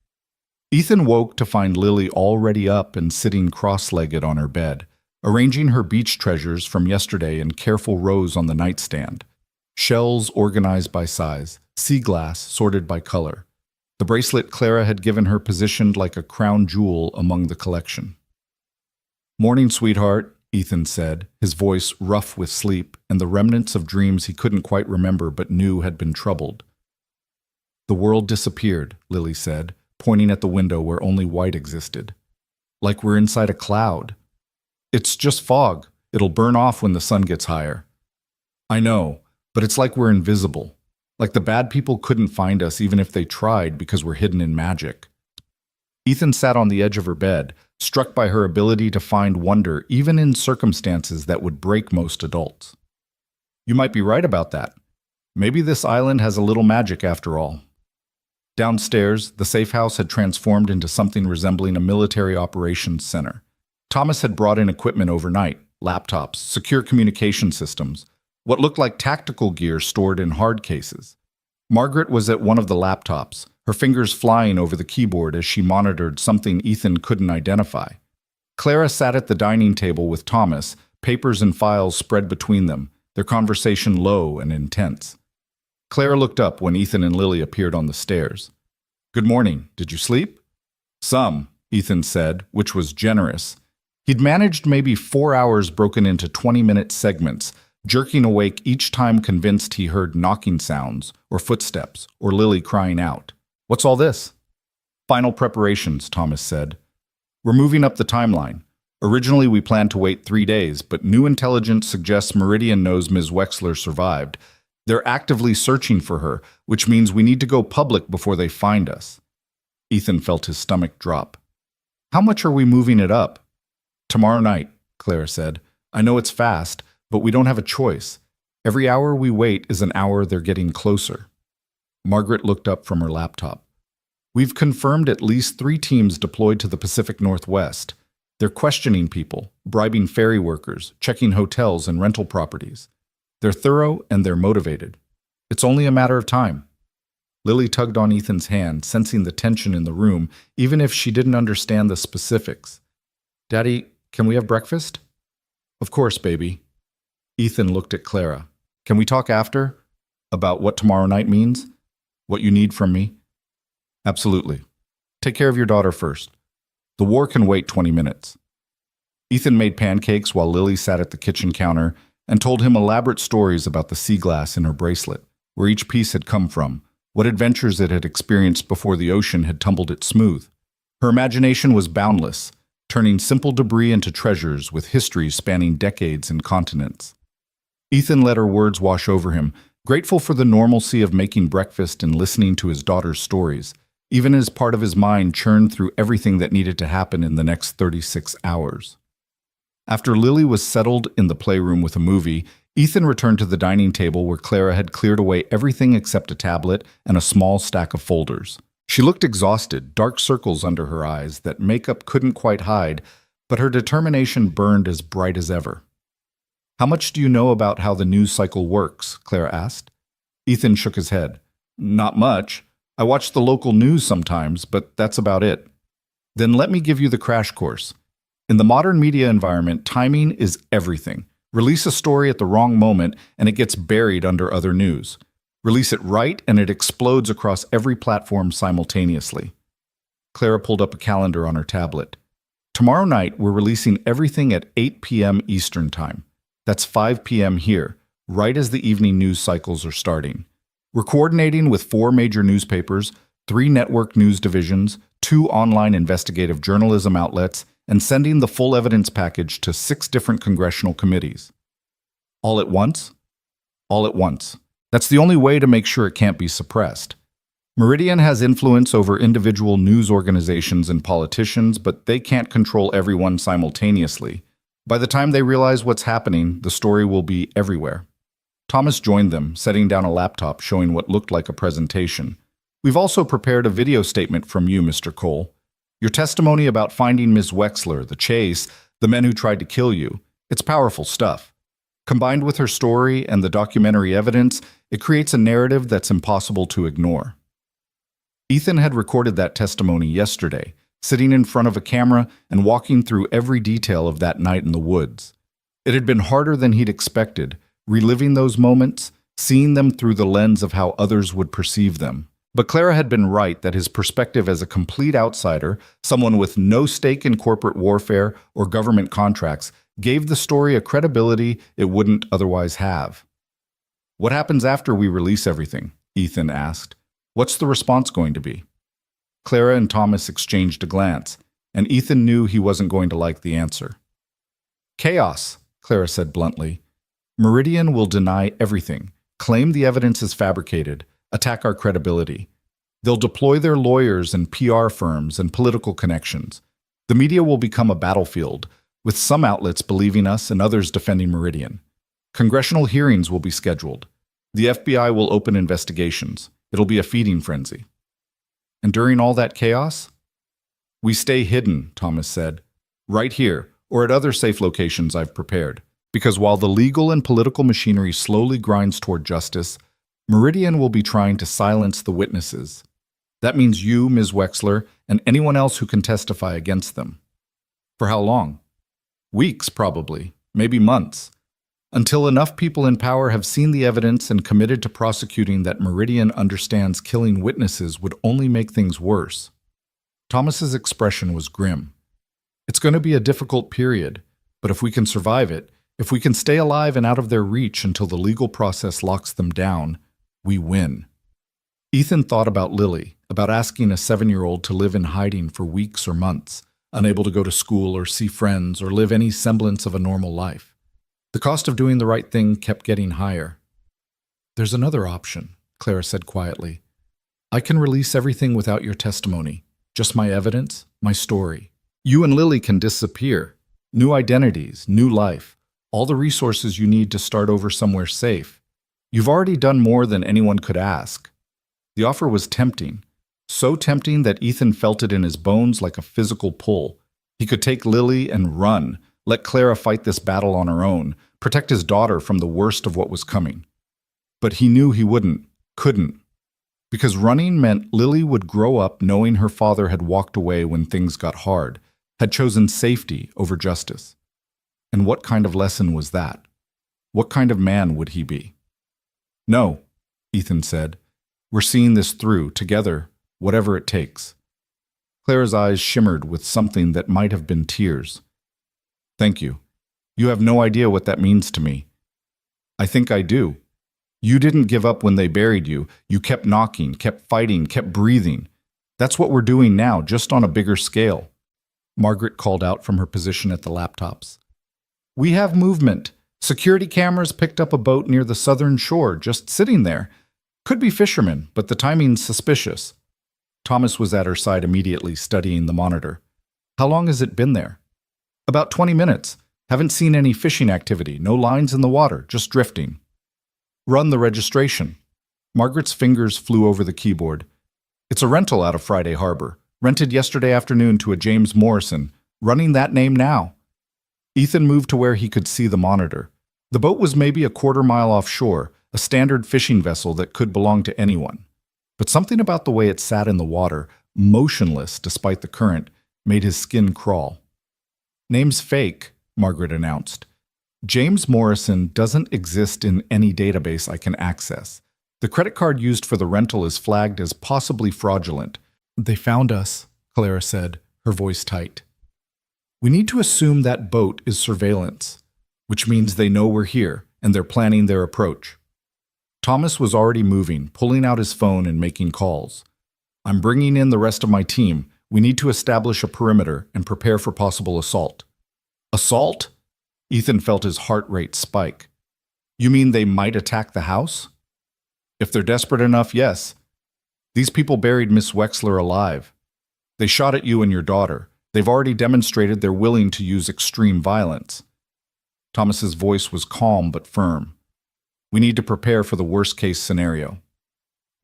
Ethan woke to find Lily already up and sitting cross-legged on her bed, arranging her beach treasures from yesterday in careful rows on the nightstand. Shells organized by size, sea glass sorted by color. The bracelet Clara had given her positioned like a crown jewel among the collection. "Morning, sweetheart," Ethan said, his voice rough with sleep and the remnants of dreams he couldn't quite remember but knew had been troubled. "The world disappeared," Lily said, pointing at the window where only white existed. "Like we're inside a cloud." It's just fog. It'll burn off when the sun gets higher. I know, but it's like we're invisible. Like the bad people couldn't find us even if they tried because we're hidden in magic. Ethan sat on the edge of her bed, struck by her ability to find wonder even in circumstances that would break most adults. You might be right about that. Maybe this island has a little magic after all. Downstairs, the safe house had transformed into something resembling a military operations center. Thomas had brought in equipment overnight, laptops, secure communication systems, what looked like tactical gear stored in hard cases. Margaret was at one of the laptops, her fingers flying over the keyboard as she monitored something Ethan couldn't identify. Clara sat at the dining table with Thomas, papers and files spread between them, their conversation low and intense. Clara looked up when Ethan and Lily appeared on the stairs. "Good morning. Did you sleep?" "Some," Ethan said, which was generous. He'd managed maybe 4 hours broken into 20-minute segments, jerking awake each time convinced he heard knocking sounds, or footsteps, or Lily crying out. "What's all this?" "Final preparations," Thomas said. "We're moving up the timeline. Originally we planned to wait 3 days, but new intelligence suggests Meridian knows Ms. Wexler survived. They're actively searching for her, which means we need to go public before they find us." Ethan felt his stomach drop. "How much are we moving it up?" "Tomorrow night," Clara said. "I know it's fast, but we don't have a choice. Every hour we wait is an hour they're getting closer." Margaret looked up from her laptop. "We've confirmed at least 3 teams deployed to the Pacific Northwest. They're questioning people, bribing ferry workers, checking hotels and rental properties. They're thorough and they're motivated. It's only a matter of time." Lily tugged on Ethan's hand, sensing the tension in the room, even if she didn't understand the specifics. "Daddy, can we have breakfast?" "Of course, baby." Ethan looked at Clara. "Can we talk after? About what tomorrow night means? What you need from me?" "Absolutely. Take care of your daughter first. The war can wait 20 minutes. Ethan made pancakes while Lily sat at the kitchen counter and told him elaborate stories about the sea glass in her bracelet, where each piece had come from, what adventures it had experienced before the ocean had tumbled it smooth. Her imagination was boundless, turning simple debris into treasures with histories spanning decades and continents. Ethan let her words wash over him, grateful for the normalcy of making breakfast and listening to his daughter's stories, even as part of his mind churned through everything that needed to happen in the next 36 hours. After Lily was settled in the playroom with a movie, Ethan returned to the dining table where Clara had cleared away everything except a tablet and a small stack of folders. She looked exhausted, dark circles under her eyes that makeup couldn't quite hide, but her determination burned as bright as ever. "How much do you know about how the news cycle works?" Clara asked. Ethan shook his head. "Not much. I watch the local news sometimes, but that's about it." "Then let me give you the crash course. In the modern media environment, timing is everything. Release a story at the wrong moment, and it gets buried under other news. Release it right, and it explodes across every platform simultaneously." Clara pulled up a calendar on her tablet. "Tomorrow night, we're releasing everything at 8 p.m. Eastern Time. That's 5 p.m. here, right as the evening news cycles are starting. We're coordinating with 4 major newspapers, 3 network news divisions, 2 online investigative journalism outlets, and sending the full evidence package to 6 different congressional committees." "All at once?" "All at once. That's the only way to make sure it can't be suppressed. Meridian has influence over individual news organizations and politicians, but they can't control everyone simultaneously. By the time they realize what's happening, the story will be everywhere." Thomas joined them, setting down a laptop showing what looked like a presentation. "We've also prepared a video statement from you, Mr. Cole. Your testimony about finding Ms. Wexler, the chase, the men who tried to kill you. It's powerful stuff. Combined with her story and the documentary evidence, it creates a narrative that's impossible to ignore." Ethan had recorded that testimony yesterday, sitting in front of a camera and walking through every detail of that night in the woods. It had been harder than he'd expected, reliving those moments, seeing them through the lens of how others would perceive them. But Clara had been right that his perspective as a complete outsider, someone with no stake in corporate warfare or government contracts, gave the story a credibility it wouldn't otherwise have. "What happens after we release everything?" Ethan asked. "What's the response going to be?" Clara and Thomas exchanged a glance, and Ethan knew he wasn't going to like the answer. Chaos, Clara said bluntly. Meridian will deny everything, claim the evidence is fabricated, attack our credibility. They'll deploy their lawyers and PR firms and political connections. The media will become a battlefield, with some outlets believing us and others defending Meridian. Congressional hearings will be scheduled. The FBI will open investigations. It'll be a feeding frenzy. And during all that chaos, we stay hidden, Thomas said, right here or at other safe locations I've prepared. Because while the legal and political machinery slowly grinds toward justice, Meridian will be trying to silence the witnesses. That means you, Ms. Wexler, and anyone else who can testify against them. For how long? Weeks, probably, maybe months, until enough people in power have seen the evidence and committed to prosecuting that Meridian understands killing witnesses would only make things worse. Thomas's expression was grim. It's going to be a difficult period, but if we can survive it, if we can stay alive and out of their reach until the legal process locks them down, we win. Ethan thought about Lily, about asking a 7-year-old to live in hiding for weeks or months, unable to go to school or see friends or live any semblance of a normal life. The cost of doing the right thing kept getting higher. There's another option, Clara said quietly. I can release everything without your testimony, just my evidence, my story. You and Lily can disappear. New identities, new life, all the resources you need to start over somewhere safe. You've already done more than anyone could ask. The offer was tempting, so tempting that Ethan felt it in his bones like a physical pull. He could take Lily and run, let Clara fight this battle on her own, protect his daughter from the worst of what was coming. But he knew he couldn't. Because running meant Lily would grow up knowing her father had walked away when things got hard, had chosen safety over justice. And what kind of lesson was that? What kind of man would he be? No, Ethan said. We're seeing this through, together, whatever it takes. Clara's eyes shimmered with something that might have been tears. Thank you. You have no idea what that means to me. I think I do. You didn't give up when they buried you. You kept knocking, kept fighting, kept breathing. That's what we're doing now, just on a bigger scale. Margaret called out from her position at the laptops. We have movement. Security cameras picked up a boat near the southern shore, just sitting there. Could be fishermen, but the timing's suspicious. Thomas was at her side immediately, studying the monitor. How long has it been there? About 20 minutes. Haven't seen any fishing activity, no lines in the water, just drifting. Run the registration. Margaret's fingers flew over the keyboard. It's a rental out of Friday Harbor. Rented yesterday afternoon to a James Morrison. Running that name now. Ethan moved to where he could see the monitor. The boat was maybe a quarter-mile offshore, a standard fishing vessel that could belong to anyone. But something about the way it sat in the water, motionless despite the current, made his skin crawl. Name's fake, Margaret announced. James Morrison doesn't exist in any database I can access. The credit card used for the rental is flagged as possibly fraudulent. They found us, Clara said, her voice tight. We need to assume that boat is surveillance, which means they know we're here and they're planning their approach. Thomas was already moving, pulling out his phone and making calls. I'm bringing in the rest of my team. We need to establish a perimeter and prepare for possible assault. Assault? Ethan felt his heart rate spike. You mean they might attack the house? If they're desperate enough, yes. These people buried Miss Wexler alive. They shot at you and your daughter. They've already demonstrated they're willing to use extreme violence. Thomas's voice was calm but firm. We need to prepare for the worst-case scenario.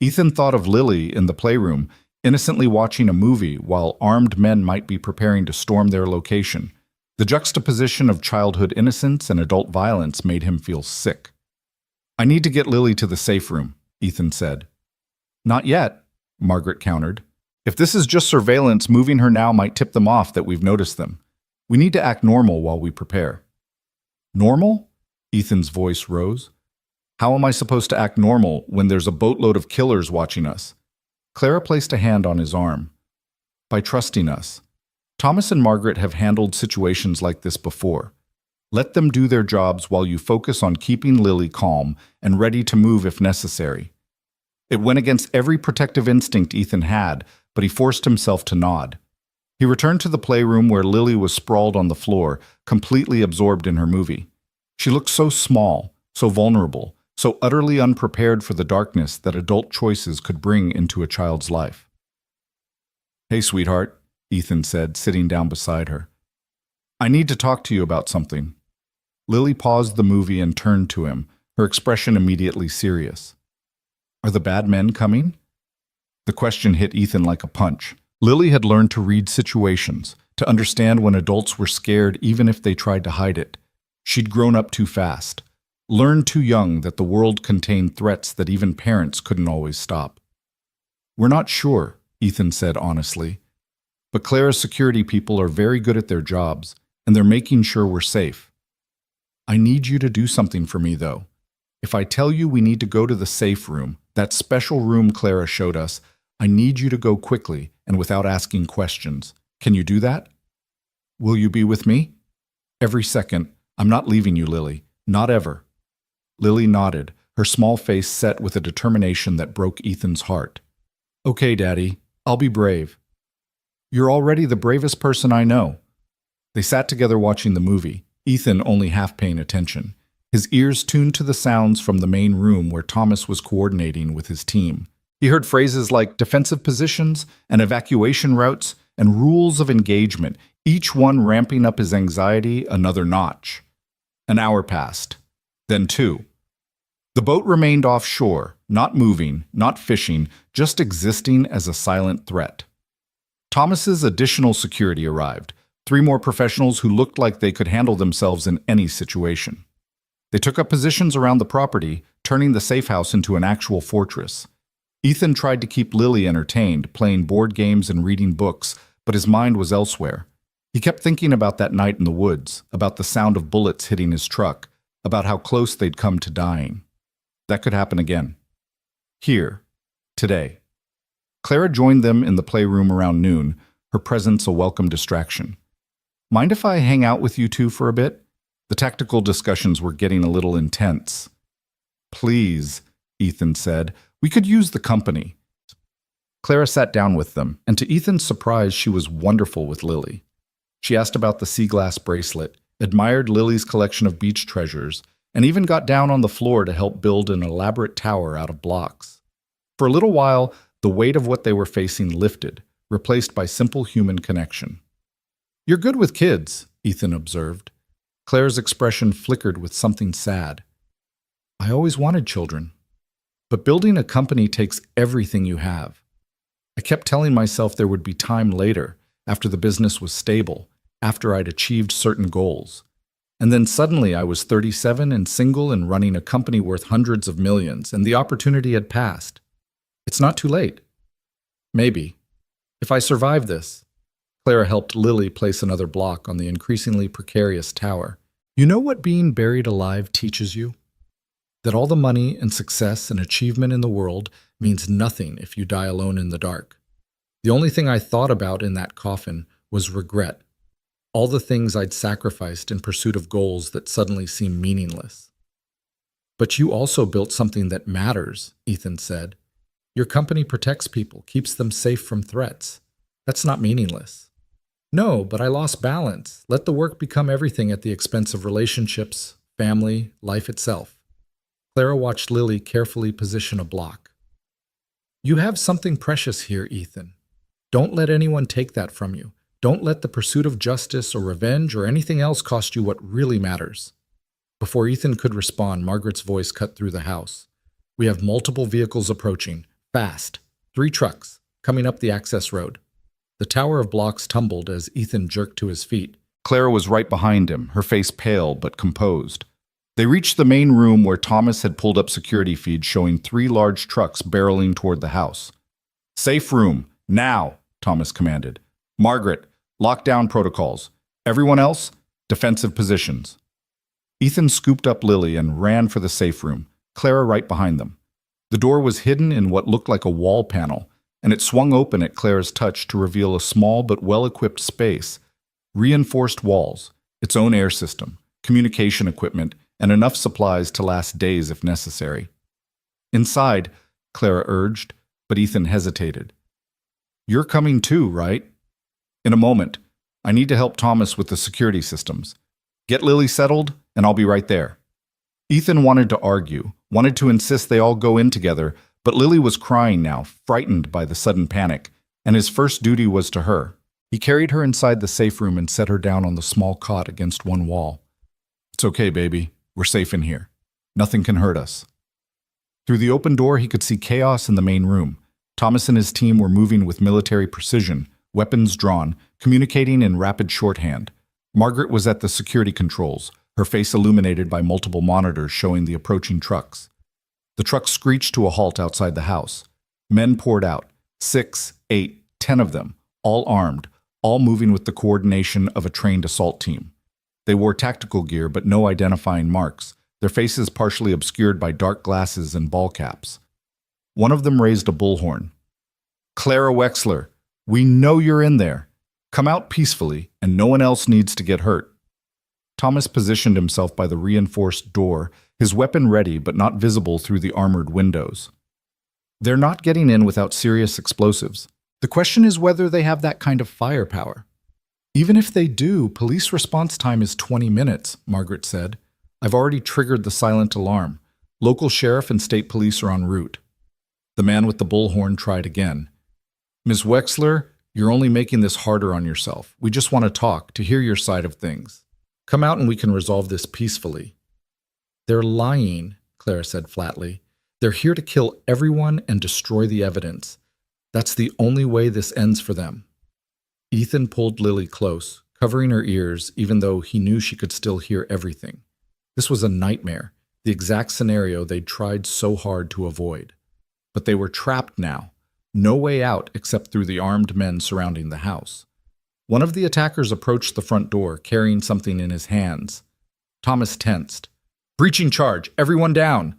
Ethan thought of Lily in the playroom, innocently watching a movie while armed men might be preparing to storm their location. The juxtaposition of childhood innocence and adult violence made him feel sick. I need to get Lily to the safe room, Ethan said. Not yet, Margaret countered. If this is just surveillance, moving her now might tip them off that we've noticed them. We need to act normal while we prepare. Normal? Ethan's voice rose. How am I supposed to act normal when there's a boatload of killers watching us? Clara placed a hand on his arm. By trusting us. Thomas and Margaret have handled situations like this before. Let them do their jobs while you focus on keeping Lily calm and ready to move if necessary. It went against every protective instinct Ethan had, but he forced himself to nod. He returned to the playroom where Lily was sprawled on the floor, completely absorbed in her movie. She looked so small, so vulnerable, so utterly unprepared for the darkness that adult choices could bring into a child's life. "Hey, sweetheart," Ethan said, sitting down beside her. "I need to talk to you about something." Lily paused the movie and turned to him, her expression immediately serious. "Are the bad men coming?" The question hit Ethan like a punch. Lily had learned to read situations, to understand when adults were scared even if they tried to hide it. She'd grown up too fast, learned too young that the world contained threats that even parents couldn't always stop. "We're not sure," Ethan said honestly. "But Clara's security people are very good at their jobs, and they're making sure we're safe. I need you to do something for me, though. If I tell you we need to go to the safe room, that special room Clara showed us, I need you to go quickly and without asking questions. Can you do that? Will you be with me?" "Every second. I'm not leaving you, Lily. Not ever." Lily nodded, her small face set with a determination that broke Ethan's heart. "Okay, Daddy. I'll be brave." "You're already the bravest person I know." They sat together watching the movie, Ethan only half paying attention, his ears tuned to the sounds from the main room where Thomas was coordinating with his team. He heard phrases like defensive positions and evacuation routes and rules of engagement, each one ramping up his anxiety another notch. An hour passed, then 2. The boat remained offshore, not moving, not fishing, just existing as a silent threat. Thomas's additional security arrived, 3 more professionals who looked like they could handle themselves in any situation. They took up positions around the property, turning the safe house into an actual fortress. Ethan tried to keep Lily entertained, playing board games and reading books, but his mind was elsewhere. He kept thinking about that night in the woods, about the sound of bullets hitting his truck, about how close they'd come to dying. That could happen again. Here, today. Clara joined them in the playroom around noon, her presence a welcome distraction. "Mind if I hang out with you two for a bit?" The tactical discussions were getting a little intense. "Please," Ethan said, "we could use the company." Clara sat down with them, and to Ethan's surprise, she was wonderful with Lily. She asked about the sea glass bracelet, admired Lily's collection of beach treasures, and even got down on the floor to help build an elaborate tower out of blocks. For a little while, the weight of what they were facing lifted, replaced by simple human connection. "You're good with kids," Ethan observed. Claire's expression flickered with something sad. "I always wanted children. But building a company takes everything you have. I kept telling myself there would be time later, after the business was stable, after I'd achieved certain goals. And then suddenly I was 37 and single and running a company worth hundreds of millions, and the opportunity had passed. It's not too late. Maybe. If I survive this." Clara helped Lily place another block on the increasingly precarious tower. "You know what being buried alive teaches you? That all the money and success and achievement in the world means nothing if you die alone in the dark. The only thing I thought about in that coffin was regret. All the things I'd sacrificed in pursuit of goals that suddenly seem meaningless." "But you also built something that matters," Ethan said. "Your company protects people, keeps them safe from threats. That's not meaningless." "No, but I lost balance. Let the work become everything at the expense of relationships, family, life itself." Clara watched Lily carefully position a block. "You have something precious here, Ethan. Don't let anyone take that from you. Don't let the pursuit of justice or revenge or anything else cost you what really matters." Before Ethan could respond, Margaret's voice cut through the house. "We have multiple vehicles approaching. Fast. 3 trucks, coming up the access road." The tower of blocks tumbled as Ethan jerked to his feet. Clara was right behind him, her face pale but composed. They reached the main room where Thomas had pulled up security feeds showing 3 large trucks barreling toward the house. "Safe room, now," Thomas commanded. "Margaret, lockdown protocols. Everyone else, defensive positions." Ethan scooped up Lily and ran for the safe room, Clara right behind them. The door was hidden in what looked like a wall panel, and it swung open at Clara's touch to reveal a small but well-equipped space. Reinforced walls, its own air system, communication equipment, and enough supplies to last days if necessary. "Inside," Clara urged, but Ethan hesitated. "You're coming too, right?" In a moment. I need to help Thomas with the security systems. Get Lily settled, and I'll be right there. Ethan wanted to argue, wanted to insist they all go in together, but Lily was crying now, frightened by the sudden panic, and his first duty was to her. He carried her inside the safe room and set her down on the small cot against one wall. It's okay, baby. We're safe in here. Nothing can hurt us. Through the open door, he could see chaos in the main room. Thomas and his team were moving with military precision, weapons drawn, communicating in rapid shorthand. Margaret was at the security controls, her face illuminated by multiple monitors showing the approaching trucks. The trucks screeched to a halt outside the house. Men poured out, 6, 8, 10 of them, all armed, all moving with the coordination of a trained assault team. They wore tactical gear but no identifying marks, their faces partially obscured by dark glasses and ball caps. One of them raised a bullhorn. Clara Wexler, we know you're in there. Come out peacefully, and no one else needs to get hurt. Thomas positioned himself by the reinforced door, his weapon ready but not visible through the armored windows. They're not getting in without serious explosives. The question is whether they have that kind of firepower. Even if they do, police response time is 20 minutes, Margaret said. I've already triggered the silent alarm. Local sheriff and state police are en route. The man with the bullhorn tried again. Ms. Wexler, you're only making this harder on yourself. We just want to talk, to hear your side of things. Come out and we can resolve this peacefully. They're lying, Clara said flatly. They're here to kill everyone and destroy the evidence. That's the only way this ends for them. Ethan pulled Lily close, covering her ears even though he knew she could still hear everything. This was a nightmare, the exact scenario they'd tried so hard to avoid. But they were trapped now. No way out except through the armed men surrounding the house. One of the attackers approached the front door, carrying something in his hands. Thomas tensed. Breaching charge! Everyone down!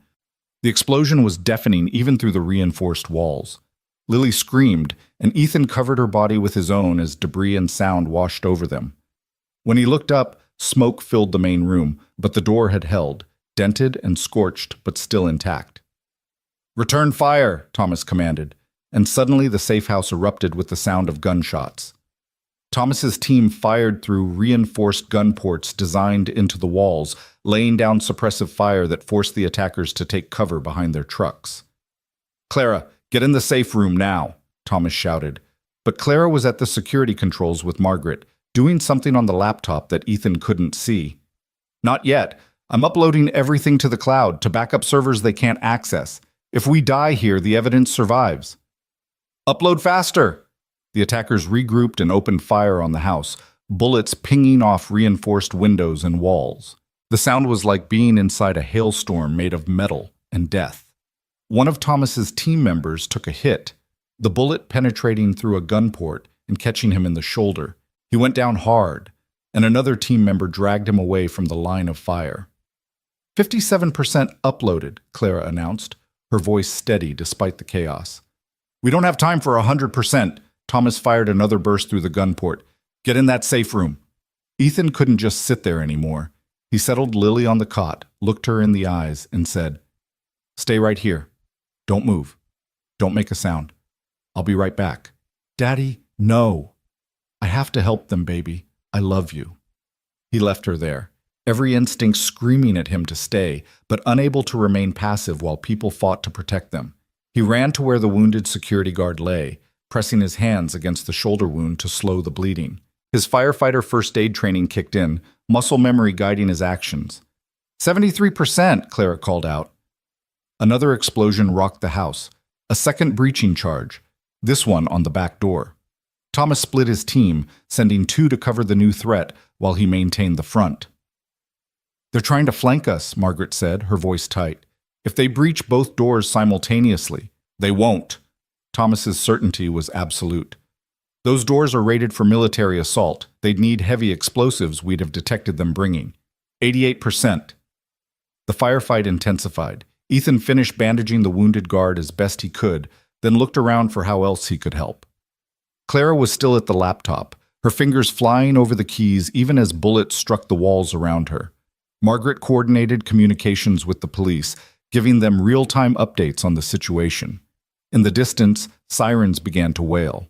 The explosion was deafening even through the reinforced walls. Lily screamed, and Ethan covered her body with his own as debris and sound washed over them. When he looked up, smoke filled the main room, but the door had held, dented and scorched, but still intact. Return fire, Thomas commanded, and suddenly the safe house erupted with the sound of gunshots. Thomas's team fired through reinforced gun ports designed into the walls, laying down suppressive fire that forced the attackers to take cover behind their trucks. Clara, get in the safe room now, Thomas shouted. But Clara was at the security controls with Margaret, doing something on the laptop that Ethan couldn't see. Not yet. I'm uploading everything to the cloud, to backup servers they can't access. If we die here, the evidence survives. Upload faster! The attackers regrouped and opened fire on the house, bullets pinging off reinforced windows and walls. The sound was like being inside a hailstorm made of metal and death. One of Thomas's team members took a hit, the bullet penetrating through a gun port and catching him in the shoulder. He went down hard, and another team member dragged him away from the line of fire. 57% uploaded, Clara announced, her voice steady despite the chaos. We don't have time for 100%. Thomas fired another burst through the gun port. Get in that safe room. Ethan couldn't just sit there anymore. He settled Lily on the cot, looked her in the eyes, and said, Stay right here. Don't move. Don't make a sound. I'll be right back. Daddy, no. I have to help them, baby. I love you. He left her there, every instinct screaming at him to stay, but unable to remain passive while people fought to protect them. He ran to where the wounded security guard lay, pressing his hands against the shoulder wound to slow the bleeding. His firefighter first aid training kicked in, muscle memory guiding his actions. 73%, Clara called out. Another explosion rocked the house, a second breaching charge, this one on the back door. Thomas split his team, sending 2 to cover the new threat while he maintained the front. They're trying to flank us, Margaret said, her voice tight. If they breach both doors simultaneously, they won't. Thomas's certainty was absolute. Those doors are rated for military assault. They'd need heavy explosives we'd have detected them bringing. 88%. The firefight intensified. Ethan finished bandaging the wounded guard as best he could, then looked around for how else he could help. Clara was still at the laptop, her fingers flying over the keys even as bullets struck the walls around her. Margaret coordinated communications with the police, giving them real-time updates on the situation. In the distance, sirens began to wail.